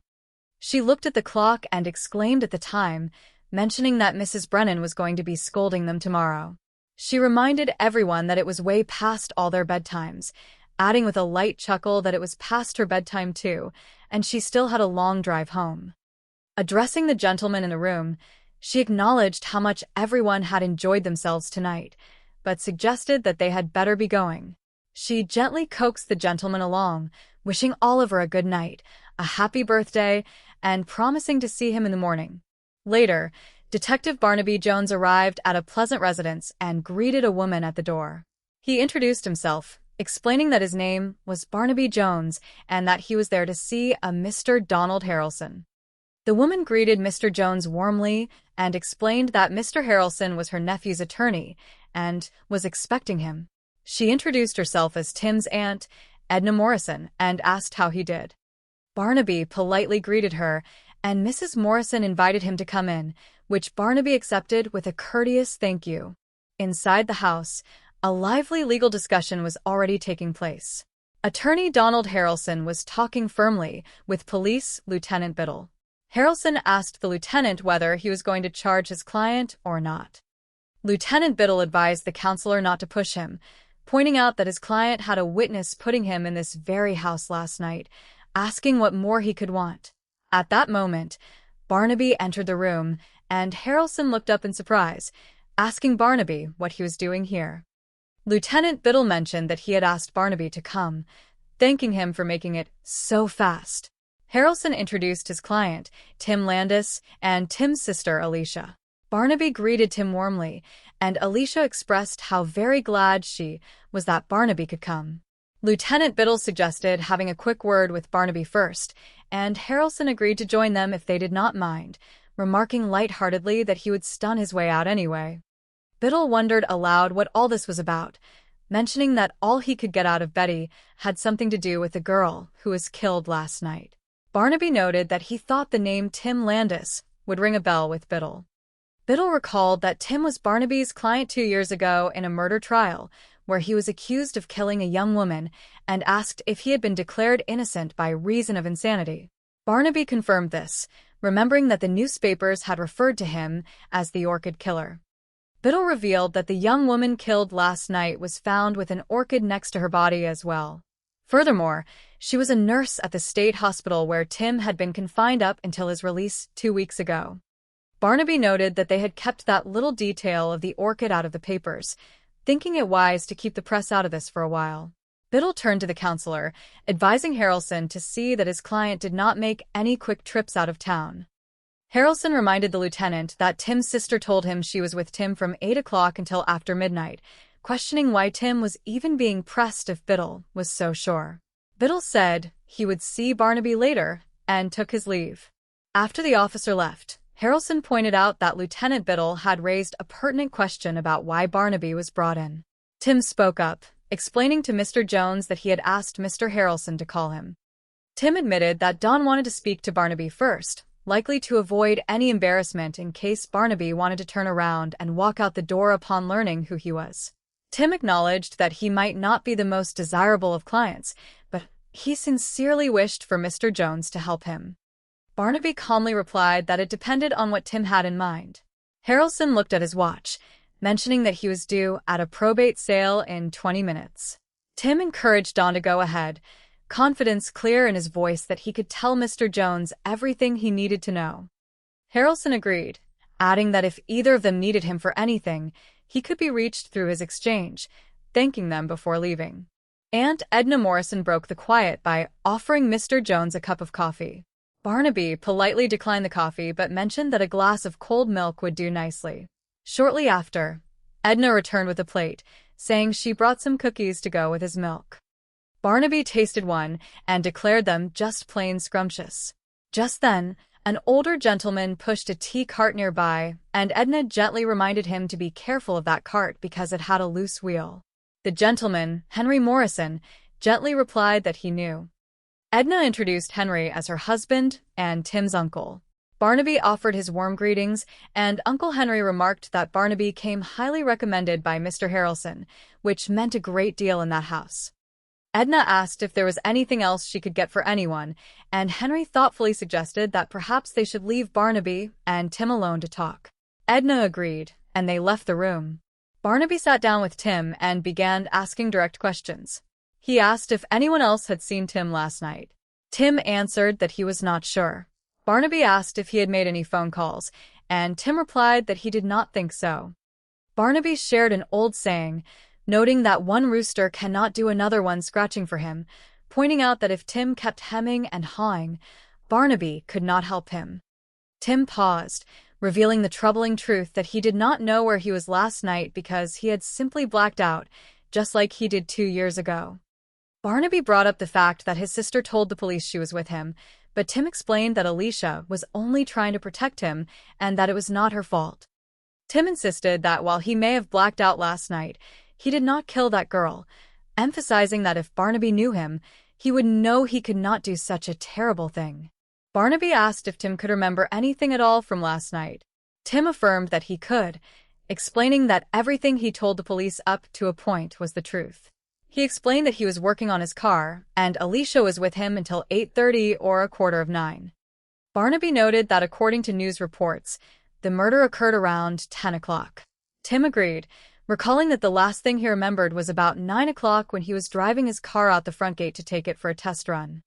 C: She looked at the clock and exclaimed at the time, mentioning that Mrs. Brennan was going to be scolding them tomorrow. She reminded everyone that it was way past all their bedtimes, adding with a light chuckle that it was past her bedtime too, and she still had a long drive home. Addressing the gentleman in the room, she acknowledged how much everyone had enjoyed themselves tonight, but suggested that they had better be going. She gently coaxed the gentleman along, wishing Oliver a good night, a happy birthday, and promising to see him in the morning. Later, Detective Barnaby Jones arrived at a pleasant residence and greeted a woman at the door. He introduced himself, explaining that his name was Barnaby Jones and that he was there to see a Mr. Donald Harrelson. The woman greeted Mr. Jones warmly and explained that Mr. Harrelson was her nephew's attorney and was expecting him. She introduced herself as Tim's aunt, Edna Morrison, and asked how he did. Barnaby politely greeted her, and Mrs. Morrison invited him to come in, which Barnaby accepted with a courteous thank you. Inside the house, a lively legal discussion was already taking place. Attorney Donald Harrelson was talking firmly with Police Lieutenant Biddle. Harrelson asked the lieutenant whether he was going to charge his client or not. Lieutenant Biddle advised the counselor not to push him, pointing out that his client had a witness putting him in this very house last night, asking what more he could want. At that moment, Barnaby entered the room, and Harrelson looked up in surprise, asking Barnaby what he was doing here. Lieutenant Biddle mentioned that he had asked Barnaby to come, thanking him for making it so fast. Harrelson introduced his client, Tim Landis, and Tim's sister, Alicia. Barnaby greeted Tim warmly, and Alicia expressed how very glad she was that Barnaby could come. Lieutenant Biddle suggested having a quick word with Barnaby first, and Harrelson agreed to join them if they did not mind, remarking lightheartedly that he would stun his way out anyway. Biddle wondered aloud what all this was about, mentioning that all he could get out of Betty had something to do with the girl who was killed last night. Barnaby noted that he thought the name Tim Landis would ring a bell with Biddle. Biddle recalled that Tim was Barnaby's client 2 years ago in a murder trial, where he was accused of killing a young woman and asked if he had been declared innocent by reason of insanity. Barnaby confirmed this, remembering that the newspapers had referred to him as the Orchid Killer. Biddle revealed that the young woman killed last night was found with an orchid next to her body as well. Furthermore, she was a nurse at the state hospital where Tim had been confined up until his release 2 weeks ago. Barnaby noted that they had kept that little detail of the orchid out of the papers, thinking it wise to keep the press out of this for a while. Biddle turned to the counselor, advising Harrelson to see that his client did not make any quick trips out of town. Harrelson reminded the lieutenant that Tim's sister told him she was with Tim from 8 o'clock until after midnight, questioning why Tim was even being pressed if Biddle was so sure. Biddle said he would see Barnaby later and took his leave. After the officer left, Harrelson pointed out that Lieutenant Biddle had raised a pertinent question about why Barnaby was brought in. Tim spoke up, explaining to Mr. Jones that he had asked Mr. Harrelson to call him. Tim admitted that Don wanted to speak to Barnaby first, likely to avoid any embarrassment in case Barnaby wanted to turn around and walk out the door upon learning who he was. Tim acknowledged that he might not be the most desirable of clients, but he sincerely wished for Mr. Jones to help him. Barnaby calmly replied that it depended on what Tim had in mind. Harrelson looked at his watch, mentioning that he was due at a probate sale in 20 minutes. Tim encouraged Don to go ahead, confidence clear in his voice that he could tell Mr. Jones everything he needed to know. Harrelson agreed, adding that if either of them needed him for anything, he could be reached through his exchange, thanking them before leaving. Aunt Edna Morrison broke the quiet by offering Mr. Jones a cup of coffee. Barnaby politely declined the coffee but mentioned that a glass of cold milk would do nicely. Shortly after, Edna returned with a plate, saying she brought some cookies to go with his milk. Barnaby tasted one and declared them just plain scrumptious. Just then, an older gentleman pushed a tea cart nearby, and Edna gently reminded him to be careful of that cart because it had a loose wheel. The gentleman, Henry Morrison, gently replied that he knew. Edna introduced Henry as her husband and Tim's uncle. Barnaby offered his warm greetings, and Uncle Henry remarked that Barnaby came highly recommended by Mr. Harrelson, which meant a great deal in that house. Edna asked if there was anything else she could get for anyone, and Henry thoughtfully suggested that perhaps they should leave Barnaby and Tim alone to talk. Edna agreed, and they left the room. Barnaby sat down with Tim and began asking direct questions. He asked if anyone else had seen Tim last night. Tim answered that he was not sure. Barnaby asked if he had made any phone calls, and Tim replied that he did not think so. Barnaby shared an old saying, noting that one rooster cannot do another one scratching for him, pointing out that if Tim kept hemming and hawing, Barnaby could not help him. Tim paused, revealing the troubling truth that he did not know where he was last night because he had simply blacked out, just like he did 2 years ago. Barnaby brought up the fact that his sister told the police she was with him, but Tim explained that Alicia was only trying to protect him and that it was not her fault. Tim insisted that while he may have blacked out last night, he did not kill that girl, emphasizing that if Barnaby knew him, he would know he could not do such a terrible thing. Barnaby asked if Tim could remember anything at all from last night. Tim affirmed that he could, explaining that everything he told the police up to a point was the truth. He explained that he was working on his car, and Alicia was with him until 8:30 or 8:45. Barnaby noted that according to news reports, the murder occurred around 10 o'clock. Tim agreed, recalling that the last thing he remembered was about 9 o'clock when he was driving his car out the front gate to take it for a test run.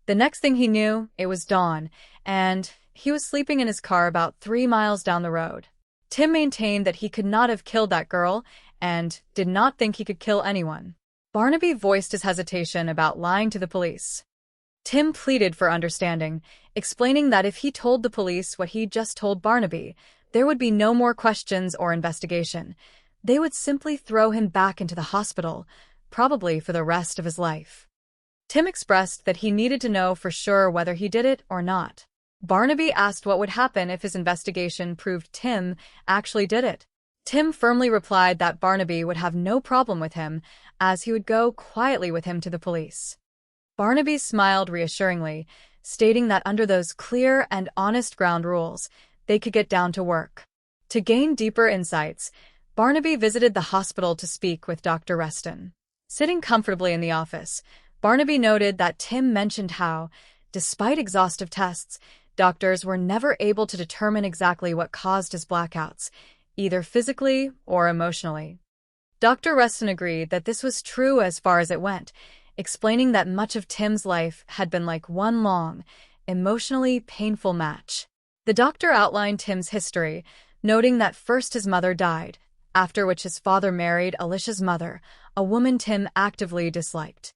C: The next thing he knew, it was dawn, and he was sleeping in his car about 3 miles down the road. Tim maintained that he could not have killed that girl and did not think he could kill anyone. Barnaby voiced his hesitation about lying to the police. Tim pleaded for understanding, explaining that if he told the police what he just told Barnaby, there would be no more questions or investigation. They would simply throw him back into the hospital, probably for the rest of his life. Tim expressed that he needed to know for sure whether he did it or not. Barnaby asked what would happen if his investigation proved Tim actually did it. Tim firmly replied that Barnaby would have no problem with him, as he would go quietly with him to the police. Barnaby smiled reassuringly, stating that under those clear and honest ground rules, they could get down to work. To gain deeper insights, Barnaby visited the hospital to speak with Dr. Reston. Sitting comfortably in the office, Barnaby noted that Tim mentioned how, despite exhaustive tests, doctors were never able to determine exactly what caused his blackouts, either physically or emotionally. Dr. Reston agreed that this was true as far as it went, explaining that much of Tim's life had been like one long, emotionally painful match. The doctor outlined Tim's history, noting that first his mother died, after which his father married Alicia's mother, a woman Tim actively disliked.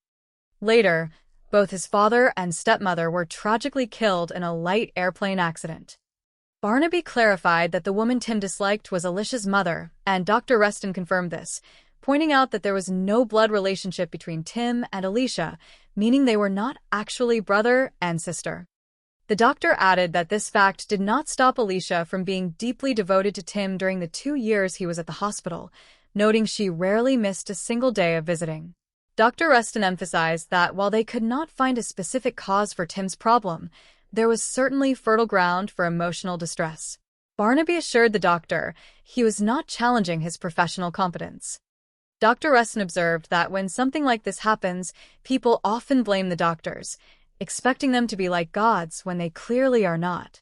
C: Later, both his father and stepmother were tragically killed in a light airplane accident. Barnaby clarified that the woman Tim disliked was Alicia's mother, and Dr. Reston confirmed this, pointing out that there was no blood relationship between Tim and Alicia, meaning they were not actually brother and sister. The doctor added that this fact did not stop Alicia from being deeply devoted to Tim during the 2 years he was at the hospital, noting she rarely missed a single day of visiting. Dr. Reston emphasized that while they could not find a specific cause for Tim's problem, there was certainly fertile ground for emotional distress. Barnaby assured the doctor he was not challenging his professional competence. Dr. Reston observed that when something like this happens, people often blame the doctors, expecting them to be like gods when they clearly are not.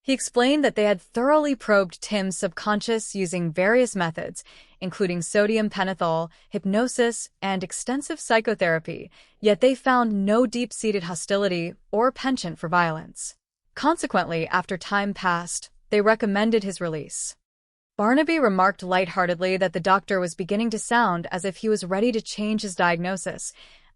C: He explained that they had thoroughly probed Tim's subconscious using various methods, including sodium pentothal, hypnosis, and extensive psychotherapy, yet they found no deep-seated hostility or penchant for violence. Consequently, after time passed, they recommended his release. Barnaby remarked lightheartedly that the doctor was beginning to sound as if he was ready to change his diagnosis,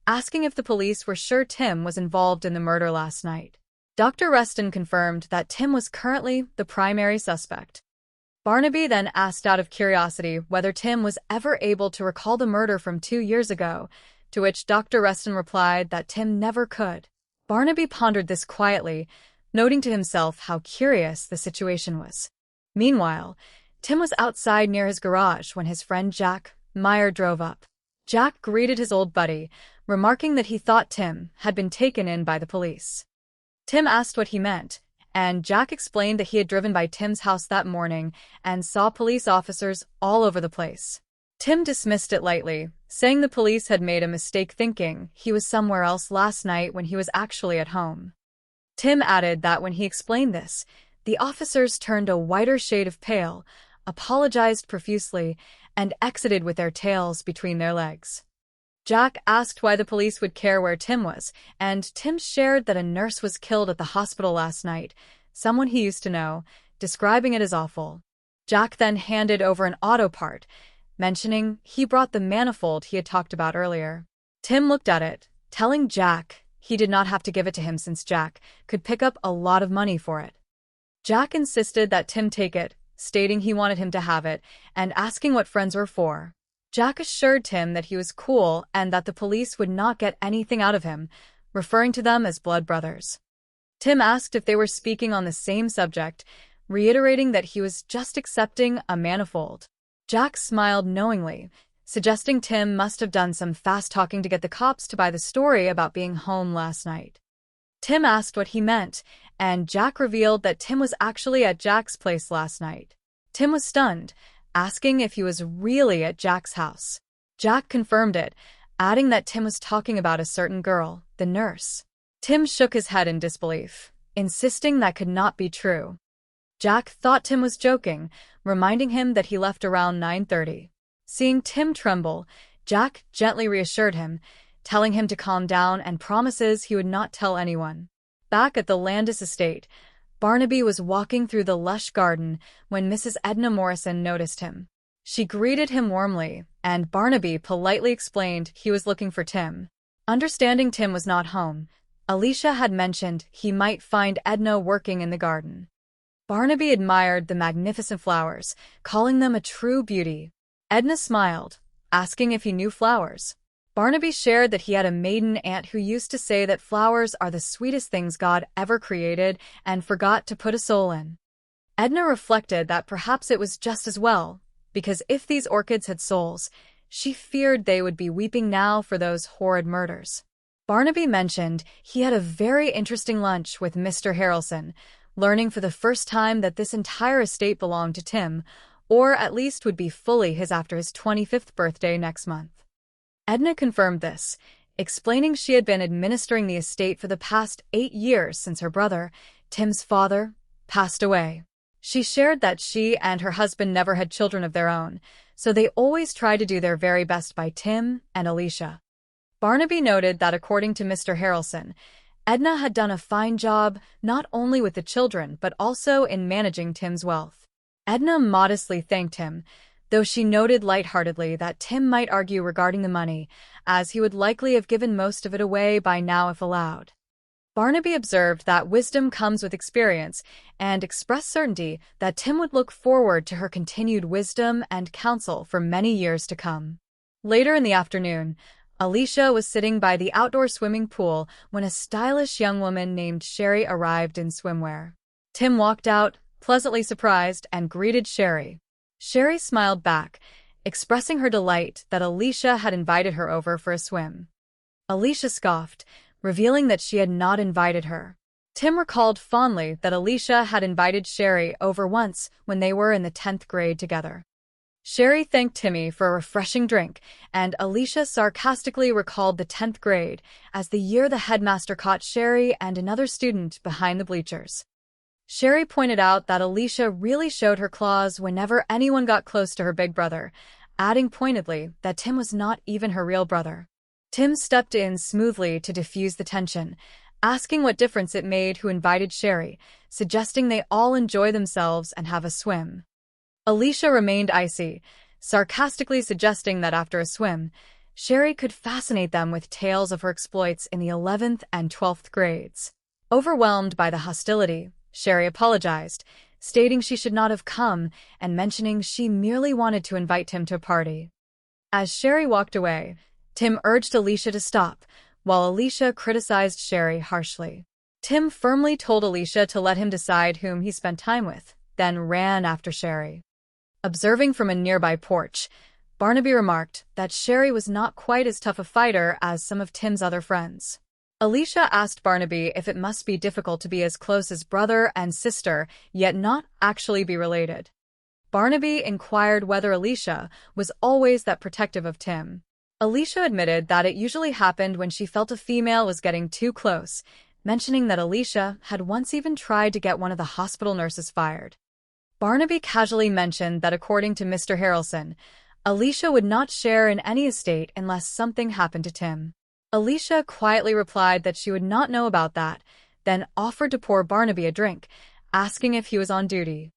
C: asking if the police were sure Tim was involved in the murder last night. Dr. Reston confirmed that Tim was currently the primary suspect. Barnaby then asked out of curiosity whether Tim was ever able to recall the murder from 2 years ago, to which Dr. Reston replied that Tim never could. Barnaby pondered this quietly, noting to himself how curious the situation was. Meanwhile, Tim was outside near his garage when his friend Jack Meyer drove up. Jack greeted his old buddy, remarking that he thought Tim had been taken in by the police. Tim asked what he meant, and Jack explained that he had driven by Tim's house that morning and saw police officers all over the place. Tim dismissed it lightly, saying the police had made a mistake thinking he was somewhere else last night when he was actually at home. Tim added that when he explained this, the officers turned a whiter shade of pale, apologized profusely, and exited with their tails between their legs. Jack asked why the police would care where Tim was, and Tim shared that a nurse was killed at the hospital last night, someone he used to know, describing it as awful. Jack then handed over an auto part, mentioning he brought the manifold he had talked about earlier. Tim looked at it, telling Jack he did not have to give it to him since Jack could pick up a lot of money for it. Jack insisted that Tim take it, stating he wanted him to have it, and asking what friends were for. Jack assured Tim that he was cool and that the police would not get anything out of him, referring to them as blood brothers. Tim asked if they were speaking on the same subject, reiterating that he was just accepting a manifold. Jack smiled knowingly, suggesting Tim must have done some fast talking to get the cops to buy the story about being home last night. Tim asked what he meant, and Jack revealed that Tim was actually at Jack's place last night. Tim was stunned, asking if he was really at Jack's house. Jack confirmed it, adding that Tim was talking about a certain girl, the nurse. Tim shook his head in disbelief, insisting that could not be true. Jack thought Tim was joking, reminding him that he left around 9:30. Seeing Tim tremble, Jack gently reassured him, telling him to calm down and promises he would not tell anyone. Back at the Landis estate, Barnaby was walking through the lush garden when Mrs. Edna Morrison noticed him. She greeted him warmly, and Barnaby politely explained he was looking for Tim. Understanding Tim was not home, Alicia had mentioned he might find Edna working in the garden. Barnaby admired the magnificent flowers, calling them a true beauty. Edna smiled, asking if he knew flowers. Barnaby shared that he had a maiden aunt who used to say that flowers are the sweetest things God ever created and forgot to put a soul in. Edna reflected that perhaps it was just as well, because if these orchids had souls, she feared they would be weeping now for those horrid murders. Barnaby mentioned he had a very interesting lunch with Mr. Harrelson, learning for the first time that this entire estate belonged to Tim, or at least would be fully his after his 25th birthday next month. Edna confirmed this, explaining she had been administering the estate for the past 8 years since her brother, Tim's father, passed away. She shared that she and her husband never had children of their own, so they always tried to do their very best by Tim and Alicia. Barnaby noted that according to Mr. Harrelson, Edna had done a fine job not only with the children but also in managing Tim's wealth. Edna modestly thanked him, though she noted lightheartedly that Tim might argue regarding the money, as he would likely have given most of it away by now if allowed. Barnaby observed that wisdom comes with experience and expressed certainty that Tim would look forward to her continued wisdom and counsel for many years to come. Later in the afternoon, Alicia was sitting by the outdoor swimming pool when a stylish young woman named Sherry arrived in swimwear. Tim walked out, pleasantly surprised, and greeted Sherry. Sherry smiled back, expressing her delight that Alicia had invited her over for a swim. Alicia scoffed, revealing that she had not invited her. Tim recalled fondly that Alicia had invited Sherry over once when they were in the 10th grade together. Sherry thanked Timmy for a refreshing drink, and Alicia sarcastically recalled the 10th grade as the year the headmaster caught Sherry and another student behind the bleachers. Sherry pointed out that Alicia really showed her claws whenever anyone got close to her big brother, adding pointedly that Tim was not even her real brother. Tim stepped in smoothly to diffuse the tension, asking what difference it made who invited Sherry, suggesting they all enjoy themselves and have a swim. Alicia remained icy, sarcastically suggesting that after a swim, Sherry could fascinate them with tales of her exploits in the 11th and 12th grades. Overwhelmed by the hostility, Sherry apologized, stating she should not have come and mentioning she merely wanted to invite Tim to a party. As Sherry walked away, Tim urged Alicia to stop, while Alicia criticized Sherry harshly. Tim firmly told Alicia to let him decide whom he spent time with, then ran after Sherry. Observing from a nearby porch, Barnaby remarked that Sherry was not quite as tough a fighter as some of Tim's other friends. Alicia asked Barnaby if it must be difficult to be as close as brother and sister, yet not actually be related. Barnaby inquired whether Alicia was always that protective of Tim. Alicia admitted that it usually happened when she felt a female was getting too close, mentioning that Alicia had once even tried to get one of the hospital nurses fired. Barnaby casually mentioned that according to Mr. Harrelson, Alicia would not share in any estate unless something happened to Tim. Alicia quietly replied that she would not know about that, then offered to pour Barnaby a drink, asking if he was on duty.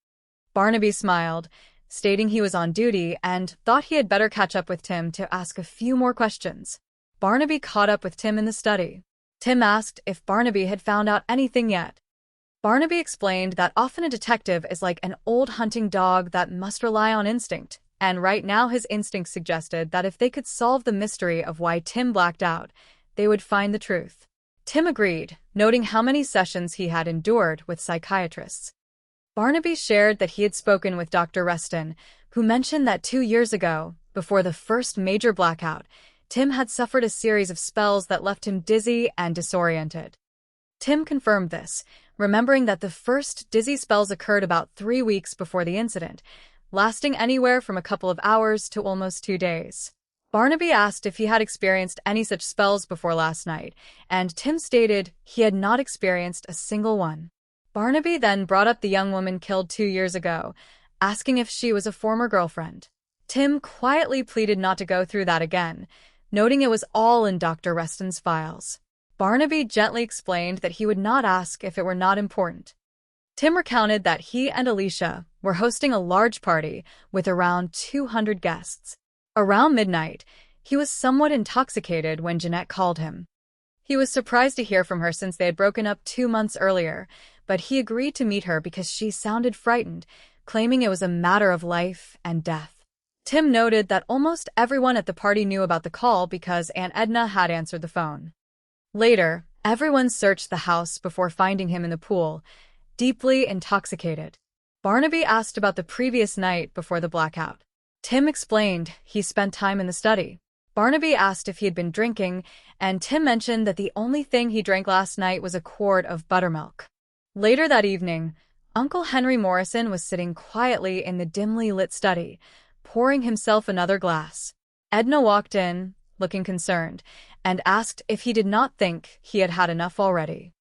C: Barnaby smiled, stating he was on duty and thought he had better catch up with Tim to ask a few more questions. Barnaby caught up with Tim in the study. Tim asked if Barnaby had found out anything yet. Barnaby explained that often a detective is like an old hunting dog that must rely on instinct, and right now his instincts suggested that if they could solve the mystery of why Tim blacked out, they would find the truth. Tim agreed, noting how many sessions he had endured with psychiatrists. Barnaby shared that he had spoken with Dr. Reston, who mentioned that 2 years ago, before the first major blackout, Tim had suffered a series of spells that left him dizzy and disoriented. Tim confirmed this, remembering that the first dizzy spells occurred about 3 weeks before the incident, lasting anywhere from a couple of hours to almost 2 days. Barnaby asked if he had experienced any such spells before last night, and Tim stated he had not experienced a single one. Barnaby then brought up the young woman killed 2 years ago, asking if she was a former girlfriend. Tim quietly pleaded not to go through that again, noting it was all in Dr. Reston's files. Barnaby gently explained that he would not ask if it were not important. Tim recounted that he and Alicia were hosting a large party with around 200 guests. Around midnight, he was somewhat intoxicated when Jeanette called him. He was surprised to hear from her since they had broken up 2 months earlier, but he agreed to meet her because she sounded frightened, claiming it was a matter of life and death. Tim noted that almost everyone at the party knew about the call because Aunt Edna had answered the phone. Later, everyone searched the house before finding him in the pool, deeply intoxicated. Barnaby asked about the previous night before the blackout. Tim explained he spent time in the study. Barnaby asked if he had been drinking, and Tim mentioned that the only thing he drank last night was a quart of buttermilk. Later that evening, Uncle Henry Morrison was sitting quietly in the dimly lit study, pouring himself another glass. Edna walked in, looking concerned, and asked if he did not think he had had enough already.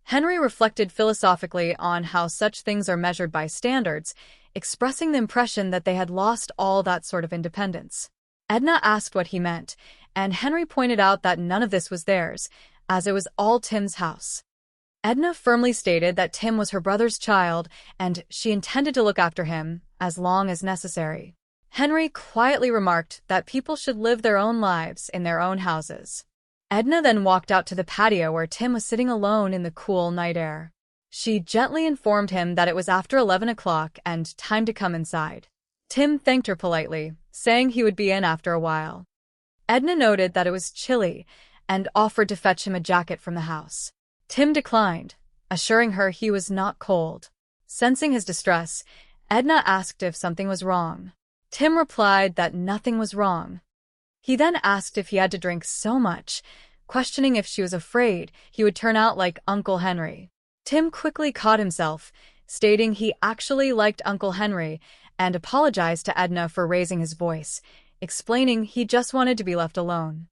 C: Henry reflected philosophically on how such things are measured by standards, expressing the impression that they had lost all that sort of independence. Edna asked what he meant, and Henry pointed out that none of this was theirs, as it was all Tim's house. Edna firmly stated that Tim was her brother's child, and she intended to look after him as long as necessary. Henry quietly remarked that people should live their own lives in their own houses. Edna then walked out to the patio where Tim was sitting alone in the cool night air. She gently informed him that it was after 11 o'clock and time to come inside. Tim thanked her politely, saying he would be in after a while. Edna noted that it was chilly and offered to fetch him a jacket from the house. Tim declined, assuring her he was not cold. Sensing his distress, Edna asked if something was wrong. Tim replied that nothing was wrong. He then asked if he had to drink so much, questioning if she was afraid he would turn out like Uncle Henry. Tim quickly caught himself, stating he actually liked Uncle Henry and apologized to Edna for raising his voice, explaining he just wanted to be left alone.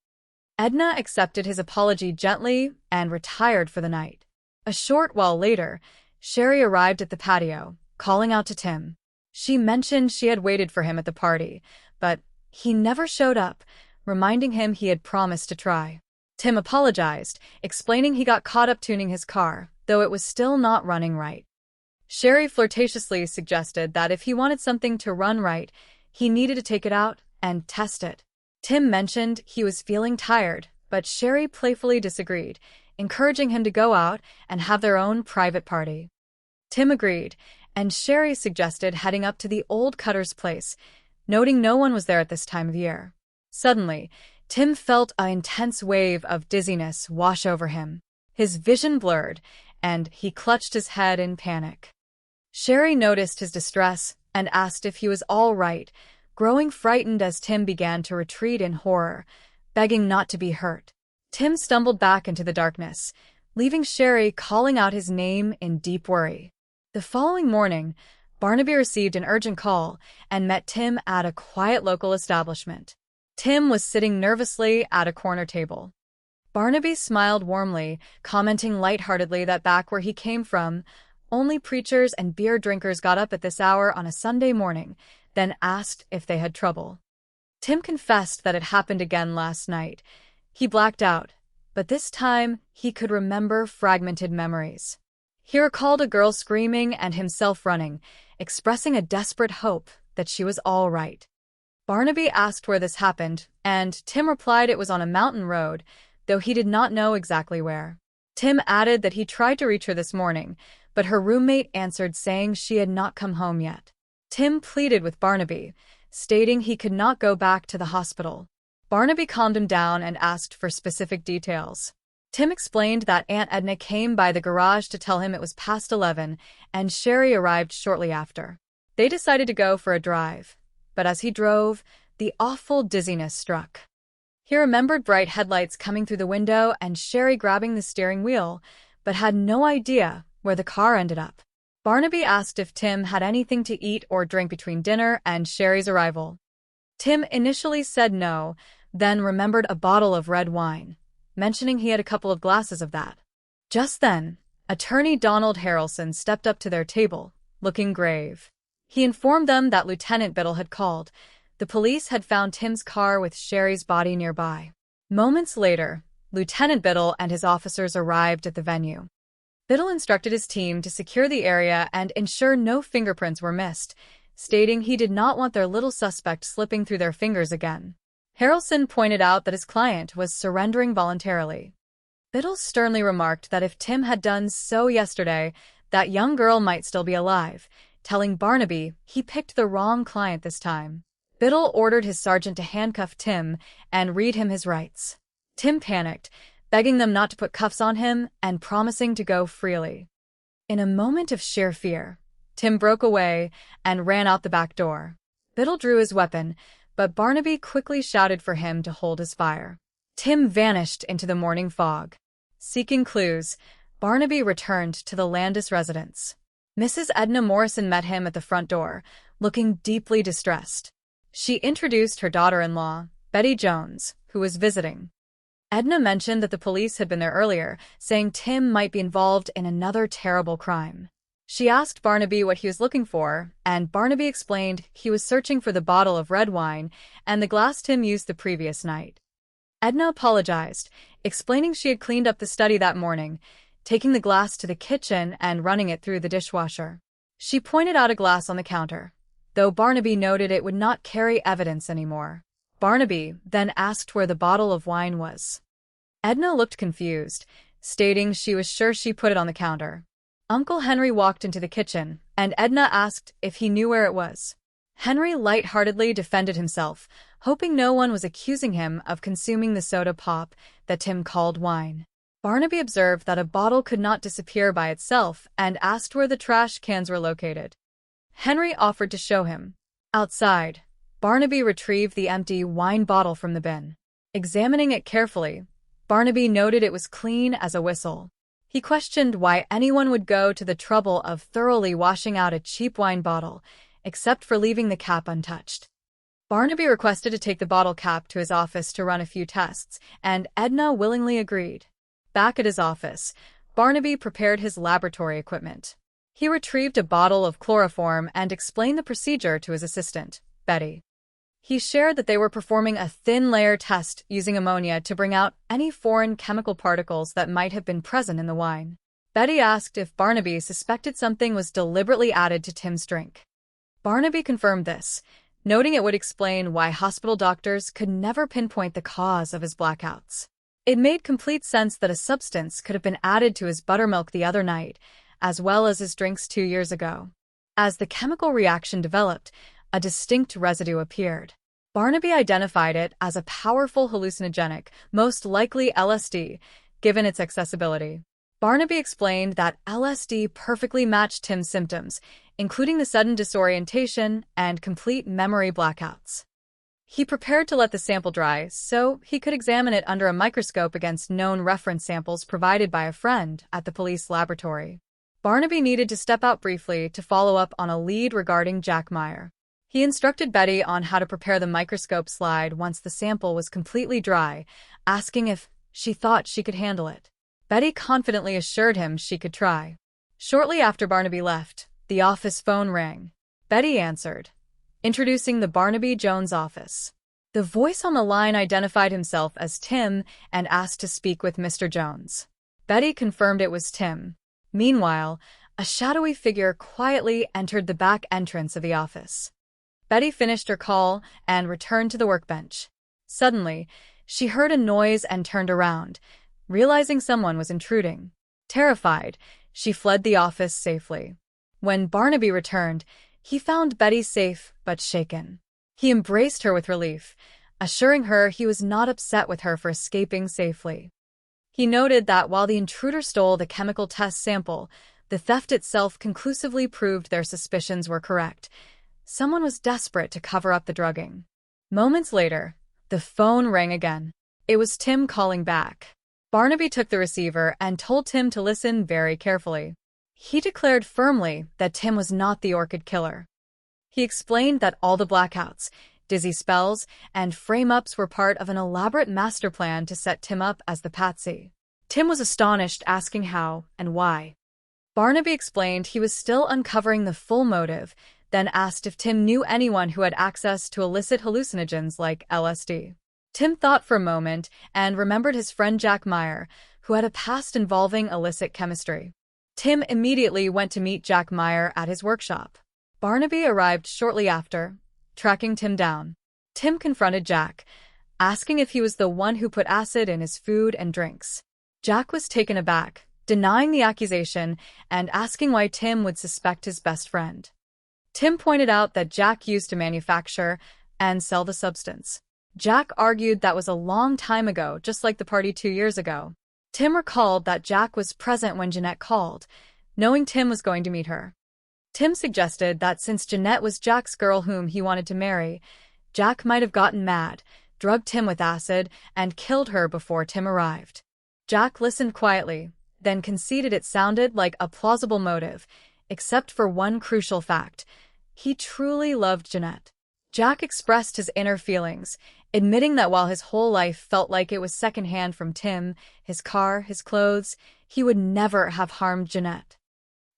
C: Edna accepted his apology gently and retired for the night. A short while later, Sherry arrived at the patio, calling out to Tim. She mentioned she had waited for him at the party, but he never showed up, reminding him he had promised to try. Tim apologized, explaining he got caught up tuning his car, though it was still not running right. Sherry flirtatiously suggested that if he wanted something to run right, he needed to take it out and test it. Tim mentioned he was feeling tired, but Sherry playfully disagreed, encouraging him to go out and have their own private party. Tim agreed, and Sherry suggested heading up to the old Cutter's place, noting no one was there at this time of year. Suddenly, Tim felt an intense wave of dizziness wash over him. His vision blurred, and he clutched his head in panic. Sherry noticed his distress and asked if he was all right, growing frightened as Tim began to retreat in horror, begging not to be hurt. Tim stumbled back into the darkness, leaving Sherry calling out his name in deep worry. The following morning, Barnaby received an urgent call and met Tim at a quiet local establishment. Tim was sitting nervously at a corner table. Barnaby smiled warmly, commenting lightheartedly that back where he came from, only preachers and beer drinkers got up at this hour on a Sunday morning, then asked if they had trouble. Tim confessed that it happened again last night. He blacked out, but this time he could remember fragmented memories. He recalled a girl screaming and himself running, expressing a desperate hope that she was all right. Barnaby asked where this happened, and Tim replied it was on a mountain road, though he did not know exactly where. Tim added that he tried to reach her this morning, but her roommate answered saying she had not come home yet. Tim pleaded with Barnaby, stating he could not go back to the hospital. Barnaby calmed him down and asked for specific details. Tim explained that Aunt Edna came by the garage to tell him it was past 11, and Sherry arrived shortly after. They decided to go for a drive, but as he drove, the awful dizziness struck. He remembered bright headlights coming through the window and Sherry grabbing the steering wheel, but had no idea where the car ended up. Barnaby asked if Tim had anything to eat or drink between dinner and Sherry's arrival. Tim initially said no, then remembered a bottle of red wine, mentioning he had a couple of glasses of that. Just then, Attorney Donald Harrelson stepped up to their table, looking grave. He informed them that Lieutenant Biddle had called. The police had found Tim's car with Sherry's body nearby. Moments later, Lieutenant Biddle and his officers arrived at the venue. Biddle instructed his team to secure the area and ensure no fingerprints were missed, stating he did not want their little suspect slipping through their fingers again. Harrelson pointed out that his client was surrendering voluntarily. Biddle sternly remarked that if Tim had done so yesterday, that young girl might still be alive, telling Barnaby he picked the wrong client this time. Biddle ordered his sergeant to handcuff Tim and read him his rights. Tim panicked, begging them not to put cuffs on him and promising to go freely. In a moment of sheer fear, Tim broke away and ran out the back door. Biddle drew his weapon, but Barnaby quickly shouted for him to hold his fire. Tim vanished into the morning fog. Seeking clues, Barnaby returned to the Landis residence. Mrs. Edna Morrison met him at the front door, looking deeply distressed. She introduced her daughter-in-law, Betty Jones, who was visiting. Edna mentioned that the police had been there earlier, saying Tim might be involved in another terrible crime. She asked Barnaby what he was looking for, and Barnaby explained he was searching for the bottle of red wine and the glass Tim used the previous night. Edna apologized, explaining she had cleaned up the study that morning, taking the glass to the kitchen and running it through the dishwasher. She pointed out a glass on the counter, though Barnaby noted it would not carry evidence anymore. Barnaby then asked where the bottle of wine was. Edna looked confused, stating she was sure she put it on the counter. Uncle Henry walked into the kitchen, and Edna asked if he knew where it was. Henry lightheartedly defended himself, hoping no one was accusing him of consuming the soda pop that Tim called wine. Barnaby observed that a bottle could not disappear by itself and asked where the trash cans were located. Henry offered to show him. Outside, Barnaby retrieved the empty wine bottle from the bin. Examining it carefully, Barnaby noted it was clean as a whistle. He questioned why anyone would go to the trouble of thoroughly washing out a cheap wine bottle, except for leaving the cap untouched. Barnaby requested to take the bottle cap to his office to run a few tests, and Edna willingly agreed. Back at his office, Barnaby prepared his laboratory equipment. He retrieved a bottle of chloroform and explained the procedure to his assistant, Betty. He shared that they were performing a thin-layer test using ammonia to bring out any foreign chemical particles that might have been present in the wine. Betty asked if Barnaby suspected something was deliberately added to Tim's drink. Barnaby confirmed this, noting it would explain why hospital doctors could never pinpoint the cause of his blackouts. It made complete sense that a substance could have been added to his buttermilk the other night, as well as his drinks 2 years ago. As the chemical reaction developed, a distinct residue appeared. Barnaby identified it as a powerful hallucinogenic, most likely LSD, given its accessibility. Barnaby explained that LSD perfectly matched Tim's symptoms, including the sudden disorientation and complete memory blackouts. He prepared to let the sample dry so he could examine it under a microscope against known reference samples provided by a friend at the police laboratory. Barnaby needed to step out briefly to follow up on a lead regarding Jack Meyer. He instructed Betty on how to prepare the microscope slide once the sample was completely dry, asking if she thought she could handle it. Betty confidently assured him she could try. Shortly after Barnaby left, the office phone rang. Betty answered, introducing the Barnaby Jones office. The voice on the line identified himself as Tim and asked to speak with Mr. Jones. Betty confirmed it was Tim. Meanwhile, a shadowy figure quietly entered the back entrance of the office. Betty finished her call and returned to the workbench. Suddenly, she heard a noise and turned around, realizing someone was intruding. Terrified, she fled the office safely. When Barnaby returned, he found Betty safe but shaken. He embraced her with relief, assuring her he was not upset with her for escaping safely. He noted that while the intruder stole the chemical test sample, the theft itself conclusively proved their suspicions were correct. Someone was desperate to cover up the drugging. Moments later, the phone rang again. It was Tim calling back. Barnaby took the receiver and told Tim to listen very carefully. He declared firmly that Tim was not the orchid killer. He explained that all the blackouts, dizzy spells, and frame-ups were part of an elaborate master plan to set Tim up as the patsy. Tim was astonished, asking how and why. Barnaby explained he was still uncovering the full motive, then asked if Tim knew anyone who had access to illicit hallucinogens like LSD. Tim thought for a moment and remembered his friend Jack Meyer, who had a past involving illicit chemistry. Tim immediately went to meet Jack Meyer at his workshop. Barnaby arrived shortly after, tracking Tim down. Tim confronted Jack, asking if he was the one who put acid in his food and drinks. Jack was taken aback, denying the accusation and asking why Tim would suspect his best friend. Tim pointed out that Jack used to manufacture and sell the substance. Jack argued that was a long time ago, just like the party 2 years ago. Tim recalled that Jack was present when Jeanette called, knowing Tim was going to meet her. Tim suggested that since Jeanette was Jack's girl whom he wanted to marry, Jack might have gotten mad, drugged Tim with acid, and killed her before Tim arrived. Jack listened quietly, then conceded it sounded like a plausible motive, except for one crucial fact. He truly loved Jeanette. Jack expressed his inner feelings, admitting that while his whole life felt like it was secondhand from Tim, his car, his clothes, he would never have harmed Jeanette.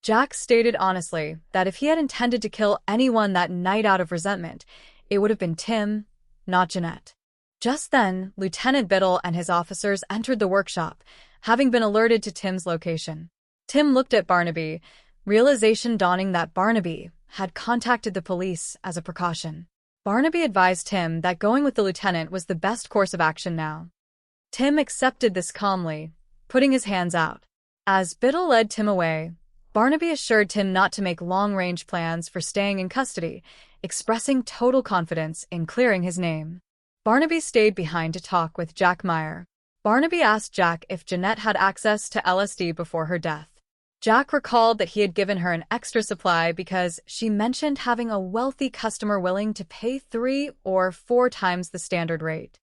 C: Jack stated honestly that if he had intended to kill anyone that night out of resentment, it would have been Tim, not Jeanette. Just then, Lieutenant Biddle and his officers entered the workshop, having been alerted to Tim's location. Tim looked at Barnaby, realization dawning that Barnaby had contacted the police as a precaution. Barnaby advised Tim that going with the lieutenant was the best course of action now. Tim accepted this calmly, putting his hands out. As Biddle led Tim away, Barnaby assured Tim not to make long-range plans for staying in custody, expressing total confidence in clearing his name. Barnaby stayed behind to talk with Jack Meyer. Barnaby asked Jack if Jeanette had access to LSD before her death. Jack recalled that he had given her an extra supply because she mentioned having a wealthy customer willing to pay 3 or 4 times the standard rate.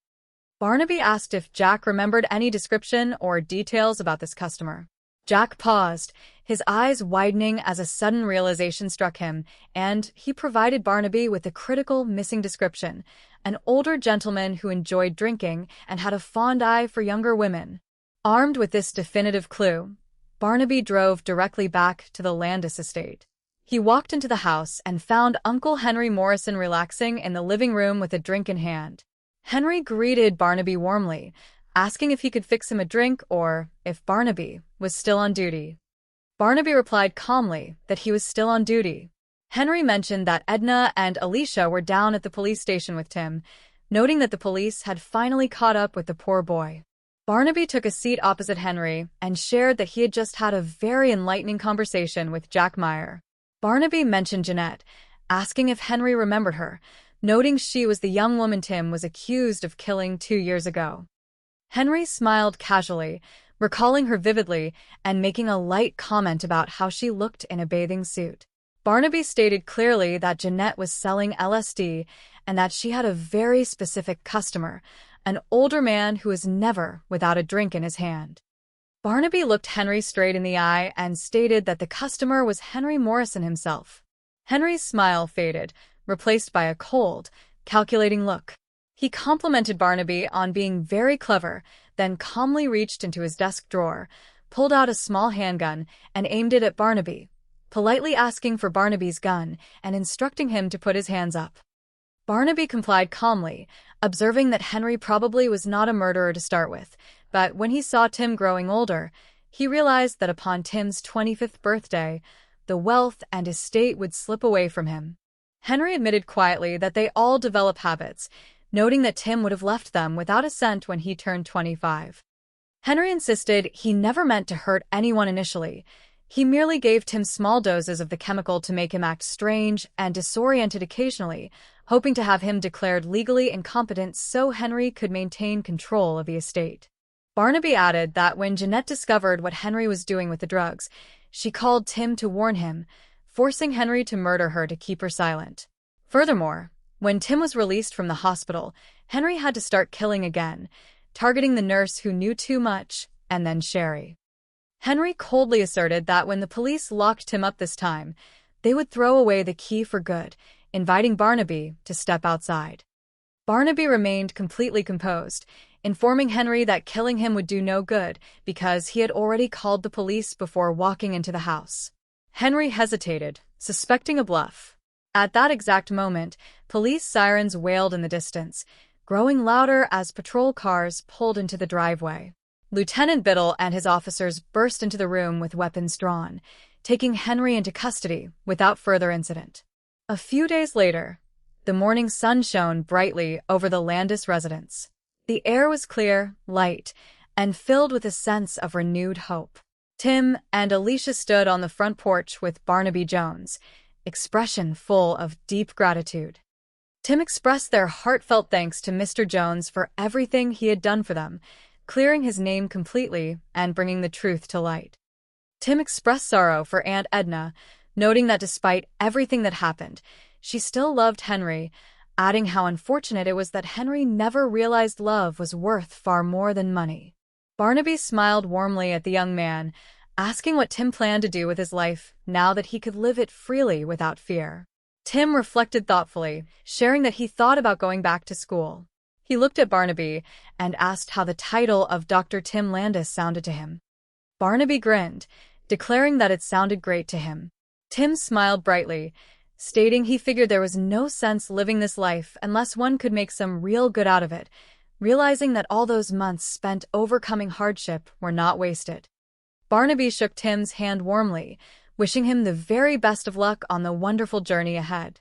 C: Barnaby asked if Jack remembered any description or details about this customer. Jack paused, his eyes widening as a sudden realization struck him, and he provided Barnaby with a critical missing description: an older gentleman who enjoyed drinking and had a fond eye for younger women. Armed with this definitive clue, Barnaby drove directly back to the Landis estate. He walked into the house and found Uncle Henry Morrison relaxing in the living room with a drink in hand. Henry greeted Barnaby warmly, asking if he could fix him a drink or if Barnaby was still on duty. Barnaby replied calmly that he was still on duty. Henry mentioned that Edna and Alicia were down at the police station with Tim, noting that the police had finally caught up with the poor boy. Barnaby took a seat opposite Henry and shared that he had just had a very enlightening conversation with Jack Meyer. Barnaby mentioned Jeanette, asking if Henry remembered her, noting she was the young woman Tim was accused of killing 2 years ago. Henry smiled casually, recalling her vividly and making a light comment about how she looked in a bathing suit. Barnaby stated clearly that Jeanette was selling LSD and that she had a very specific customer, an older man who was never without a drink in his hand. Barnaby looked Henry straight in the eye and stated that the customer was Henry Morrison himself. Henry's smile faded, replaced by a cold, calculating look. He complimented Barnaby on being very clever, then calmly reached into his desk drawer, pulled out a small handgun, and aimed it at Barnaby, politely asking for Barnaby's gun and instructing him to put his hands up. Barnaby complied calmly, observing that Henry probably was not a murderer to start with, but when he saw Tim growing older, he realized that upon Tim's 25th birthday, the wealth and estate would slip away from him. Henry admitted quietly that they all develop habits, noting that Tim would have left them without a cent when he turned 25. Henry insisted he never meant to hurt anyone initially. He merely gave Tim small doses of the chemical to make him act strange and disoriented occasionally, hoping to have him declared legally incompetent so Henry could maintain control of the estate. Barnaby added that when Jeanette discovered what Henry was doing with the drugs, she called Tim to warn him, forcing Henry to murder her to keep her silent. Furthermore, when Tim was released from the hospital, Henry had to start killing again, targeting the nurse who knew too much, and then Sherry. Henry coldly asserted that when the police locked Tim up this time, they would throw away the key for good, inviting Barnaby to step outside. Barnaby remained completely composed, informing Henry that killing him would do no good because he had already called the police before walking into the house. Henry hesitated, suspecting a bluff. At that exact moment, police sirens wailed in the distance, growing louder as patrol cars pulled into the driveway. Lieutenant Biddle and his officers burst into the room with weapons drawn, taking Henry into custody without further incident. A few days later, the morning sun shone brightly over the Landis residence. The air was clear, light, and filled with a sense of renewed hope. Tim and Alicia stood on the front porch with Barnaby Jones, expression full of deep gratitude. Tim expressed their heartfelt thanks to Mr. Jones for everything he had done for them, clearing his name completely and bringing the truth to light. Tim expressed sorrow for Aunt Edna, noting that despite everything that happened, she still loved Henry, adding how unfortunate it was that Henry never realized love was worth far more than money. Barnaby smiled warmly at the young man, asking what Tim planned to do with his life now that he could live it freely without fear. Tim reflected thoughtfully, sharing that he thought about going back to school. He looked at Barnaby and asked how the title of Dr. Tim Landis sounded to him. Barnaby grinned, declaring that it sounded great to him. Tim smiled brightly, stating he figured there was no sense living this life unless one could make some real good out of it, realizing that all those months spent overcoming hardship were not wasted. Barnaby shook Tim's hand warmly, wishing him the very best of luck on the wonderful journey ahead.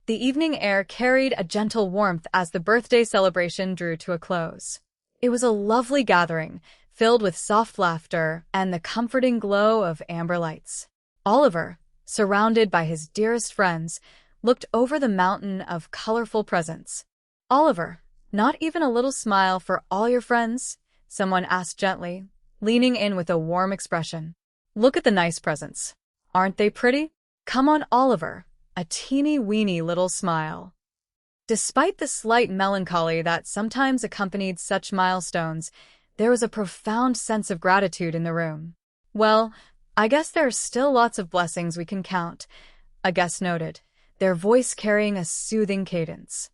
C: The evening air carried a gentle warmth as the birthday celebration drew to a close. It was a lovely gathering, filled with soft laughter and the comforting glow of amber lights. Oliver, surrounded by his dearest friends, looked over the mountain of colorful presents. "Oliver, not even a little smile for all your friends?" someone asked gently, leaning in with a warm expression. "Look at the nice presents. Aren't they pretty? Come on, Oliver." A teeny-weeny little smile. Despite the slight melancholy that sometimes accompanied such milestones, there was a profound sense of gratitude in the room. "Well, I guess there are still lots of blessings we can count," a guest noted, their voice carrying a soothing cadence.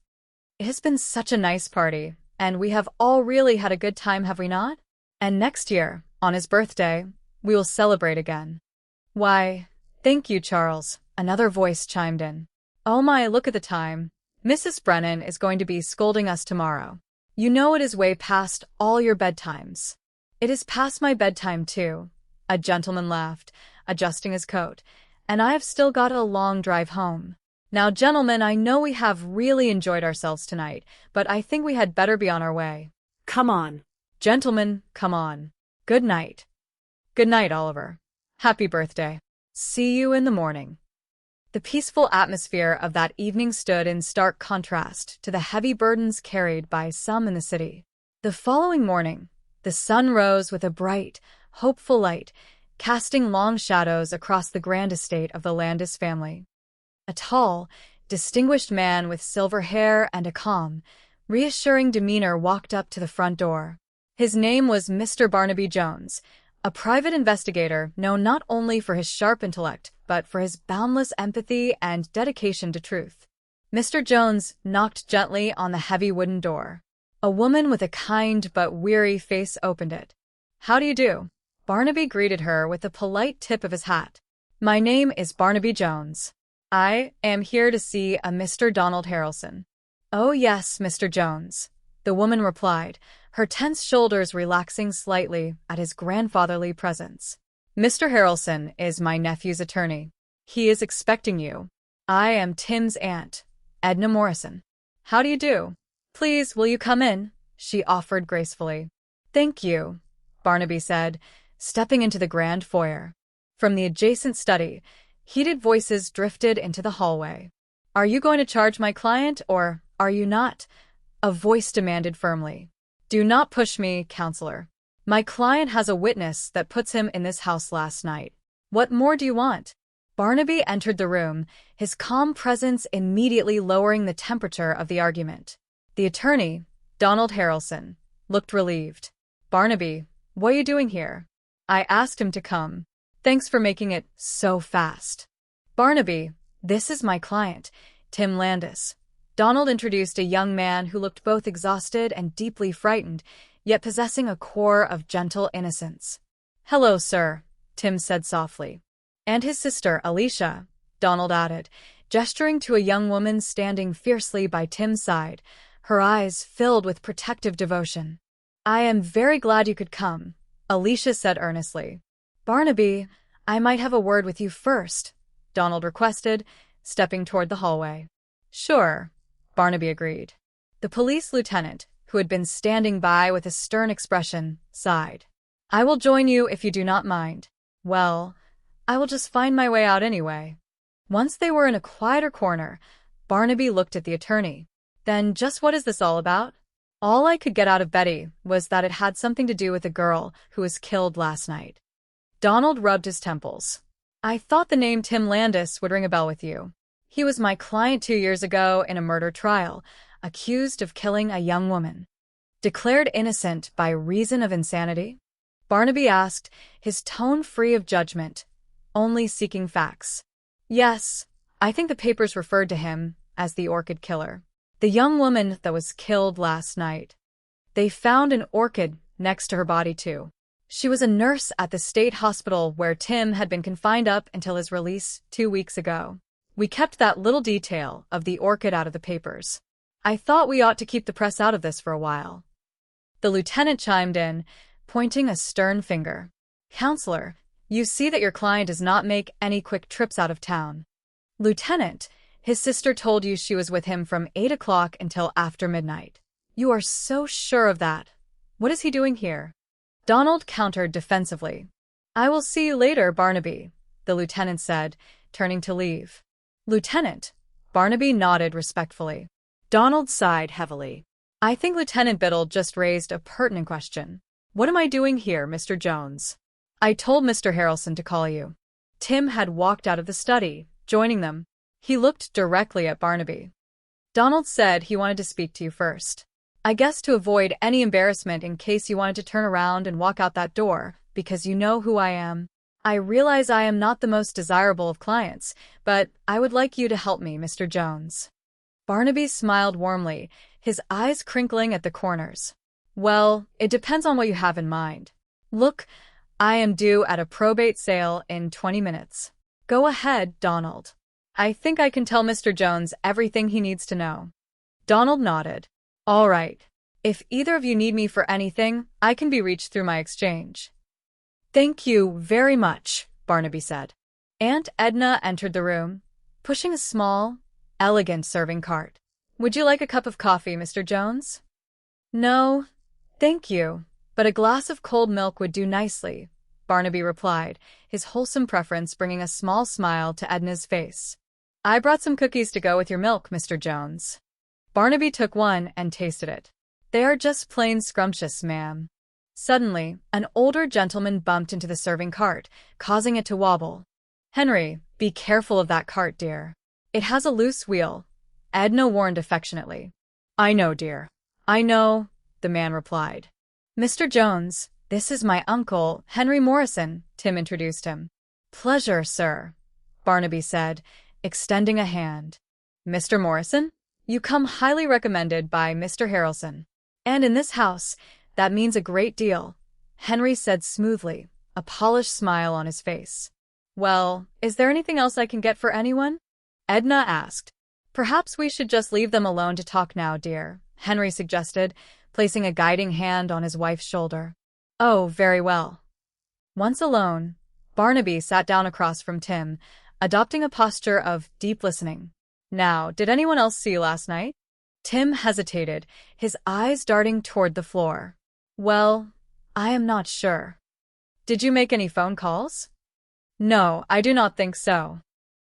C: "It has been such a nice party, and we have all really had a good time, have we not? And next year, on his birthday, we will celebrate again." "Why, thank you, Charles," another voice chimed in. "Oh my, look at the time. Mrs. Brennan is going to be scolding us tomorrow. You know it is way past all your bedtimes." "It is past my bedtime, too," a gentleman laughed, adjusting his coat, "and I have still got a long drive home. Now, gentlemen, I know we have really enjoyed ourselves tonight, but I think we had better be on our way."
H: "Come on."
C: "Gentlemen, come on. Good night." "Good night, Oliver. Happy birthday. See you in the morning." The peaceful atmosphere of that evening stood in stark contrast to the heavy burdens carried by some in the city. The following morning, the sun rose with a bright, hopeful light, casting long shadows across the grand estate of the Landis family. A tall, distinguished man with silver hair and a calm, reassuring demeanor walked up to the front door. His name was Mr. Barnaby Jones, a private investigator known not only for his sharp intellect, but for his boundless empathy and dedication to truth. Mr. Jones knocked gently on the heavy wooden door. A woman with a kind but weary face opened it. "How do you do?" Barnaby greeted her with a polite tip of his hat. "My name is Barnaby Jones. I am here to see a Mr. Donald Harrelson." "Oh yes, Mr. Jones," the woman replied, her tense shoulders relaxing slightly at his grandfatherly presence. "Mr. Harrelson is my nephew's attorney. He is expecting you. I am Tim's aunt, Edna Morrison." "How do you do? Please, will you come in?" she offered gracefully. "Thank you," Barnaby said, stepping into the grand foyer. From the adjacent study, heated voices drifted into the hallway. "Are you going to charge my client, or are you not?" a voice demanded firmly. "Do not push me, counselor. My client has a witness that puts him in this house last night. What more do you want?" Barnaby entered the room, his calm presence immediately lowering the temperature of the argument. The attorney, Donald Harrelson, looked relieved. "Barnaby, what are you doing here?" "I asked him to come. Thanks for making it so fast." "Barnaby, this is my client, Tim Landis." Donald introduced a young man who looked both exhausted and deeply frightened, yet possessing a core of gentle innocence. "Hello, sir," Tim said softly. "And his sister, Alicia," Donald added, gesturing to a young woman standing fiercely by Tim's side, her eyes filled with protective devotion. "I am very glad you could come," Alicia said earnestly. "Barnaby, I might have a word with you first," Donald requested, stepping toward the hallway. "Sure," Barnaby agreed. The police lieutenant, who had been standing by with a stern expression, sighed. "I will join you if you do not mind. Well, I will just find my way out anyway." Once they were in a quieter corner, Barnaby looked at the attorney. "Then just what is this all about?" "All I could get out of Betty was that it had something to do with a girl who was killed last night." Donald rubbed his temples. "I thought the name Tim Landis would ring a bell with you. He was my client 2 years ago in a murder trial, accused of killing a young woman." "Declared innocent by reason of insanity?" Barnaby asked, his tone free of judgment, only seeking facts. "Yes, I think the papers referred to him as the orchid killer. The young woman that was killed last night. They found an orchid next to her body, too. She was a nurse at the state hospital where Tim had been confined up until his release 2 weeks ago. We kept that little detail of the orchid out of the papers. I thought we ought to keep the press out of this for a while." The lieutenant chimed in, pointing a stern finger. "Counselor, you see that your client does not make any quick trips out of town." "Lieutenant, his sister told you she was with him from 8 o'clock until after midnight." "You are so sure of that?" What is he doing here? Donald countered defensively. I will see you later, Barnaby, the lieutenant said, turning to leave. Lieutenant? Barnaby nodded respectfully. Donald sighed heavily. I think Lieutenant Biddle just raised a pertinent question. What am I doing here, Mr. Jones? I told Mr. Harrelson to call you. Tim had walked out of the study, joining them. He looked directly at Barnaby. Donald said he wanted to speak to you first. I guess to avoid any embarrassment in case you wanted to turn around and walk out that door, because you know who I am. I realize I am not the most desirable of clients, but I would like you to help me, Mr. Jones. Barnaby smiled warmly, his eyes crinkling at the corners. Well, it depends on what you have in mind. Look, I am due at a probate sale in 20 minutes. Go ahead, Donald. I think I can tell Mr. Jones everything he needs to know. Donald nodded. All right. If either of you need me for anything, I can be reached through my exchange. Thank you very much, Barnaby said. Aunt Edna entered the room, pushing a small, elegant serving cart. Would you like a cup of coffee, Mr. Jones? No, thank you, but a glass of cold milk would do nicely, Barnaby replied, his wholesome preference bringing a small smile to Edna's face. I brought some cookies to go with your milk, Mr. Jones. Barnaby took one and tasted it. They are just plain scrumptious, ma'am. Suddenly, an older gentleman bumped into the serving cart, causing it to wobble. Henry, be careful of that cart, dear. It has a loose wheel, Edna warned affectionately. I know, dear. I know, the man replied. Mr. Jones, this is my uncle, Henry Morrison, Tim introduced him. Pleasure, sir, Barnaby said, extending a hand. Mr. Morrison? You come highly recommended by Mr. Harrelson. And in this house, that means a great deal, Henry said smoothly, a polished smile on his face. Well, is there anything else I can get for anyone? Edna asked. Perhaps we should just leave them alone to talk now, dear, Henry suggested, placing a guiding hand on his wife's shoulder. Oh, very well. Once alone, Barnaby sat down across from Tim, adopting a posture of deep listening. Now, did anyone else see you last night? Tim hesitated, his eyes darting toward the floor. Well, I am not sure. Did you make any phone calls? No, I do not think so.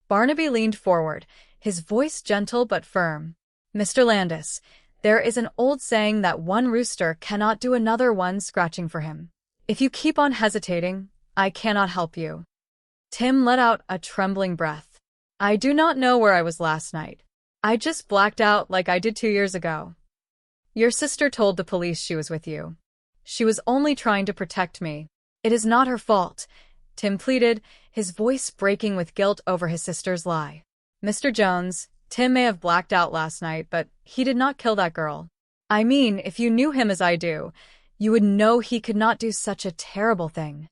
C: Barnaby leaned forward, his voice gentle but firm. Mr. Landis, there is an old saying that one rooster cannot do another one scratching for him. If you keep on hesitating, I cannot help you. Tim let out a trembling breath. I do not know where I was last night. I just blacked out like I did 2 years ago. Your sister told the police she was with you. She was only trying to protect me. It is not her fault, Tim pleaded, his voice breaking with guilt over his sister's lie. Mr. Jones, Tim may have blacked out last night, but he did not kill that girl. I mean, if you knew him as I do, you would know he could not do such a terrible thing.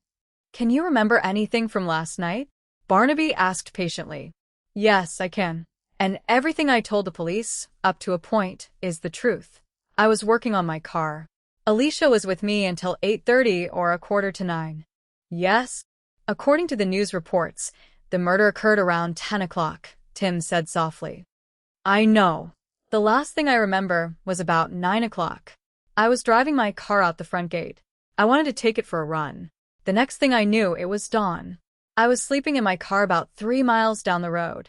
C: Can you remember anything from last night? Barnaby asked patiently. Yes, I can. And everything I told the police, up to a point, is the truth. I was working on my car. Alicia was with me until 8:30 or 8:45. Yes? According to the news reports, the murder occurred around 10 o'clock, Tim said softly. I know. The last thing I remember was about 9 o'clock. I was driving my car out the front gate. I wanted to take it for a run. The next thing I knew, it was dawn. I was sleeping in my car about 3 miles down the road.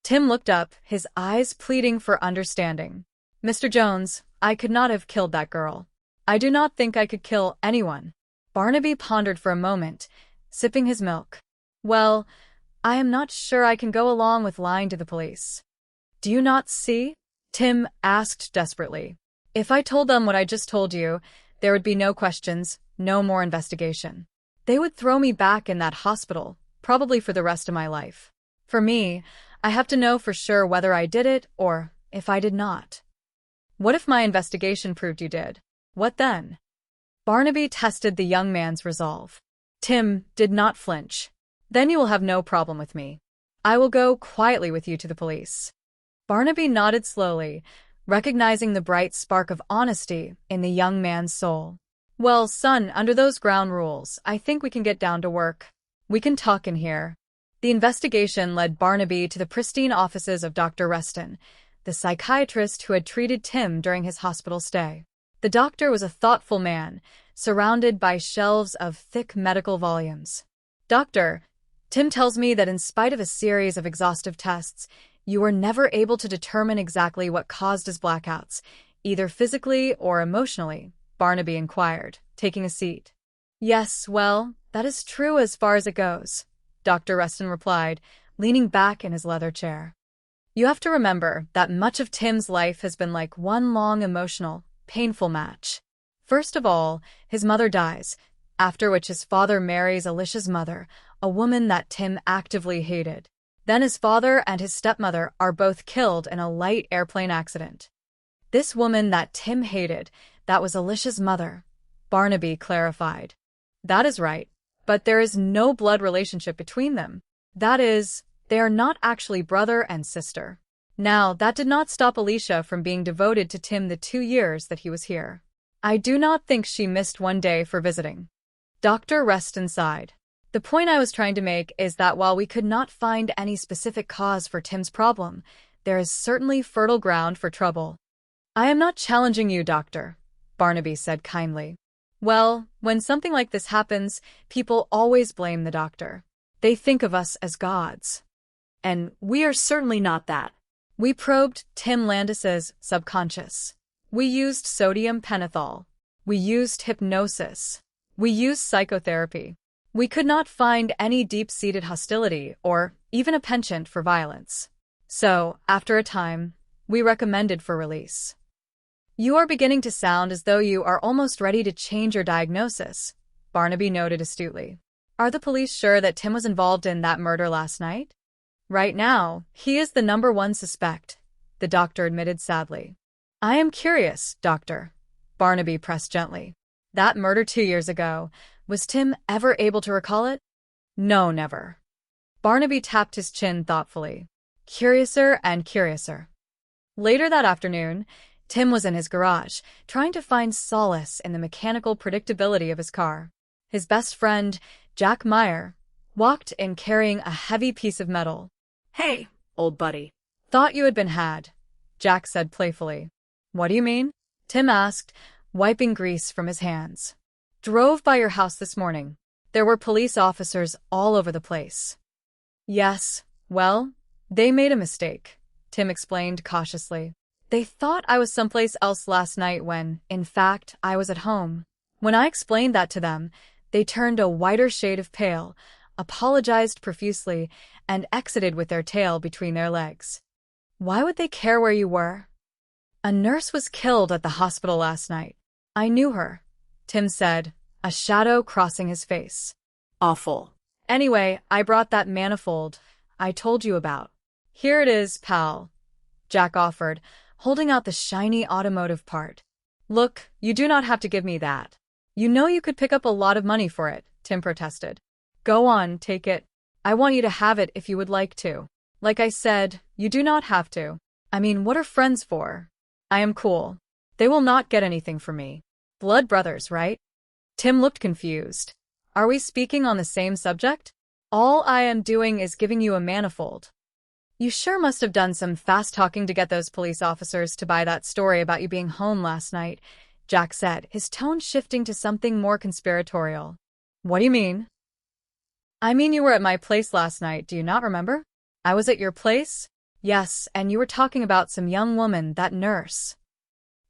C: Tim looked up, his eyes pleading for understanding. Mr. Jones, I could not have killed that girl. I do not think I could kill anyone. Barnaby pondered for a moment, sipping his milk. Well, I am not sure I can go along with lying to the police. Do you not see? Tim asked desperately. If I told them what I just told you, there would be no questions, no more investigation. They would throw me back in that hospital, probably for the rest of my life. For me, I have to know for sure whether I did it or if I did not. What if my investigation proved you did? What then? Barnaby tested the young man's resolve. Tim did not flinch. Then you will have no problem with me. I will go quietly with you to the police. Barnaby nodded slowly, recognizing the bright spark of honesty in the young man's soul. Well, son, under those ground rules, I think we can get down to work. We can talk in here. The investigation led Barnaby to the pristine offices of Dr. Reston, the psychiatrist who had treated Tim during his hospital stay. The doctor was a thoughtful man, surrounded by shelves of thick medical volumes. Doctor, Tim tells me that in spite of a series of exhaustive tests, you were never able to determine exactly what caused his blackouts, either physically or emotionally, Barnaby inquired, taking a seat. Yes, well, that is true as far as it goes, Dr. Reston replied, leaning back in his leather chair. You have to remember that much of Tim's life has been like one long emotional, painful match. First of all, his mother dies, after which his father marries Alicia's mother, a woman that Tim actively hated. Then his father and his stepmother are both killed in a light airplane accident. This woman that Tim hated, that was Alicia's mother, Barnaby clarified. That is right, but there is no blood relationship between them. That is, they are not actually brother and sister. Now, that did not stop Alicia from being devoted to Tim the 2 years that he was here. I do not think she missed one day for visiting. Dr. Reston sighed. The point I was trying to make is that while we could not find any specific cause for Tim's problem, there is certainly fertile ground for trouble. I am not challenging you, Doctor, Barnaby said kindly. Well, when something like this happens, people always blame the doctor. They think of us as gods. And we are certainly not that. We probed Tim Landis's subconscious. We used sodium pentothal. We used hypnosis. We used psychotherapy. We could not find any deep-seated hostility or even a penchant for violence. So, after a time, we recommended for release. You are beginning to sound as though you are almost ready to change your diagnosis, Barnaby noted astutely. Are the police sure that Tim was involved in that murder last night? Right now, he is the #1 suspect, the doctor admitted sadly. I am curious, Doctor, Barnaby pressed gently. That murder 2 years ago, was Tim ever able to recall it? No, never. Barnaby tapped his chin thoughtfully. Curiouser and curiouser. Later that afternoon, Tim was in his garage, trying to find solace in the mechanical predictability of his car. His best friend, Jack Meyer, walked in carrying a heavy piece of metal. Hey, old buddy. Thought you had been had, Jack said playfully. What do you mean? Tim asked, wiping grease from his hands. Drove by your house this morning. There were police officers all over the place. Yes, well, they made a mistake, Tim explained cautiously. They thought I was someplace else last night when, in fact, I was at home. When I explained that to them, they turned a whiter shade of pale, apologized profusely, and exited with their tail between their legs. Why would they care where you were? A nurse was killed at the hospital last night. I knew her, Tim said, a shadow crossing his face. Awful. Anyway, I brought that manifold I told you about. Here it is, pal, Jack offered, holding out the shiny automotive part. Look, you do not have to give me that. You know you could pick up a lot of money for it, Tim protested. Go on, take it. I want you to have it if you would like to. Like I said, you do not have to. I mean, what are friends for? I am cool. They will not get anything from me. Blood brothers, right? Tim looked confused. Are we speaking on the same subject? All I am doing is giving you a manifold. You sure must have done some fast talking to get those police officers to buy that story about you being home last night, Jack said, his tone shifting to something more conspiratorial. What do you mean? I mean you were at my place last night, do you not remember? I was at your place? Yes, and you were talking about some young woman, that nurse.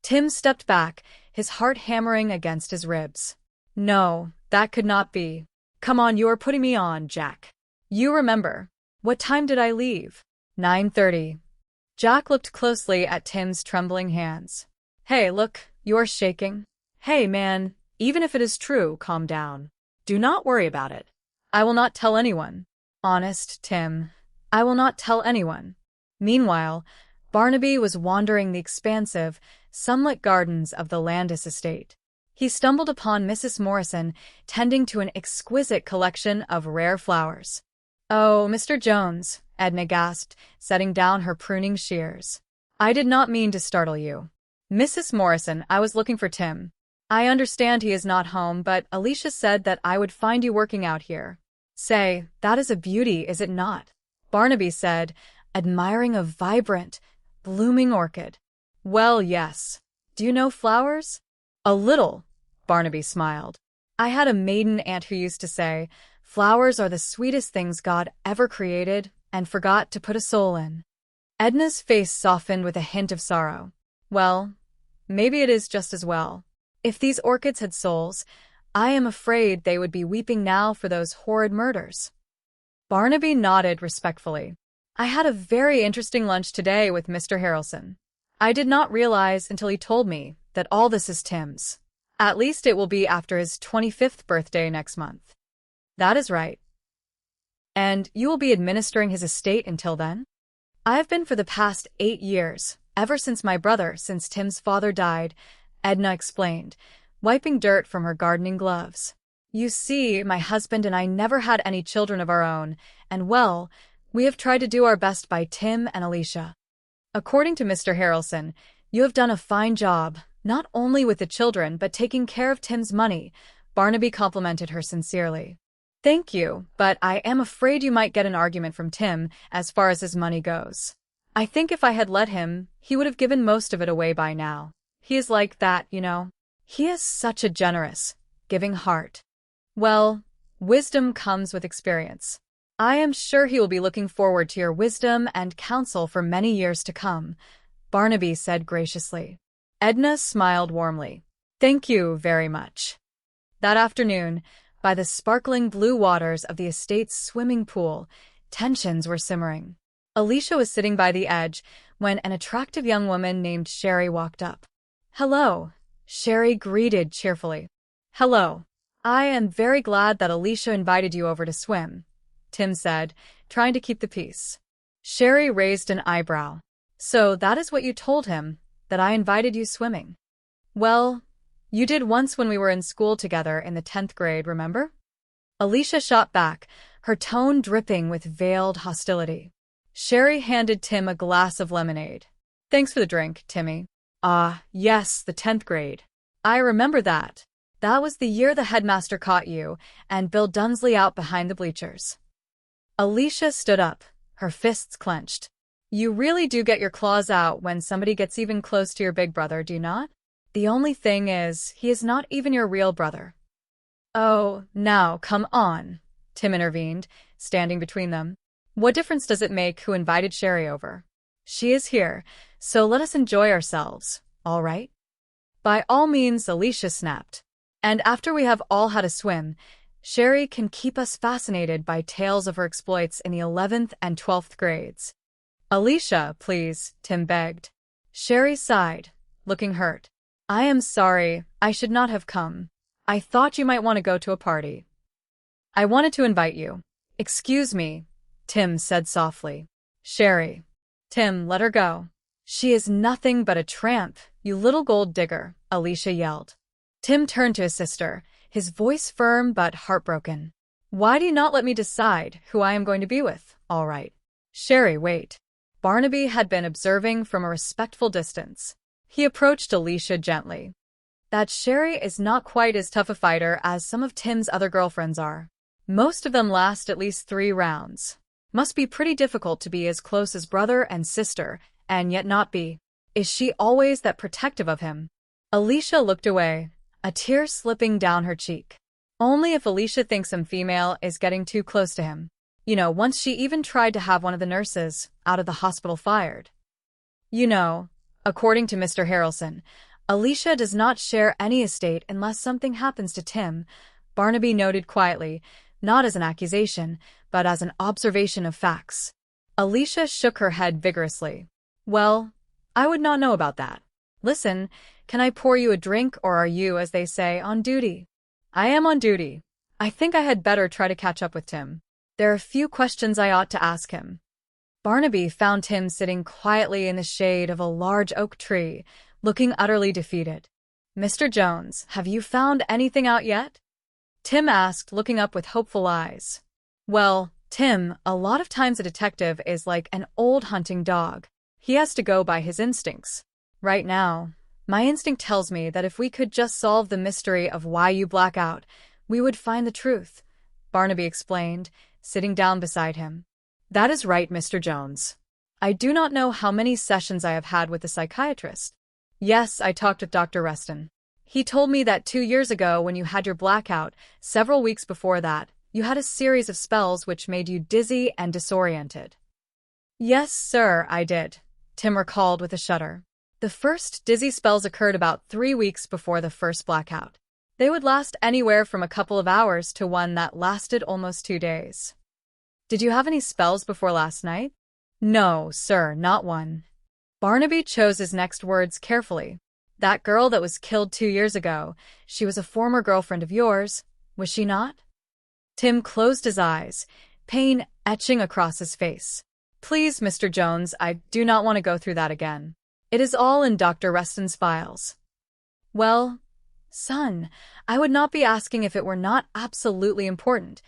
C: Tim stepped back, his heart hammering against his ribs. No, that could not be. Come on, you are putting me on, Jack. You remember. What time did I leave? 9:30. Jack looked closely at Tim's trembling hands. Hey, look, you're shaking. Hey, man, even if it is true, calm down. Do not worry about it. I will not tell anyone. Honest, Tim. I will not tell anyone. Meanwhile, Barnaby was wandering the expansive, sunlit gardens of the Landis estate. He stumbled upon Mrs. Morrison tending to an exquisite collection of rare flowers. Oh, Mr. Jones, Edna gasped, setting down her pruning shears. I did not mean to startle you. Mrs. Morrison, I was looking for Tim. I understand he is not home, but Alicia said that I would find you working out here. Say, that is a beauty, is it not? Barnaby said, admiring a vibrant, blooming orchid. Well, yes. Do you know flowers? A little, Barnaby smiled. I had a maiden aunt who used to say, flowers are the sweetest things God ever created and forgot to put a soul in. Edna's face softened with a hint of sorrow. Well, maybe it is just as well. If these orchids had souls, I am afraid they would be weeping now for those horrid murders. Barnaby nodded respectfully. I had a very interesting lunch today with Mr. Harrelson. I did not realize until he told me that all this is Tim's. At least it will be after his 25th birthday next month. That is right. And you will be administering his estate until then? I have been for the past 8 years, ever since Tim's father died, Edna explained, wiping dirt from her gardening gloves. You see, my husband and I never had any children of our own, and well, we have tried to do our best by Tim and Alicia. According to Mr. Harrelson, you have done a fine job, not only with the children but taking care of Tim's money. Barnaby complimented her sincerely. Thank you, but I am afraid you might get an argument from Tim as far as his money goes. I think if I had let him, he would have given most of it away by now. He is like that, you know. He has such a generous, giving heart. Well, wisdom comes with experience. I am sure he will be looking forward to your wisdom and counsel for many years to come, Barnaby said graciously. Edna smiled warmly. Thank you very much. That afternoon, by the sparkling blue waters of the estate's swimming pool, tensions were simmering. Alicia was sitting by the edge when an attractive young woman named Sherry walked up. Hello, Sherry greeted cheerfully. Hello. I am very glad that Alicia invited you over to swim, Tim said, trying to keep the peace. Sherry raised an eyebrow. So that is what you told him, that I invited you swimming. Well, you did once when we were in school together in the 10th grade, remember? Alicia shot back, her tone dripping with veiled hostility. Sherry handed Tim a glass of lemonade. Thanks for the drink, Timmy. Ah, yes, the 10th grade. I remember that. That was the year the headmaster caught you and Bill Dunsley out behind the bleachers. Alicia stood up, her fists clenched. You really do get your claws out when somebody gets even close to your big brother, do you not? The only thing is, he is not even your real brother. Oh, now, come on, Tim intervened, standing between them. What difference does it make who invited Sherry over? She is here, so let us enjoy ourselves, all right? By all means, Alicia snapped. And after we have all had a swim, Sherry can keep us fascinated by tales of her exploits in the 11th and 12th grades. Alicia, please, Tim begged. Sherry sighed, looking hurt. I am sorry, I should not have come. I thought you might want to go to a party. I wanted to invite you. Excuse me, Tim said softly. Sherry. Tim, let her go. She is nothing but a tramp, you little gold digger, Alicia yelled. Tim turned to his sister, his voice firm but heartbroken. Why do you not let me decide who I am going to be with, all right? Sherry, wait. Barnaby had been observing from a respectful distance. He approached Alicia gently. That Sherry is not quite as tough a fighter as some of Tim's other girlfriends are. Most of them last at least 3 rounds. Must be pretty difficult to be as close as brother and sister, and yet not be. Is she always that protective of him? Alicia looked away, a tear slipping down her cheek. Only if Alicia thinks some female is getting too close to him. You know, once she even tried to have one of the nurses out of the hospital fired. You know, according to Mr. Harrelson, Alicia does not share any estate unless something happens to Tim, Barnaby noted quietly, not as an accusation, but as an observation of facts. Alicia shook her head vigorously. Well, I would not know about that. Listen, can I pour you a drink, or are you, as they say, on duty? I am on duty. I think I had better try to catch up with Tim. There are a few questions I ought to ask him. Barnaby found Tim sitting quietly in the shade of a large oak tree, looking utterly defeated. Mr. Jones, have you found anything out yet? Tim asked, looking up with hopeful eyes. Well, Tim, a lot of times a detective is like an old hunting dog. He has to go by his instincts. Right now, my instinct tells me that if we could just solve the mystery of why you black out, we would find the truth, Barnaby explained, sitting down beside him. That is right, Mr. Jones. I do not know how many sessions I have had with the psychiatrist. Yes, I talked with Dr. Reston. He told me that 2 years ago, when you had your blackout, several weeks before that, you had a series of spells which made you dizzy and disoriented. Yes, sir, I did, Tim recalled with a shudder. The first dizzy spells occurred about 3 weeks before the first blackout. They would last anywhere from a couple of hours to one that lasted almost 2 days. Did you have any spells before last night? No, sir, not one. Barnaby chose his next words carefully. That girl that was killed 2 years ago, she was a former girlfriend of yours, was she not? Tim closed his eyes, pain etching across his face. Please, Mr. Jones, I do not want to go through that again. It is all in Dr. Reston's files. Well, son, I would not be asking if it were not absolutely important,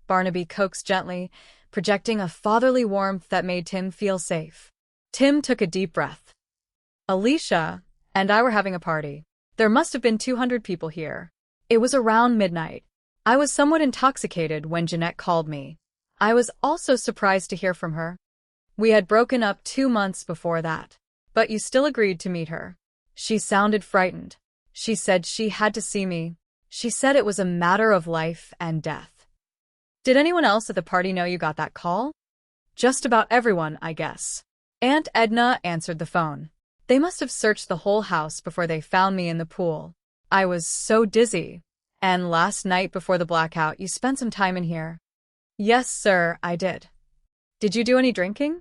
C: Barnaby coaxed gently, projecting a fatherly warmth that made Tim feel safe. Tim took a deep breath. Alicia and I were having a party. There must have been 200 people here. It was around midnight. I was somewhat intoxicated when Jeanette called me. I was also surprised to hear from her. We had broken up 2 months before that. But you still agreed to meet her. She sounded frightened. She said she had to see me. She said it was a matter of life and death. Did anyone else at the party know you got that call? Just about everyone, I guess. Aunt Edna answered the phone. They must have searched the whole house before they found me in the pool. I was so dizzy. And last night before the blackout, you spent some time in here. Yes, sir, I did. Did you do any drinking?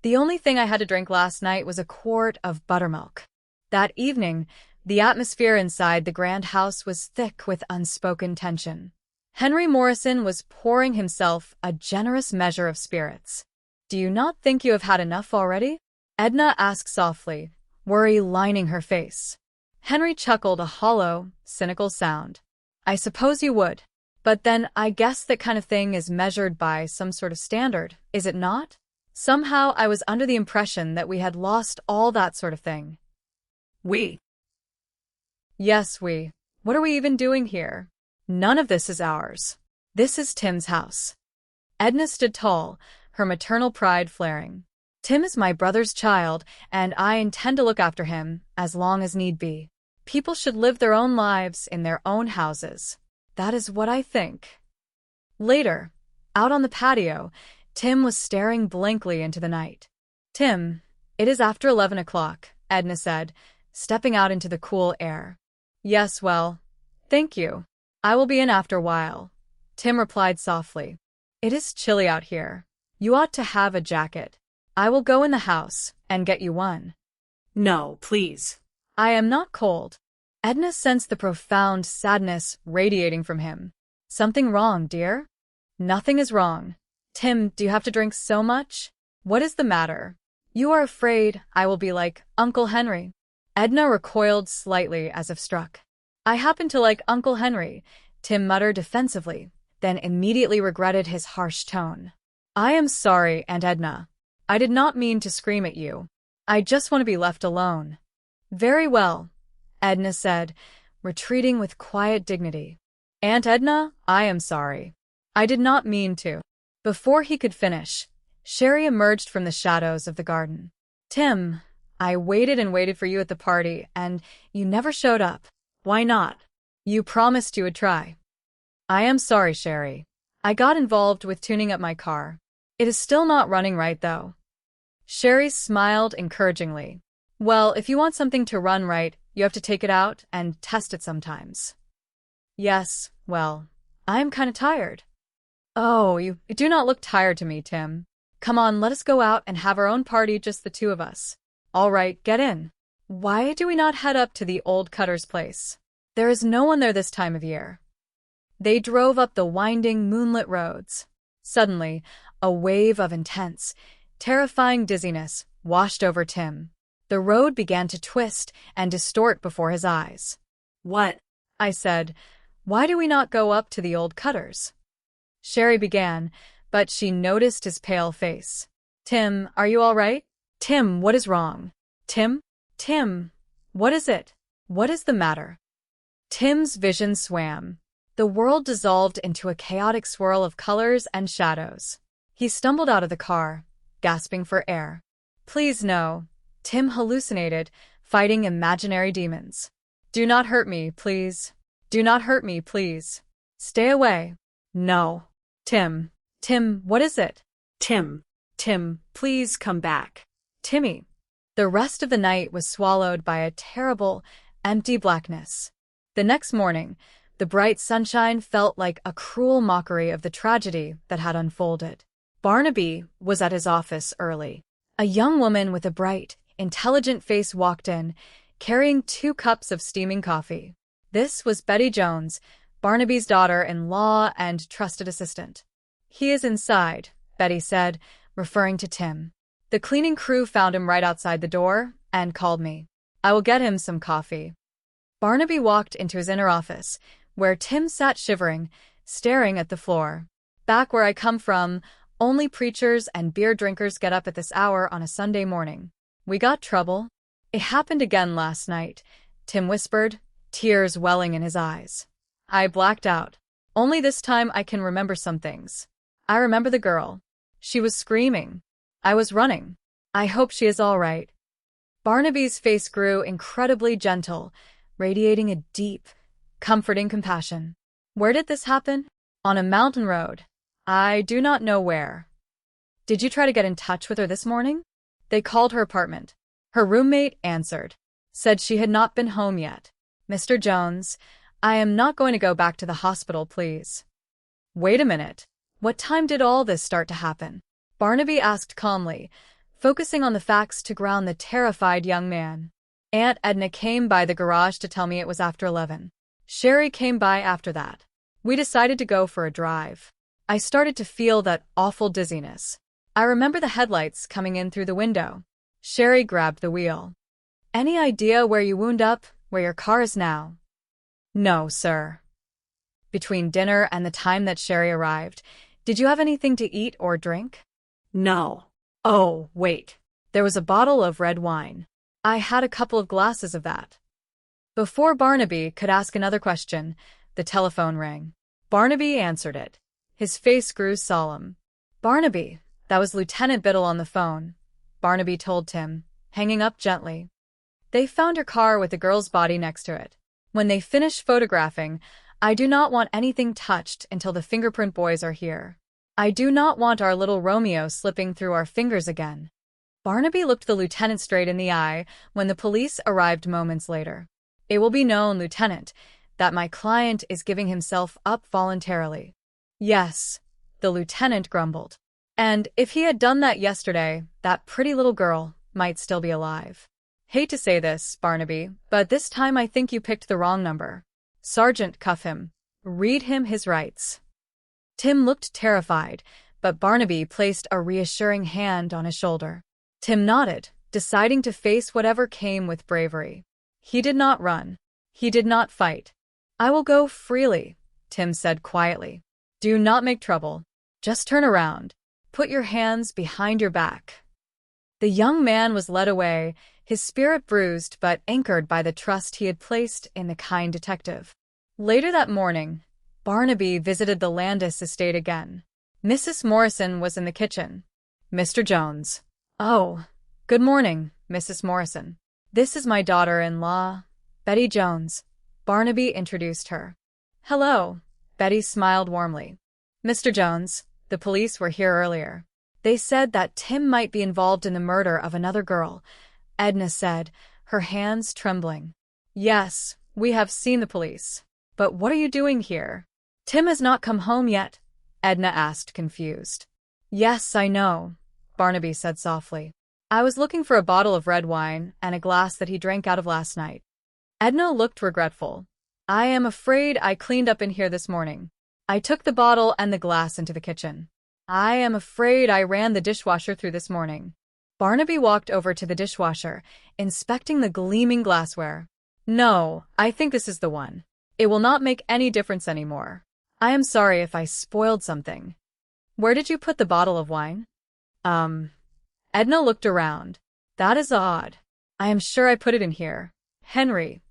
C: The only thing I had to drink last night was a quart of buttermilk. That evening, the atmosphere inside the grand house was thick with unspoken tension. Henry Morrison was pouring himself a generous measure of spirits. Do you not think you have had enough already? Edna asked softly, worry lining her face. Henry chuckled a hollow, cynical sound. I suppose you would. But then I guess that kind of thing is measured by some sort of standard, is it not? Somehow I was under the impression that we had lost all that sort of thing. We? Yes, we. What are we even doing here? None of this is ours. This is Tim's house. Edna stood tall, her maternal pride flaring. Tim is my brother's child, and I intend to look after him as long as need be. People should live their own lives in their own houses. That is what I think. Later, out on the patio, Tim was staring blankly into the night. Tim, it is after 11 o'clock, Edna said, stepping out into the cool air. Yes, well, thank you. I will be in after a while. Tim replied softly. It is chilly out here. You ought to have a jacket. I will go in the house and get you one. No, please. I am not cold. Edna sensed the profound sadness radiating from him. Something wrong, dear? Nothing is wrong. Tim, do you have to drink so much? What is the matter? You are afraid I will be like Uncle Henry. Edna recoiled slightly as if struck. I happen to like Uncle Henry, Tim muttered defensively, then immediately regretted his harsh tone. I am sorry, Aunt Edna. I did not mean to scream at you. I just want to be left alone. Very well, Edna said, retreating with quiet dignity. Aunt Edna, I am sorry. I did not mean to. Before he could finish, Sherry emerged from the shadows of the garden. Tim, I waited and waited for you at the party, and you never showed up. Why not? You promised you would try. I am sorry, Sherry. I got involved with tuning up my car. It is still not running right, though. Sherry smiled encouragingly. Well, if you want something to run right, you have to take it out and test it sometimes. Yes, well, I am kind of tired. Oh, you do not look tired to me, Tim. Come on, let us go out and have our own party, just the two of us. All right, get in. Why do we not head up to the old Cutter's place? There is no one there this time of year. They drove up the winding, moonlit roads. Suddenly, a wave of intense, terrifying dizziness washed over Tim. The road began to twist and distort before his eyes. What? I said. Why do we not go up to the old Cutter's? Sherry began, but she noticed his pale face. Tim, are you all right? Tim, what is wrong? Tim? Tim, what is it? What is the matter? Tim's vision swam. The world dissolved into a chaotic swirl of colors and shadows. He stumbled out of the car, gasping for air. Please no. Tim hallucinated, fighting imaginary demons. Do not hurt me, please. Do not hurt me, please. Stay away. No. Tim. Tim, what is it?
H: Tim. Tim, please come back.
C: Timmy. The rest of the night was swallowed by a terrible, empty blackness. The next morning, the bright sunshine felt like a cruel mockery of the tragedy that had unfolded. Barnaby was at his office early. A young woman with a bright, intelligent face walked in, carrying 2 cups of steaming coffee. This was Betty Jones, Barnaby's daughter-in-law and trusted assistant. He is inside, Betty said, referring to Tim. The cleaning crew found him right outside the door and called me. I will get him some coffee. Barnaby walked into his inner office, where Tim sat shivering, staring at the floor. Back where I come from, only preachers and beer drinkers get up at this hour on a Sunday morning. We got trouble. It happened again last night, Tim whispered, tears welling in his eyes. I blacked out. Only this time I can remember some things. I remember the girl. She was screaming. I was running. I hope she is all right. Barnaby's face grew incredibly gentle, radiating a deep, comforting compassion. Where did this happen? On a mountain road. I do not know where. Did you try to get in touch with her this morning? They called her apartment. Her roommate answered, said she had not been home yet. Mr. Jones, I am not going to go back to the hospital, please. Wait a minute. What time did all this start to happen? Barnaby asked calmly, focusing on the facts to ground the terrified young man. Aunt Edna came by the garage to tell me it was after 11. Sherry came by after that. We decided to go for a drive. I started to feel that awful dizziness. I remember the headlights coming in through the window. Sherry grabbed the wheel. Any idea where you wound up, where your car is now? No, sir. Between dinner and the time that Sherry arrived, did you have anything to eat or drink?
H: No.
C: Oh, wait. There was a bottle of red wine. I had a couple of glasses of that. Before Barnaby could ask another question, the telephone rang. Barnaby answered it. His face grew solemn. Barnaby, that was Lieutenant Biddle on the phone, Barnaby told Tim, hanging up gently. They found your car with the girl's body next to it. When they finish photographing, I do not want anything touched until the fingerprint boys are here. I do not want our little Romeo slipping through our fingers again. Barnaby looked the lieutenant straight in the eye when the police arrived moments later. It will be known, Lieutenant, that my client is giving himself up voluntarily. Yes, the lieutenant grumbled. And if he had done that yesterday, that pretty little girl might still be alive. Hate to say this, Barnaby, but this time I think you picked the wrong number. Sergeant, cuff him. Read him his rights. Tim looked terrified, but Barnaby placed a reassuring hand on his shoulder. Tim nodded, deciding to face whatever came with bravery. He did not run. He did not fight. I will go freely, Tim said quietly. Do not make trouble. Just turn around. Put your hands behind your back. The young man was led away, his spirit bruised but anchored by the trust he had placed in the kind detective. Later that morning, Barnaby visited the Landis estate again. Mrs. Morrison was in the kitchen. Mr. Jones. Oh, good morning, Mrs. Morrison. This is my daughter-in-law, Betty Jones. Barnaby introduced her. Hello. Betty smiled warmly. Mr. Jones, the police were here earlier. They said that Tim might be involved in the murder of another girl, Edna said, her hands trembling. Yes, we have seen the police. But what are you doing here? Tim has not come home yet, Edna asked, confused. Yes, I know, Barnaby said softly. I was looking for a bottle of red wine and a glass that he drank out of last night. Edna looked regretful. I am afraid I cleaned up in here this morning. I took the bottle and the glass into the kitchen. I am afraid I ran the dishwasher through this morning. Barnaby walked over to the dishwasher, inspecting the gleaming glassware. No, I think this is the one. It will not make any difference anymore. I am sorry if I spoiled something. Where did you put the bottle of wine? Edna looked around. That is odd. I am sure I put it in here. Henry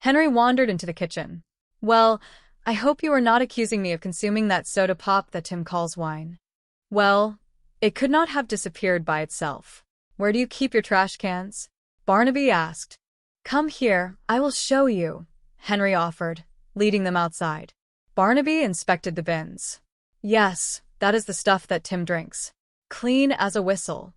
C: wandered into the kitchen. Well, I hope you are not accusing me of consuming that soda pop that Tim calls wine. Well, it could not have disappeared by itself. Where do you keep your trash cans? Barnaby asked. Come here, I will show you, Henry offered, leading them outside. Barnaby inspected the bins. Yes, that is the stuff that Tim drinks. Clean as a whistle.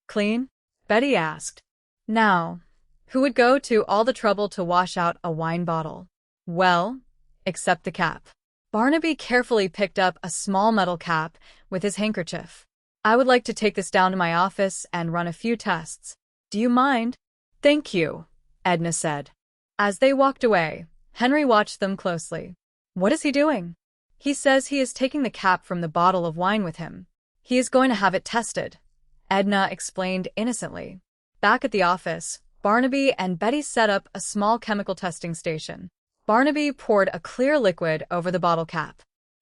C: Clean? Betty asked. Now, who would go to all the trouble to wash out a wine bottle? Well, except the cap. Barnaby carefully picked up a small metal cap with his handkerchief. I would like to take this down to my office and run a few tests. Do you mind? Thank you, Edna said. As they walked away, Henry watched them closely. What is he doing? He says he is taking the cap from the bottle of wine with him. He is going to have it tested, Edna explained innocently. Back at the office, Barnaby and Betty set up a small chemical testing station. Barnaby poured a clear liquid over the bottle cap.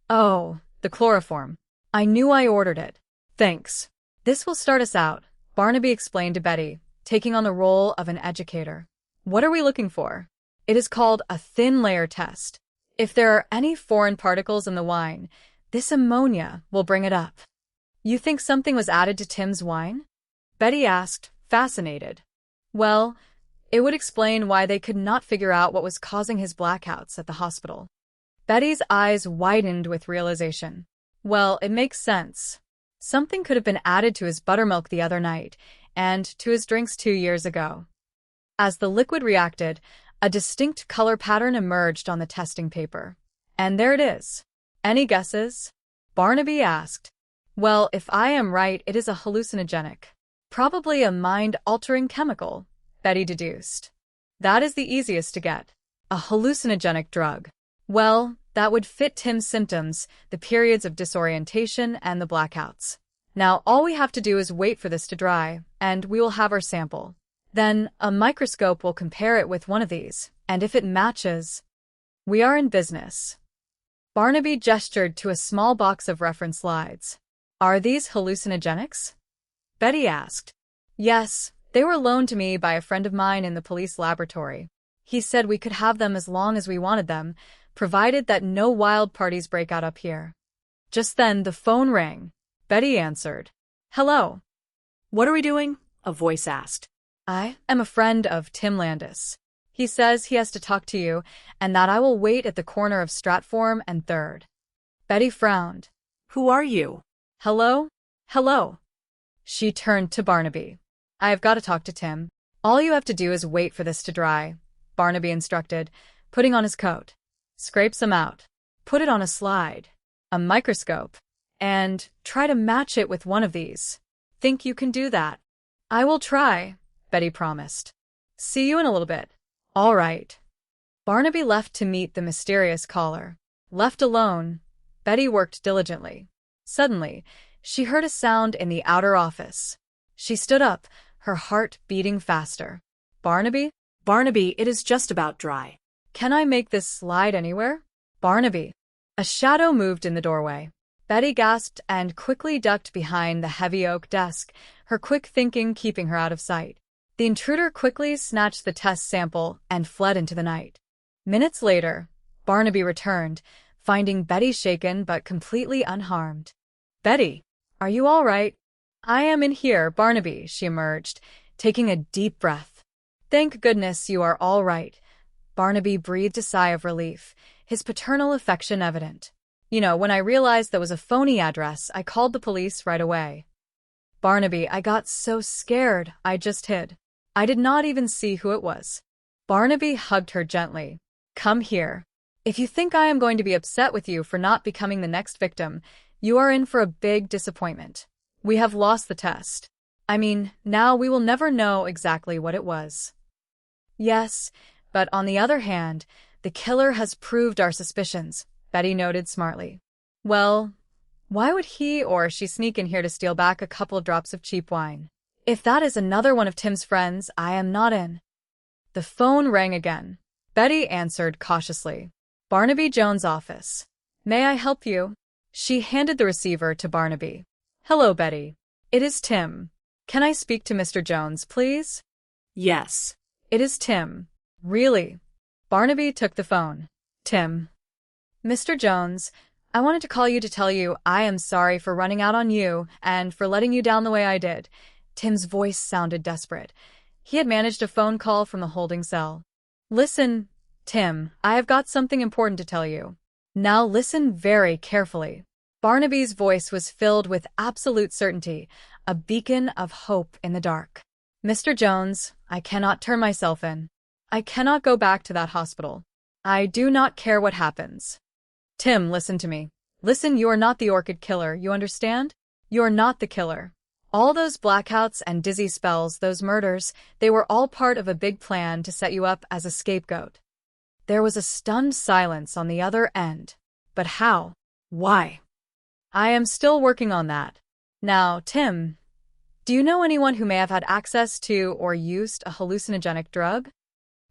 C: Oh, the chloroform. I knew I ordered it. Thanks. This will start us out, Barnaby explained to Betty, taking on the role of an educator. What are we looking for? It is called a thin layer test. If there are any foreign particles in the wine, this ammonia will bring it up. You think something was added to Tim's wine? Betty asked, fascinated. Well, it would explain why they could not figure out what was causing his blackouts at the hospital. Betty's eyes widened with realization. Well, it makes sense. Something could have been added to his buttermilk the other night and to his drinks 2 years ago. As the liquid reacted, a distinct color pattern emerged on the testing paper. And there it is. Any guesses? Barnaby asked. Well, if I am right, it is a hallucinogenic. Probably a mind-altering chemical, Betty deduced. That is the easiest to get. A hallucinogenic drug. Well, that would fit Tim's symptoms, the periods of disorientation and the blackouts. Now all we have to do is wait for this to dry, and we will have our sample. Then a microscope will compare it with one of these, and if it matches, we are in business. Barnaby gestured to a small box of reference slides. Are these hallucinogenics? Betty asked. Yes, they were loaned to me by a friend of mine in the police laboratory. He said we could have them as long as we wanted them, provided that no wild parties break out up here. Just then the phone rang. Betty answered. Hello.
H: What are we doing? A voice asked.
C: I am a friend of Tim Landis. He says he has to talk to you and that I will wait at the corner of Stratform and 3rd. Betty frowned.
H: Who are you?
C: Hello? Hello. She turned to Barnaby. I have got to talk to Tim. All you have to do is wait for this to dry, Barnaby instructed, putting on his coat. Scrape some out. Put it on a slide, a microscope, and try to match it with one of these. Think you can do that? I will try, Betty promised. See you in a little bit. All right. Barnaby left to meet the mysterious caller. Left alone, Betty worked diligently. Suddenly, she heard a sound in the outer office. She stood up, her heart beating faster. Barnaby?
H: Barnaby, it is just about dry.
C: Can I make this slide anywhere? Barnaby. A shadow moved in the doorway. Betty gasped and quickly ducked behind the heavy oak desk, her quick thinking keeping her out of sight. The intruder quickly snatched the test sample and fled into the night. Minutes later, Barnaby returned, finding Betty shaken but completely unharmed. Betty, are you all right? I am in here, Barnaby, she emerged, taking a deep breath. Thank goodness you are all right. Barnaby breathed a sigh of relief, his paternal affection evident. You know, when I realized there was a phony address, I called the police right away. Barnaby, I got so scared, I just hid. I did not even see who it was. Barnaby hugged her gently. Come here. If you think I am going to be upset with you for not becoming the next victim, you are in for a big disappointment. We have lost the test. I mean, now we will never know exactly what it was. Yes, but on the other hand, the killer has proved our suspicions, Betty noted smartly. Well, why would he or she sneak in here to steal back a couple of drops of cheap wine? If that is another one of Tim's friends, I am not in. The phone rang again. Betty answered cautiously. Barnaby Jones' office. May I help you? She handed the receiver to Barnaby. Hello, Betty. It is Tim. Can I speak to Mr. Jones, please?
H: Yes.
C: It is Tim. Really? Barnaby took the phone. Tim. Mr. Jones, I wanted to call you to tell you I am sorry for running out on you and for letting you down the way I did. Tim's voice sounded desperate. He had managed a phone call from the holding cell. Listen, Tim, I have got something important to tell you. Now listen very carefully. Barnaby's voice was filled with absolute certainty, a beacon of hope in the dark. Mr. Jones, I cannot turn myself in. I cannot go back to that hospital. I do not care what happens. Tim, listen to me. Listen, you are not the orchid killer, you understand? You are not the killer. All those blackouts and dizzy spells, those murders, they were all part of a big plan to set you up as a scapegoat. There was a stunned silence on the other end. But how? Why? I am still working on that. Now, Tim, do you know anyone who may have had access to or used a hallucinogenic drug?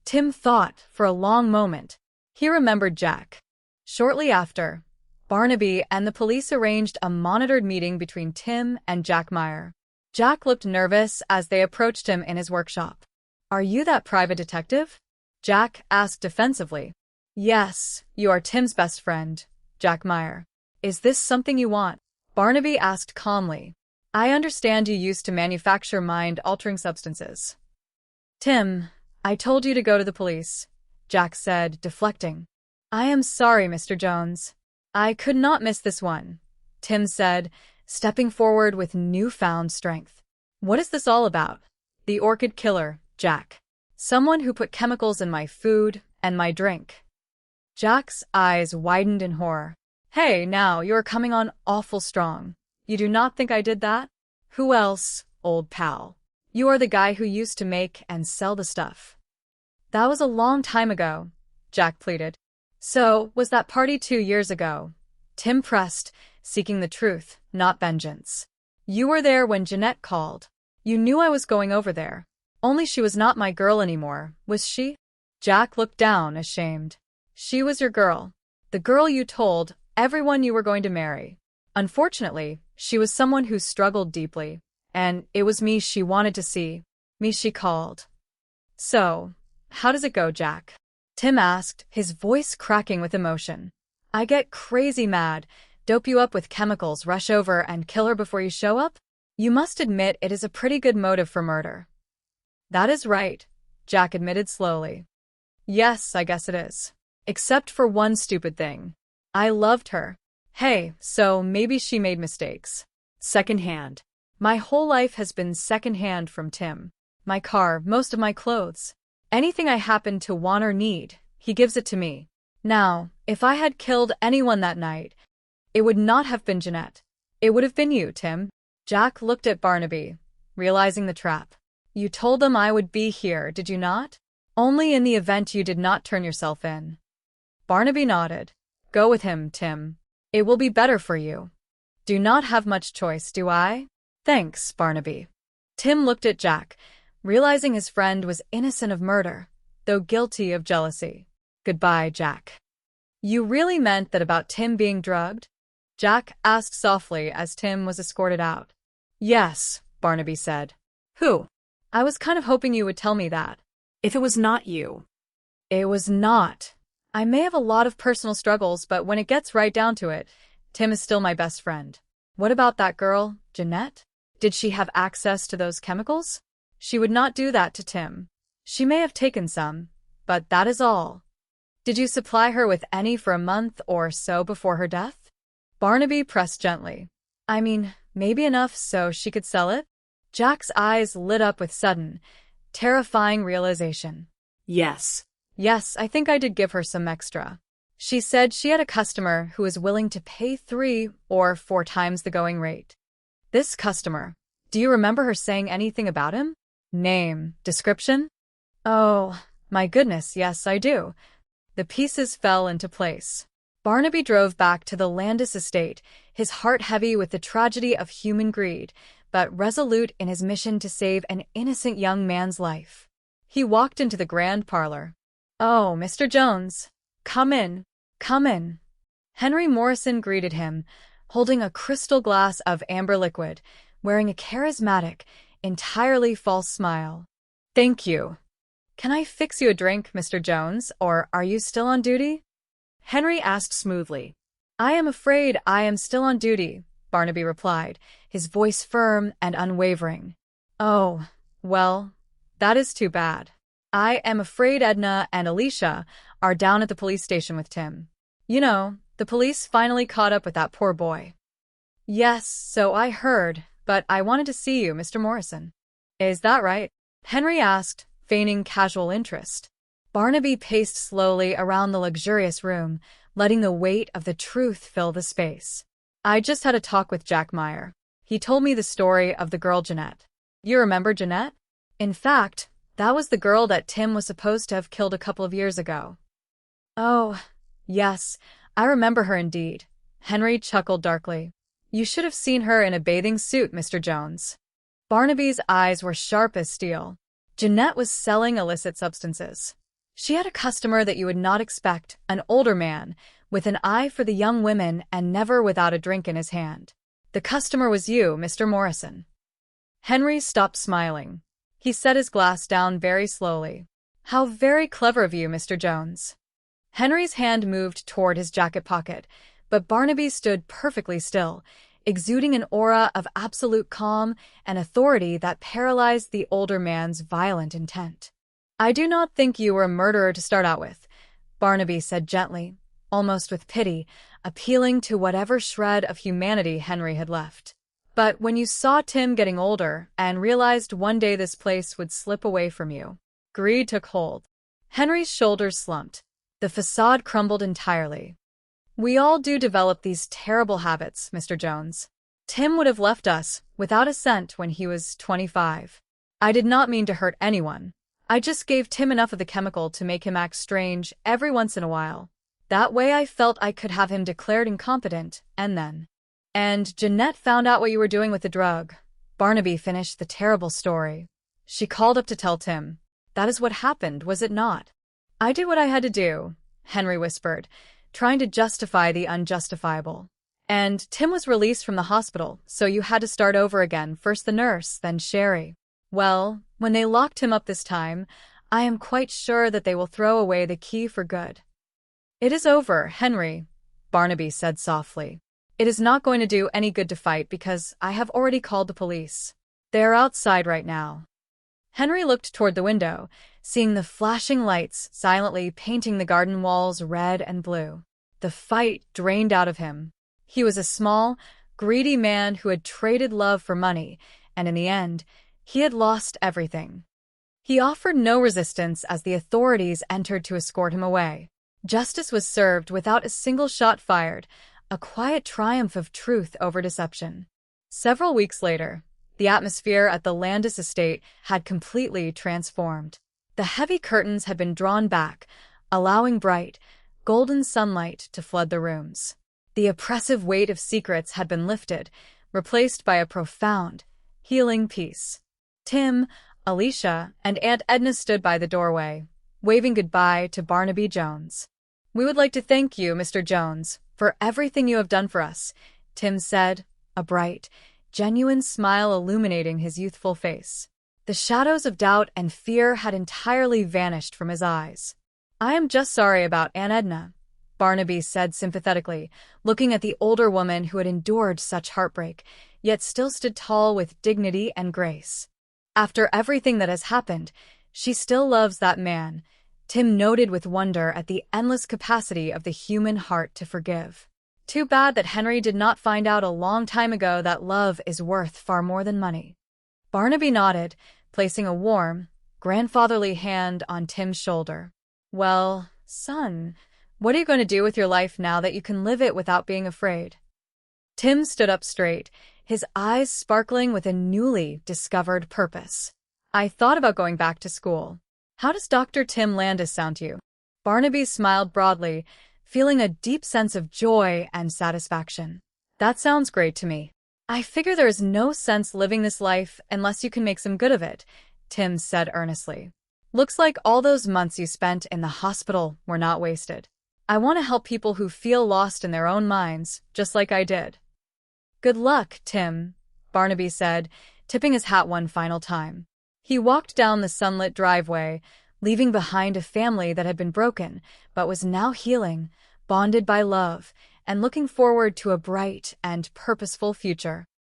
C: Tim thought for a long moment. He remembered Jack. Shortly after, Barnaby and the police arranged a monitored meeting between Tim and Jack Meyer. Jack looked nervous as they approached him in his workshop. Are you that private detective? Jack asked defensively. Yes, you are Tim's best friend, Jack Meyer. Is this something you want? Barnaby asked calmly. I understand you used to manufacture mind-altering substances. Tim, I told you to go to the police, Jack said, deflecting. I am sorry, Mr. Jones. I could not miss this one, Tim said, stepping forward with newfound strength. What is this all about? The orchid killer, Jack. Someone who put chemicals in my food and my drink. Jack's eyes widened in horror. Hey, now, you're coming on awful strong. You do not think I did that? Who else, old pal? You are the guy who used to make and sell the stuff. That was a long time ago, Jack pleaded. So, was that party 2 years ago? Tim pressed, seeking the truth, not vengeance. You were there when Jeanette called. You knew I was going over there. Only she was not my girl anymore, was she? Jack looked down, ashamed. She was your girl. The girl you told everyone you were going to marry. Unfortunately, she was someone who struggled deeply, and it was me she wanted to see. Me she called. So, how does it go, Jack? Tim asked, his voice cracking with emotion. I get crazy mad, dope you up with chemicals, rush over and kill her before you show up? You must admit it is a pretty good motive for murder. That is right, Jack admitted slowly. Yes, I guess it is. Except for one stupid thing. I loved her. Hey, so maybe she made mistakes. Secondhand. My whole life has been secondhand from Tim. My car, most of my clothes. Anything I happen to want or need, he gives it to me. Now, if I had killed anyone that night, it would not have been Jeanette. It would have been you, Tim. Jack looked at Barnaby, realizing the trap. You told them I would be here, did you not? Only in the event you did not turn yourself in. Barnaby nodded. Go with him, Tim. It will be better for you. Do not have much choice, do I? Thanks, Barnaby. Tim looked at Jack, realizing his friend was innocent of murder, though guilty of jealousy. Goodbye, Jack. You really meant that about Tim being drugged? Jack asked softly as Tim was escorted out. Yes, Barnaby said. Who? I was kind of hoping you would tell me that.
H: If it was not you.
C: It was not. I may have a lot of personal struggles, but when it gets right down to it, Tim is still my best friend. What about that girl, Jeanette? Did she have access to those chemicals? She would not do that to Tim. She may have taken some, but that is all. Did you supply her with any for a month or so before her death? Barnaby pressed gently. I mean, maybe enough so she could sell it? Jack's eyes lit up with sudden, terrifying realization.
H: Yes.
C: Yes, I think I did give her some extra. She said she had a customer who was willing to pay 3 or 4 times the going rate. This customer, do you remember her saying anything about him? Name, description? Oh, my goodness, yes, I do. The pieces fell into place. Barnaby drove back to the Landis estate, his heart heavy with the tragedy of human greed, but resolute in his mission to save an innocent young man's life. He walked into the grand parlor. Oh, Mr. Jones. Come in. Come in. Henry Morrison greeted him, holding a crystal glass of amber liquid, wearing a charismatic, entirely false smile. Thank you. Can I fix you a drink, Mr. Jones, or are you still on duty? Henry asked smoothly. I am afraid I am still on duty, Barnaby replied, his voice firm and unwavering. Oh, well, That is too bad. I am afraid Edna and Alicia are down at the police station with Tim. You know, the police finally caught up with that poor boy. Yes, so I heard, but I wanted to see you, Mr. Morrison. Is that right? Henry asked, feigning casual interest. Barnaby paced slowly around the luxurious room, letting the weight of the truth fill the space. I just had a talk with Jack Meyer. He told me the story of the girl Jeanette. You remember Jeanette? In fact, that was the girl that Tim was supposed to have killed a couple of years ago. Oh, yes, I remember her indeed. Henry chuckled darkly. You should have seen her in a bathing suit, Mr. Jones. Barnaby's eyes were sharp as steel. Jeanette was selling illicit substances. She had a customer that you would not expect, an older man, with an eye for the young women and never without a drink in his hand. The customer was you, Mr. Morrison. Henry stopped smiling. He set his glass down very slowly. How very clever of you, Mr. Jones. Henry's hand moved toward his jacket pocket, but Barnaby stood perfectly still, exuding an aura of absolute calm and authority that paralyzed the older man's violent intent. I do not think you were a murderer to start out with, Barnaby said gently, almost with pity, appealing to whatever shred of humanity Henry had left. But when you saw Tim getting older and realized one day this place would slip away from you, greed took hold. Henry's shoulders slumped. The facade crumbled entirely. We all do develop these terrible habits, Mr. Jones. Tim would have left us without a cent when he was 25. I did not mean to hurt anyone. I just gave Tim enough of the chemical to make him act strange every once in a while. That way I felt I could have him declared incompetent, and then. And Jeanette found out what you were doing with the drug. Barnaby finished the terrible story. She called up to tell Tim. That is what happened, was it not? I did what I had to do, Henry whispered, trying to justify the unjustifiable. And Tim was released from the hospital, so you had to start over again, first the nurse, then Sherry. Well, when they locked him up this time, I am quite sure that they will throw away the key for good. It is over, Henry, Barnaby said softly. It is not going to do any good to fight because I have already called the police. They are outside right now. Henry looked toward the window, seeing the flashing lights silently painting the garden walls red and blue. The fight drained out of him. He was a small, greedy man who had traded love for money, and in the end, he had lost everything. He offered no resistance as the authorities entered to escort him away. Justice was served without a single shot fired, a quiet triumph of truth over deception. Several weeks later, the atmosphere at the Landis estate had completely transformed. The heavy curtains had been drawn back, allowing bright, golden sunlight to flood the rooms. The oppressive weight of secrets had been lifted, replaced by a profound, healing peace. Tim, Alicia, and Aunt Edna stood by the doorway, waving goodbye to Barnaby Jones. We would like to thank you, Mr. Jones, for everything you have done for us, Tim said, a bright, genuine smile illuminating his youthful face. The shadows of doubt and fear had entirely vanished from his eyes. I am just sorry about Aunt Edna, Barnaby said sympathetically, looking at the older woman who had endured such heartbreak, yet still stood tall with dignity and grace. After everything that has happened, she still loves that man, Tim noted with wonder at the endless capacity of the human heart to forgive. Too bad that Henry did not find out a long time ago that love is worth far more than money. Barnaby nodded, placing a warm, grandfatherly hand on Tim's shoulder. Well, son, what are you going to do with your life now that you can live it without being afraid? Tim stood up straight, his eyes sparkling with a newly discovered purpose. I thought about going back to school. How does Dr. Tim Landis sound to you? Barnaby smiled broadly, feeling a deep sense of joy and satisfaction. That sounds great to me. I figure there is no sense living this life unless you can make some good of it, Tim said earnestly. Looks like all those months you spent in the hospital were not wasted. I want to help people who feel lost in their own minds, just like I did. Good luck, Tim, Barnaby said, tipping his hat one final time. He walked down the sunlit driveway, leaving behind a family that had been broken, but was now healing, bonded by love, and looking forward to a bright and purposeful future.